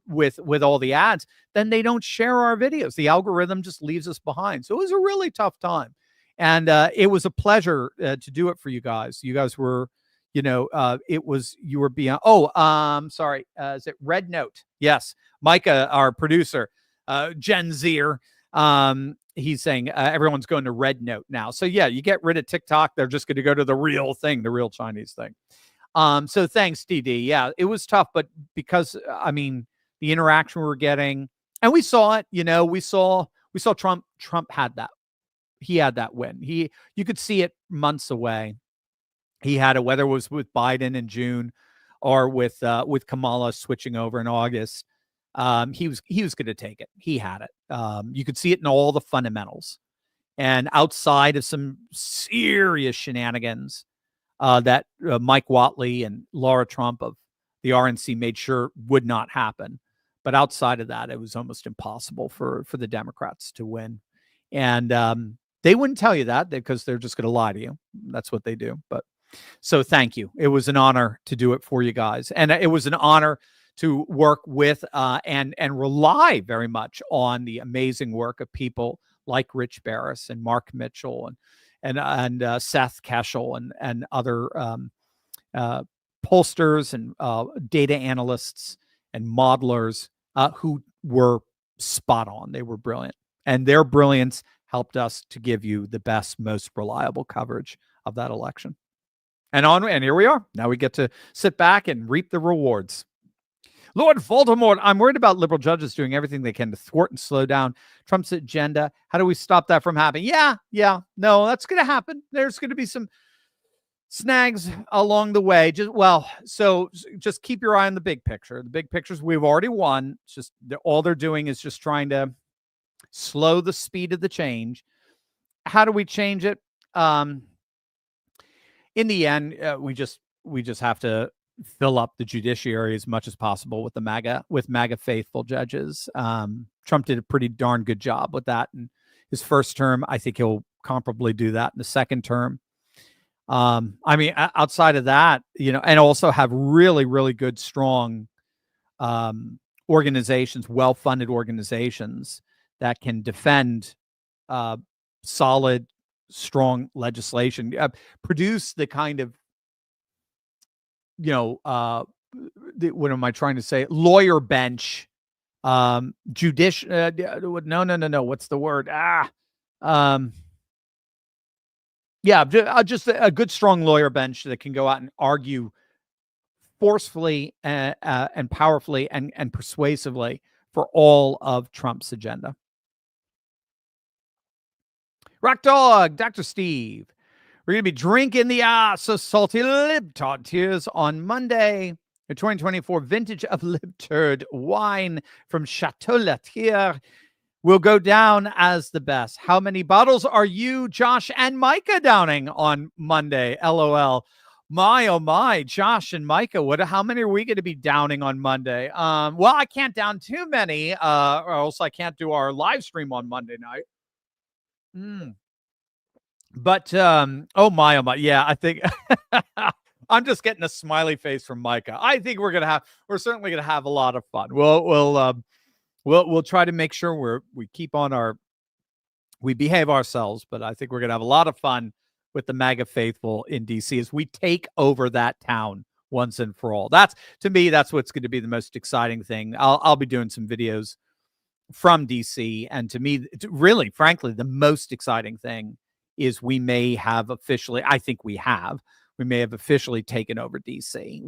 with all the ads, then they don't share our videos. The algorithm just leaves us behind. So it was a really tough time. And it was a pleasure to do it for you guys. You guys were, you were beyond. Sorry. Is it Red Note? Yes. Micah, our producer, Gen Zer, he's saying everyone's going to Red Note now. So yeah, you get rid of TikTok. They're just going to go to the real thing, the real Chinese thing. So thanks, DD. Yeah, it was tough, but because, the interaction we were getting, and we saw it, we saw Trump had that. He had that win. You could see it months away. He had it, whether it was with Biden in June or with Kamala switching over in August. He was going to take it. He had it. You could see it in all the fundamentals, and outside of some serious shenanigans that Mike Whatley and Laura Trump of the RNC made sure would not happen. But outside of that, it was almost impossible for the Democrats to win. And they wouldn't tell you that because they're just going to lie to you. That's what they do. But so thank you. It was an honor to do it for you guys. And it was an honor to work with and rely very much on the amazing work of people like Rich Barris and Mark Mitchell and Seth Keshel and other pollsters and data analysts and modelers who were spot on. They were brilliant. And their brilliance helped us to give you the best, most reliable coverage of that election. And here we are. Now we get to sit back and reap the rewards. Lord Voldemort, I'm worried about liberal judges doing everything they can to thwart and slow down Trump's agenda. How do we stop that from happening? Yeah. No, that's going to happen. There's going to be some snags along the way. Just keep your eye on the big picture. The big pictures we've already won. It's just all they're doing is just trying to slow the speed of the change. How do we change it? In the end, we just have to fill up the judiciary as much as possible with MAGA faithful judges. Trump did a pretty darn good job with that in his first term. I think he'll comparably do that in the second term. Outside of that, and also have really, really good, strong organizations, well-funded organizations that can defend solid, strong legislation, produce the kind of, what am I trying to say? Lawyer bench, judicial. No. What's the word? Just a good, strong lawyer bench that can go out and argue forcefully and powerfully and persuasively for all of Trump's agenda. Rock Dog, Dr. Steve. We're going to be drinking the so salty Libtard tears on Monday. The 2024 vintage of Libturd wine from Chateau Latier will go down as the best. How many bottles are you, Josh, and Micah downing on Monday? LOL. My, oh my, Josh and Micah, how many are we going to be downing on Monday? Well, I can't down too many, or else I can't do our live stream on Monday night. But, oh my, yeah, I think I'm just getting a smiley face from Micah. I think we're certainly going to have a lot of fun. We'll try to make sure we behave ourselves, but I think we're going to have a lot of fun with the MAGA faithful in DC as we take over that town once and for all. To me, that's what's going to be the most exciting thing. I'll be doing some videos from DC, and to me, really, frankly, the most exciting thing is we may have officially, I think we may have officially taken over DC.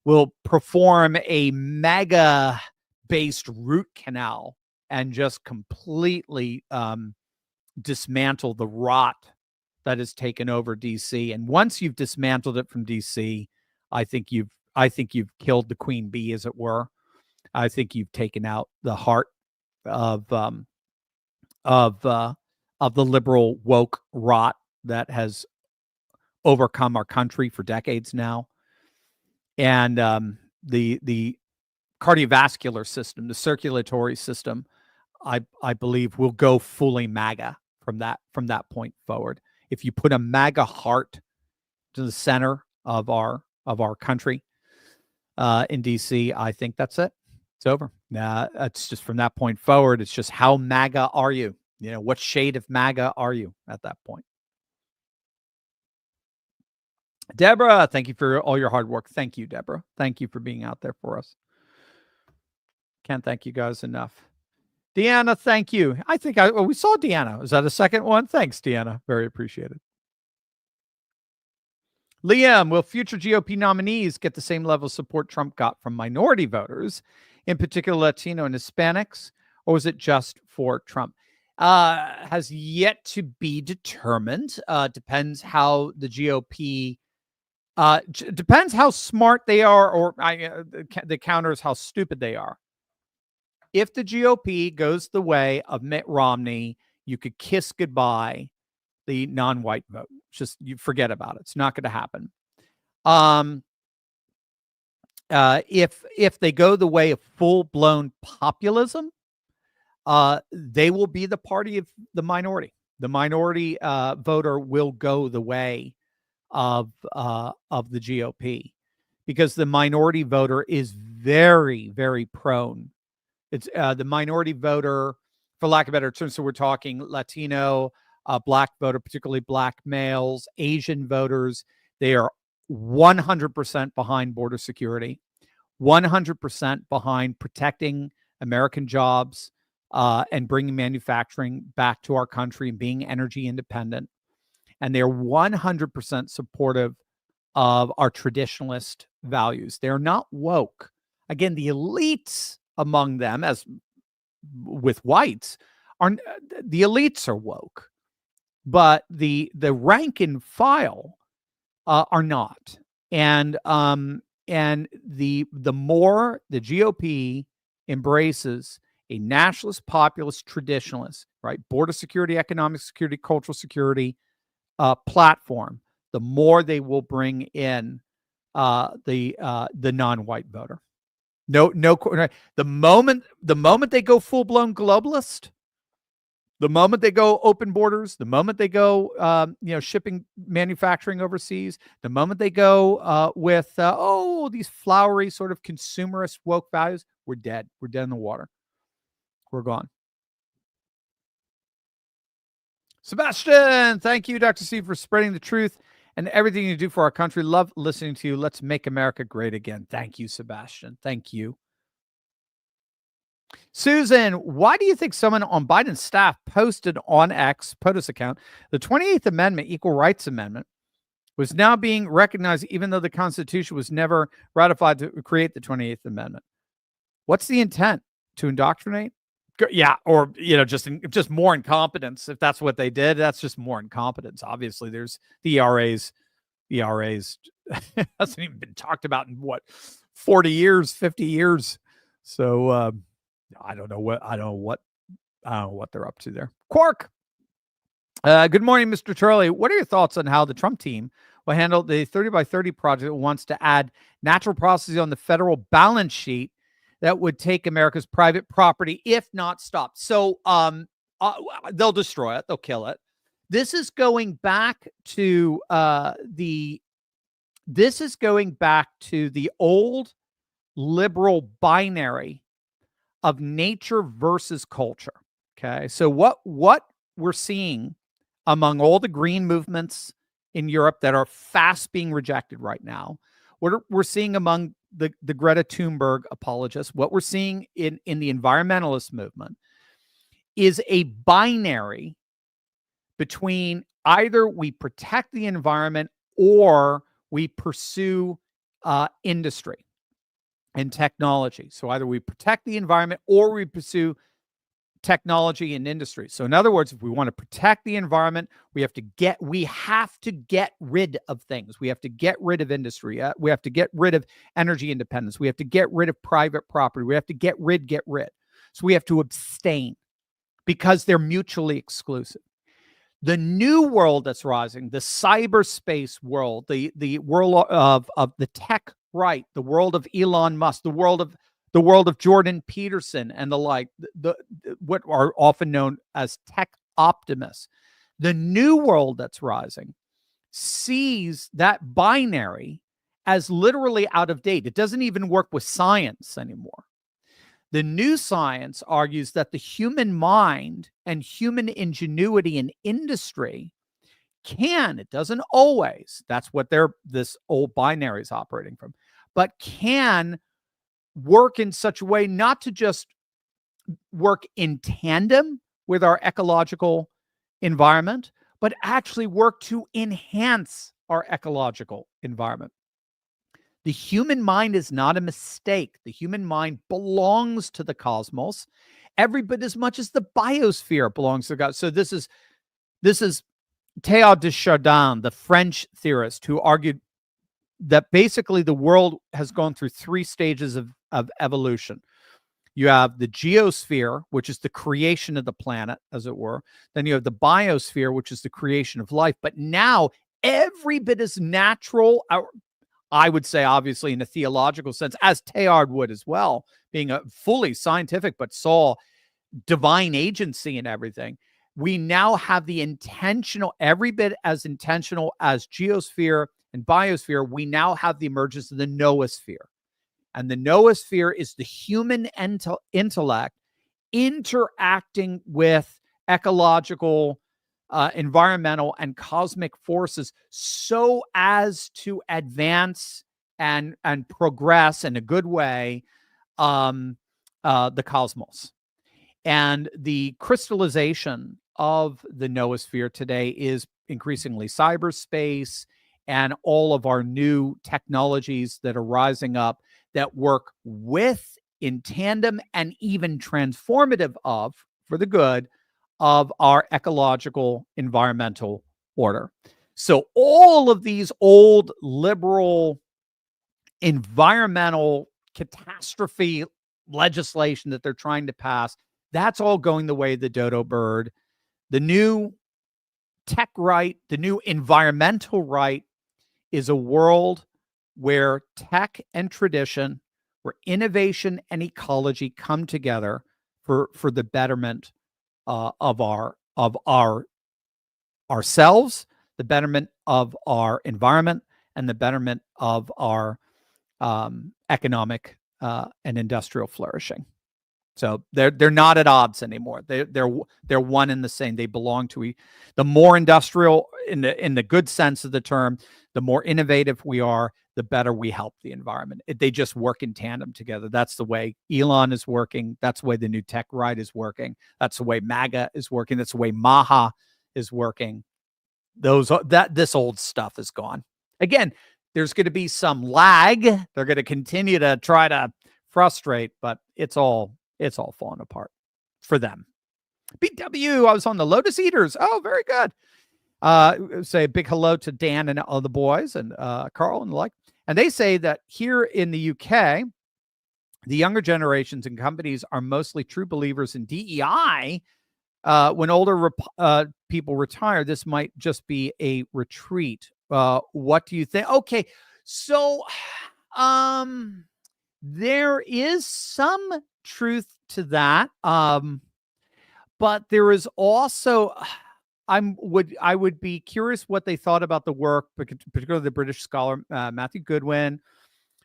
We'll perform a MAGA-based root canal and just completely dismantle the rot that has taken over DC. And once you've dismantled it from DC, I think you've killed the queen bee, as it were. I think you've taken out the heart of the liberal woke rot that has overcome our country for decades now. And the cardiovascular system, the circulatory system I believe will go fully MAGA from that point forward. If you put a MAGA heart to the center of our country in DC, I think that's it. It's over. It's just from that point forward. It's just how MAGA are you? You know, what shade of MAGA are you at that point? Deborah, thank you for all your hard work. Thank you, Deborah. Thank you for being out there for us. Can't thank you guys enough. Deanna, thank you. I think we saw Deanna. Is that a second one? Thanks, Deanna. Very appreciated. Liam, will future GOP nominees get the same level of support Trump got from minority voters, in particular Latino and Hispanics, or was it just for Trump? Has yet to be determined. Depends how the GOP, depends how smart they are, or the counter is how stupid they are. If the GOP goes the way of Mitt Romney, you could kiss goodbye the non-white vote. Just you forget about it. It's not going to happen. If they go the way of full-blown populism, they will be the party of the minority. The minority voter will go the way of the GOP, because the minority voter is very, very prone. It's the minority voter, for lack of better terms. So we're talking Latino, black voter, particularly black males, Asian voters. They are 100% behind border security, 100% behind protecting American jobs and bringing manufacturing back to our country and being energy independent. And they're 100% supportive of our traditionalist values. They're not woke. Again, the elites among them, as with whites, the elites are woke, but the rank and file are not. And the more the GOP embraces a nationalist, populist, traditionalist, right, border security, economic security, cultural security platform, the more they will bring in the non-white voter. No. The moment they go full-blown globalist, the moment they go open borders, the moment they go, shipping manufacturing overseas, the moment they go with these flowery sort of consumerist woke values, we're dead. We're dead in the water. We're gone. Sebastian, thank you, Dr. Steve, for spreading the truth and everything you do for our country. Love listening to you. Let's make America great again. Thank you, Sebastian. Thank you. Susan, why do you think someone on Biden's staff posted on X, POTUS account, the 28th Amendment, Equal Rights Amendment, was now being recognized even though the Constitution was never ratified to create the 28th Amendment? What's the intent? To indoctrinate? Yeah, or just more incompetence. If that's what they did, that's just more incompetence. Obviously, there's the ERAs hasn't even been talked about in 40 years, 50 years. So I don't know what they're up to there. Quark. Good morning, Mr. Charlie. What are your thoughts on how the Trump team will handle the 30 by 30 project that wants to add natural processing on the federal balance sheet that would take America's private property if not stopped? So they'll destroy it. They'll kill it. This is going back to the old liberal binary of nature versus culture. Okay. So what we're seeing among all the green movements in Europe that are fast being rejected right now, what we're seeing among the Greta Thunberg apologists, what we're seeing in the environmentalist movement is a binary between either we protect the environment or we pursue industry and technology. So either we protect the environment or we pursue technology and industry. So in other words, if we want to protect the environment, we have to get rid of things. We have to get rid of industry. We have to get rid of energy independence. We have to get rid of private property. We have to get rid. So we have to abstain because they're mutually exclusive. The new world that's rising, the cyberspace world, the world of the tech right, the world of Elon Musk, the world of the world of Jordan Peterson and the like, what are often known as tech optimists. The new world that's rising sees that binary as literally out of date. It doesn't even work with science anymore. The new science argues that the human mind and human ingenuity in industry can, it doesn't always, that's what this old binary is operating from, but can work in such a way not to just work in tandem with our ecological environment, but actually work to enhance our ecological environment. The human mind is not a mistake. The human mind belongs to the cosmos every bit as much as the biosphere belongs to God. So this is Teilhard de Chardin, the French theorist, who argued that basically the world has gone through 3 stages of evolution. You have the geosphere, which is the creation of the planet, as it were. Then you have the biosphere, which is the creation of life. But now every bit as natural, I would say, obviously, in a theological sense, as Teilhard would as well, being a fully scientific, but saw divine agency in everything. We now have the intentional, every bit as intentional as geosphere and biosphere, we now have the emergence of the noosphere. And the noosphere is the human intellect interacting with ecological, environmental, and cosmic forces so as to advance and progress in a good way the cosmos. And the crystallization of the noosphere today is increasingly cyberspace and all of our new technologies that are rising up that work with, in tandem, and even transformative of, for the good, of our ecological environmental order. So all of these old liberal environmental catastrophe legislation that they're trying to pass, that's all going the way of the dodo bird. The new tech right, the new environmental right, is a world where tech and tradition, where innovation and ecology come together for the betterment of ourselves, the betterment of our environment, and the betterment of our economic and industrial flourishing. So they're not at odds anymore. They're one and the same. They belong to the more industrial, in the good sense of the term, the more innovative we are, the better we help the environment. They just work in tandem together. That's the way Elon is working. That's the way the new tech right is working. That's the way MAGA is working. That's the way Maha is working. This old stuff is gone. Again, there's going to be some lag. They're going to continue to try to frustrate, but it's all falling apart for them. BW, I was on the Lotus Eaters. Oh, very good. Say a big hello to Dan and all the boys and Carl and the like. And they say that here in the UK, the younger generations and companies are mostly true believers in DEI. When older people retire, this might just be a retreat. What do you think? Okay, so there is some truth to that, but there is also I would be curious what they thought about the work, particularly the British scholar Matthew Goodwin,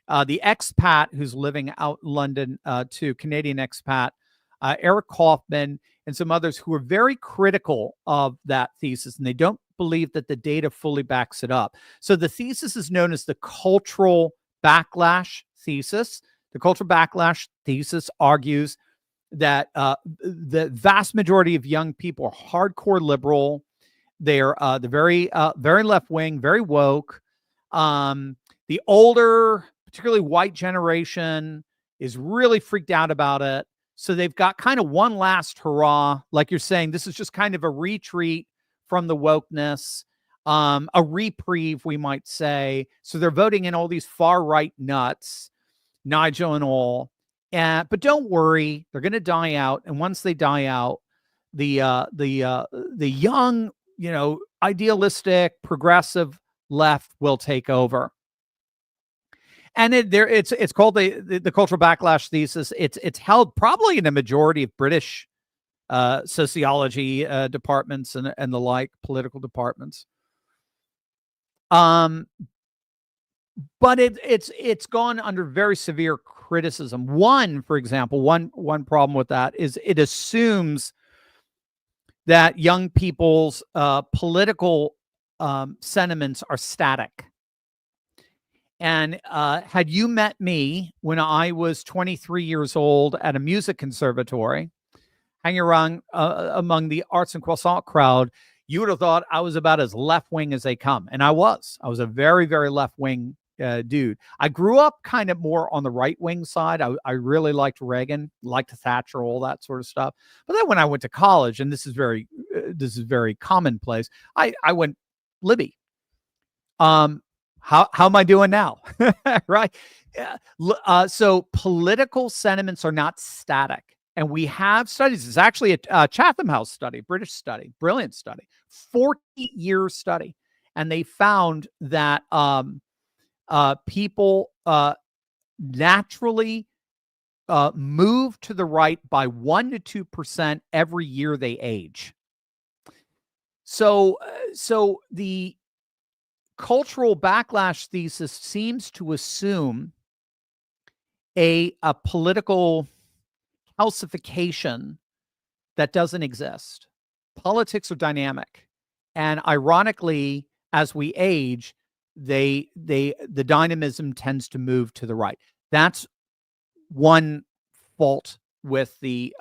the expat who's living out in London, too, Canadian expat, Eric Kaufman, and some others who are very critical of that thesis, and they don't believe that the data fully backs it up. So the thesis is known as the cultural backlash thesis. The cultural backlash thesis argues that the vast majority of young people are hardcore liberal. They're very left wing, very woke. The older, particularly white generation, is really freaked out about it. So they've got kind of one last hurrah. Like you're saying, this is just kind of a retreat from the wokeness, a reprieve, we might say. So they're voting in all these far right nuts, Nigel and all. But don't worry, they're going to die out. And once they die out, the young, idealistic, progressive left will take over. And it's called the cultural backlash thesis. It's held probably in a majority of British sociology departments and the like, political departments. But it's gone under very severe criticism. For example, one problem with that is it assumes that young people's political sentiments are static. And had you met me when I was 23 years old at a music conservatory, hanging around among the arts and croissant crowd, you would have thought I was about as left-wing as they come. And I was a very, very left-wing dude. I grew up kind of more on the right-wing side. I really liked Reagan, liked Thatcher, all that sort of stuff. But then when I went to college, and this is very commonplace, I went Libby. How am I doing now? Right? So political sentiments are not static. And we have studies. It's actually a Chatham House study, British study, brilliant study, 40-year study. And they found that people naturally move to the right by 1% to 2% every year they age. So the cultural backlash thesis seems to assume a political calcification that doesn't exist. Politics are dynamic, and ironically, as we age, the dynamism tends to move to the right. That's one fault with the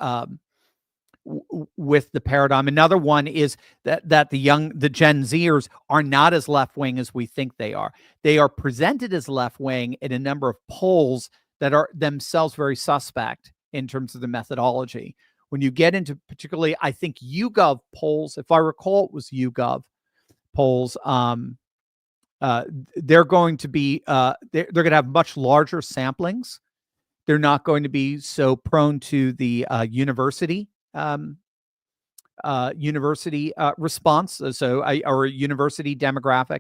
paradigm. Another one is that the Gen Zers are not as left-wing as we think they are. They are presented as left-wing in a number of polls that are themselves very suspect in terms of the methodology. When you get into particularly, I think YouGov polls, if I recall, it was YouGov polls, they're going to be, they're going to have much larger samplings. They're not going to be so prone to the university response, or university demographic.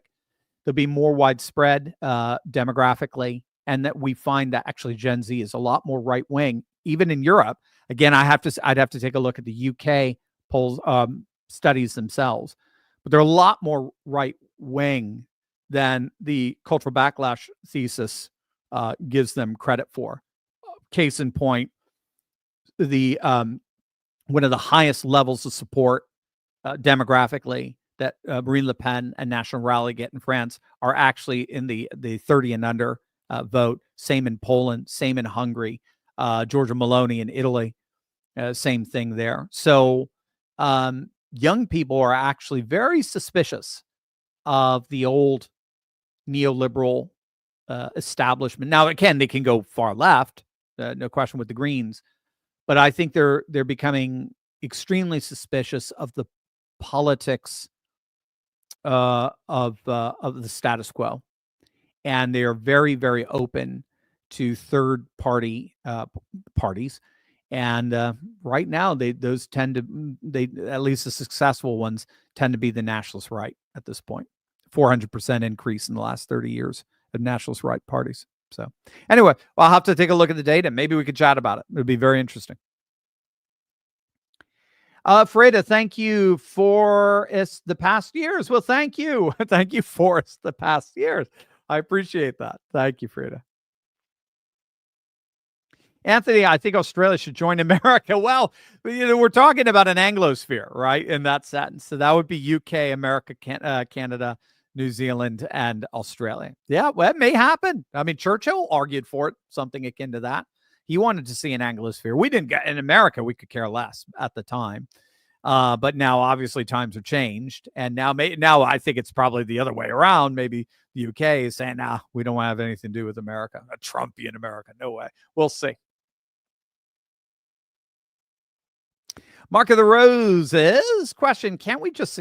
They'll be more widespread demographically, and that we find that actually Gen Z is a lot more right wing, even in Europe. Again, I'd have to take a look at the UK polls, studies themselves, but they're a lot more right wing than the cultural backlash thesis gives them credit for. Case in point, the one of the highest levels of support demographically that Marine Le Pen and National Rally get in France are actually in the 30 and under vote. Same in Poland, same in Hungary, Giorgia Meloni in Italy, same thing there. So young people are actually very suspicious of the old neoliberal establishment. Now, again, they can go far left, no question, with the Greens, but I think they're becoming extremely suspicious of the politics of the status quo, and they are very, very open to third party parties. And right now, those tend to, at least the successful ones, tend to be the nationalist right at this point. 400% increase in the last 30 years of nationalist right parties. So anyway, I'll have to take a look at the data. Maybe we could chat about it. It would be very interesting. Freda, thank you for the past years. Well, thank you. Thank you for the past years. I appreciate that. Thank you, Freda. Anthony, I think Australia should join America. Well, we're talking about an Anglosphere, right? In that sense. So that would be UK, America, Canada, New Zealand, and Australia. Yeah, well, it may happen. I mean, Churchill argued for it, something akin to that. He wanted to see an Anglosphere. We didn't get in America. We could care less at the time. But now, obviously, times have changed. And now I think it's probably the other way around. Maybe the UK is saying, nah, we don't want to have anything to do with America. A Trumpian America. No way. We'll see. Mark of the Roses question: can't we just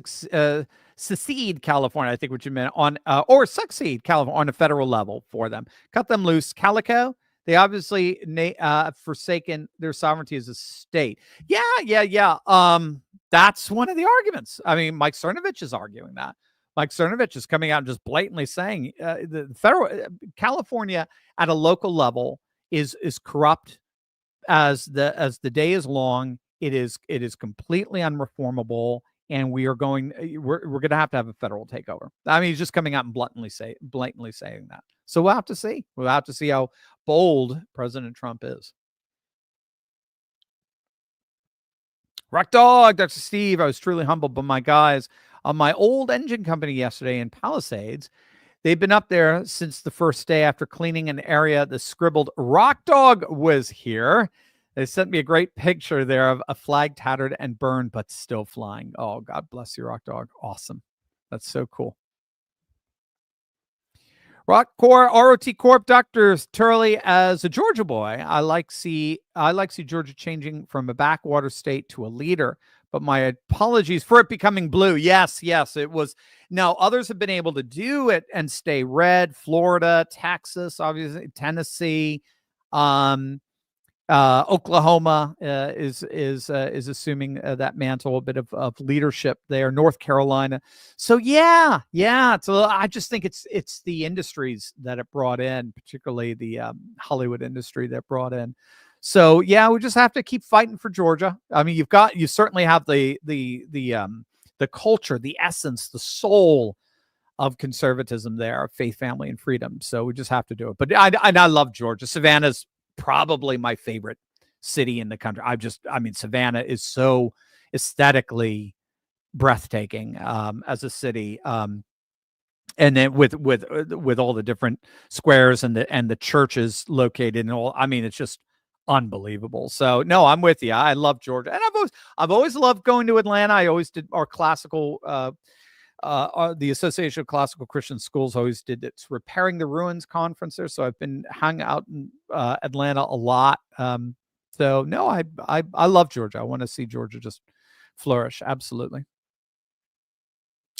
secede California? I think what you meant on, or succeed California on a federal level for them. Cut them loose. Calico, they obviously forsaken their sovereignty as a state. Yeah. That's one of the arguments. I mean, Mike Cernovich is arguing that. Mike Cernovich is coming out and just blatantly saying the federal California at a local level is corrupt as the day is long. It is completely unreformable, and we're going to have a federal takeover. I mean, he's just coming out and blatantly saying that. So we'll have to see. We'll have to see how bold President Trump is. Rock Dog, Dr. Steve, I was truly humbled by my guys on my old engine company yesterday in Palisades. They've been up there since the first day after cleaning an area. The scribbled Rock Dog was here. They sent me a great picture there of a flag tattered and burned, but still flying. Oh, God bless you, Rock Dog. Awesome. That's so cool. Rock Core, ROT Corp, Dr. Turley, as a Georgia boy, I like see Georgia changing from a backwater state to a leader. But my apologies for it becoming blue. Yes, it was. Now, others have been able to do it and stay red. Florida, Texas, obviously, Tennessee, Oklahoma is assuming that mantle, a bit of leadership there. North Carolina. So yeah. It's a little, I just think it's the industries that it brought in, particularly the Hollywood industry that brought in. So yeah, we just have to keep fighting for Georgia. I mean, you certainly have the culture, the essence, the soul of conservatism there, faith, family, and freedom. So we just have to do it. But I love Georgia. Savannah's probably my favorite city in the country. Savannah is so aesthetically breathtaking as a city. And then with all the different squares and the churches located and all, I mean, it's just unbelievable. So no, I'm with you. I love Georgia, and I've always loved going to Atlanta. I always did our classical, the Association of Classical Christian Schools always did its Repairing the Ruins conference there. So I've been hung out in Atlanta a lot. So no, I love Georgia. I want to see Georgia just flourish. Absolutely.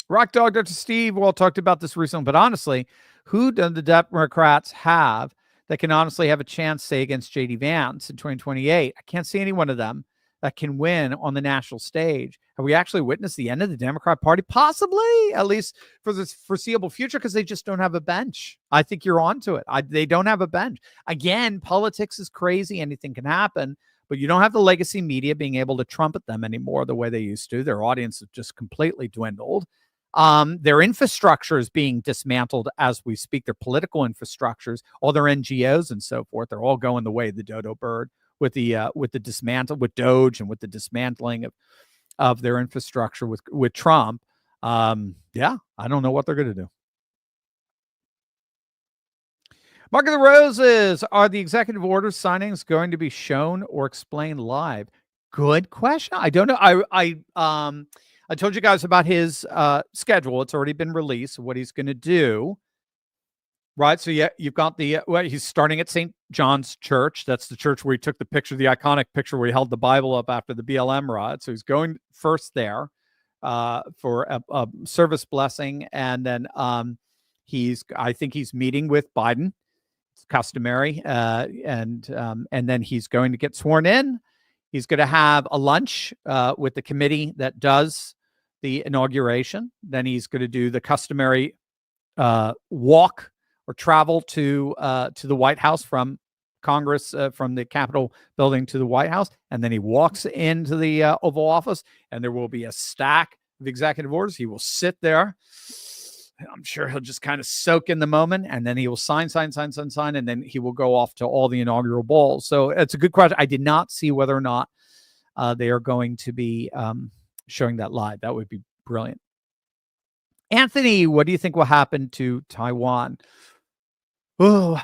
Rock Dog, Dr. Steve, well, talked about this recently, but honestly, who do the Democrats have that can honestly have a chance, say, against J.D. Vance in 2028? I can't see any one of them that can win on the national stage. Have we actually witnessed the end of the Democrat Party? Possibly, at least for the foreseeable future, because they just don't have a bench. I think you're onto it. They don't have a bench. Again, politics is crazy. Anything can happen, but you don't have the legacy media being able to trumpet them anymore the way they used to. Their audience has just completely dwindled. Their infrastructure is being dismantled as we speak. Their political infrastructures, all their NGOs and so forth, they're all going the way of the dodo bird with the dismantle with Doge and with the dismantling of their infrastructure with Trump. Yeah, I don't know what they're going to do. Mark of the Roses, are the executive order signings going to be shown or explained live? Good question. I don't know. I told you guys about his schedule. It's already been released, what he's going to do. Right. So yeah, you've got he's starting at St. John's Church. That's the church where he took the picture, the iconic picture where he held the Bible up after the BLM riot. So he's going first there for a service blessing. And then I think he's meeting with Biden. It's customary. And then he's going to get sworn in. He's going to have a lunch with the committee that does the inauguration. Then he's going to do the customary walk or travel to the White House from Congress, from the Capitol building to the White House. And then he walks into the Oval Office, and there will be a stack of executive orders. He will sit there. I'm sure he'll just kind of soak in the moment, and then he will sign, and then he will go off to all the inaugural balls. So it's a good question. I did not see whether or not they are going to be showing that live. That would be brilliant. Anthony, what do you think will happen to Taiwan? Oh,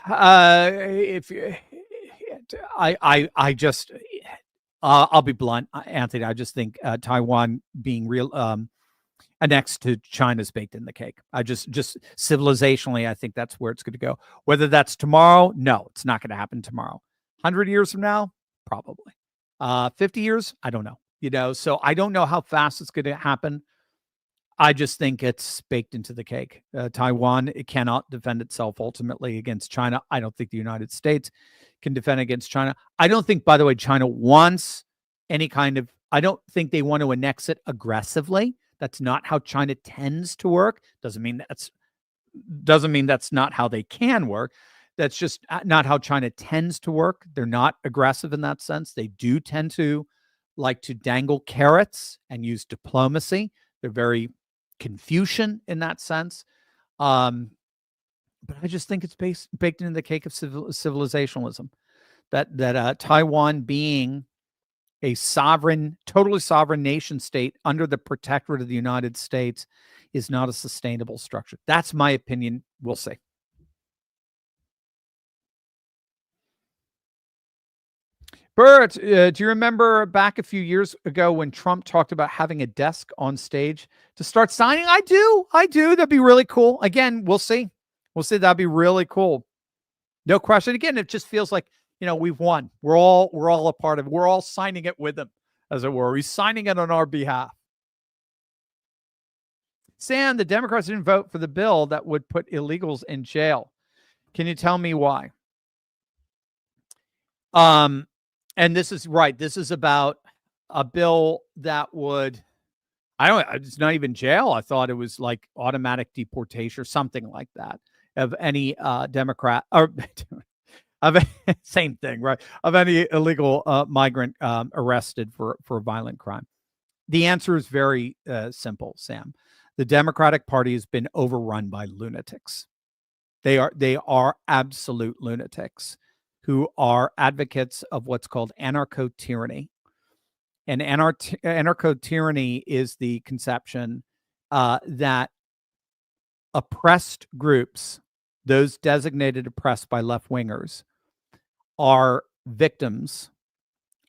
I'll be blunt, Anthony. I just think Taiwan being real annexed to China's baked in the cake. I just civilizationally, I think that's where it's going to go. Whether that's tomorrow, no, it's not going to happen tomorrow. 100 years from now, probably. 50 years, I don't know. So I don't know how fast it's going to happen. I just think it's baked into the cake. Taiwan, it cannot defend itself ultimately against China. I don't think the United States can defend against China. I don't think, by the way, China wants any kind of, I don't think they want to annex it aggressively. That's not how China tends to work. Doesn't mean that's not how they can work. That's just not how China tends to work. They're not aggressive in that sense. They do tend to like to dangle carrots and use diplomacy. They're very Confucian in that sense. But I just think it's baked into the cake of civilizationalism. That Taiwan being a totally sovereign nation state under the protectorate of the United States is not a sustainable structure. That's my opinion. We'll see. Bert, do you remember back a few years ago when Trump talked about having a desk on stage to start signing? I do. That'd be really cool. Again, we'll see. That'd be really cool. No question. Again, it just feels like, we've won. We're all a part of it. We're all signing it with him, as it were. He's signing it on our behalf. Sam, the Democrats didn't vote for the bill that would put illegals in jail. Can you tell me why? And this is right. This is about a bill that would, it's not even jail. I thought it was like automatic deportation or something like that of any Democrat or of same thing, right? Of any illegal migrant arrested for a violent crime. The answer is very simple, Sam. The Democratic Party has been overrun by lunatics. They are absolute lunatics who are advocates of what's called anarcho-tyranny. And anarcho-tyranny is the conception that oppressed groups, those designated oppressed by left-wingers, are victims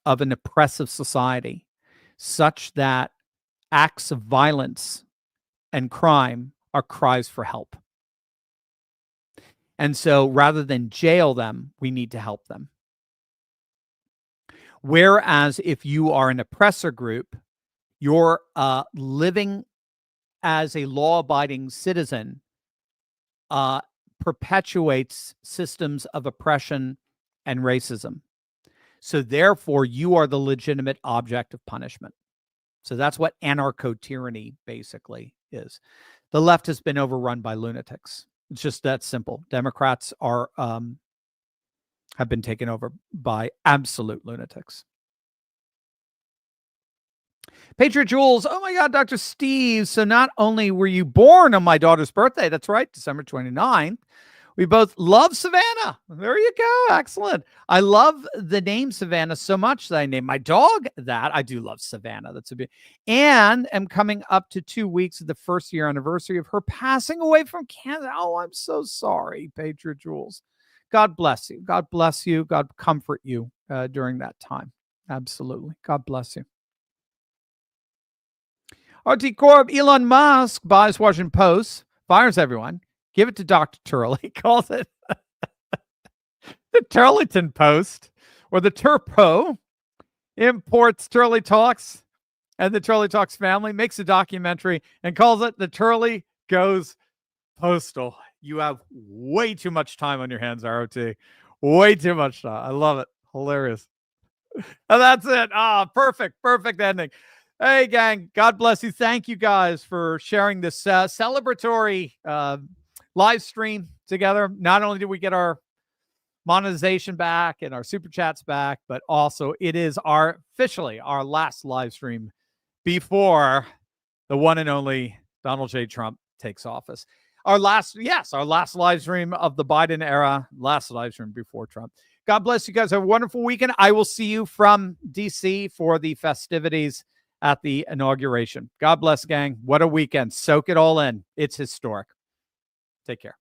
of an oppressive society such that acts of violence and crime are cries for help. And so rather than jail them, we need to help them. Whereas if you are an oppressor group, you're living as a law-abiding citizen perpetuates systems of oppression and racism. So therefore, you are the legitimate object of punishment. So that's what anarcho-tyranny basically is. The left has been overrun by lunatics. It's just that simple. Democrats are have been taken over by absolute lunatics. Patriot Jules, oh my God, Dr. Steve. So not only were you born on my daughter's birthday, that's right, December 29th, we both love Savannah. There you go. Excellent. I love the name Savannah so much that I named my dog that. I do love Savannah. That's a bit. And am coming up to 2 weeks of the first year anniversary of her passing away from cancer. Oh, I'm so sorry, Patriot Jules. God bless you. God bless you. God comfort you during that time. Absolutely. God bless you. RT Corp, Elon Musk buys Washington Post, fires everyone. Give it to Dr. Turley. Calls it the Turlington Post, or the Turpo. Imports Turley Talks and the Turley Talks family, makes a documentary and calls it The Turley Goes Postal. You have way too much time on your hands, ROT. Way too much time. I love it. Hilarious. And that's it. Perfect ending. Hey, gang. God bless you. Thank you guys for sharing this celebratory live stream together. Not only did we get our monetization back and our super chats back, but also it is officially our last live stream before the one and only Donald J. Trump takes office. Our last live stream of the Biden era, last live stream before Trump. God bless you guys. Have a wonderful weekend. I will see you from DC for the festivities at the inauguration. God bless, gang. What a weekend. Soak it all in. It's historic. Take care.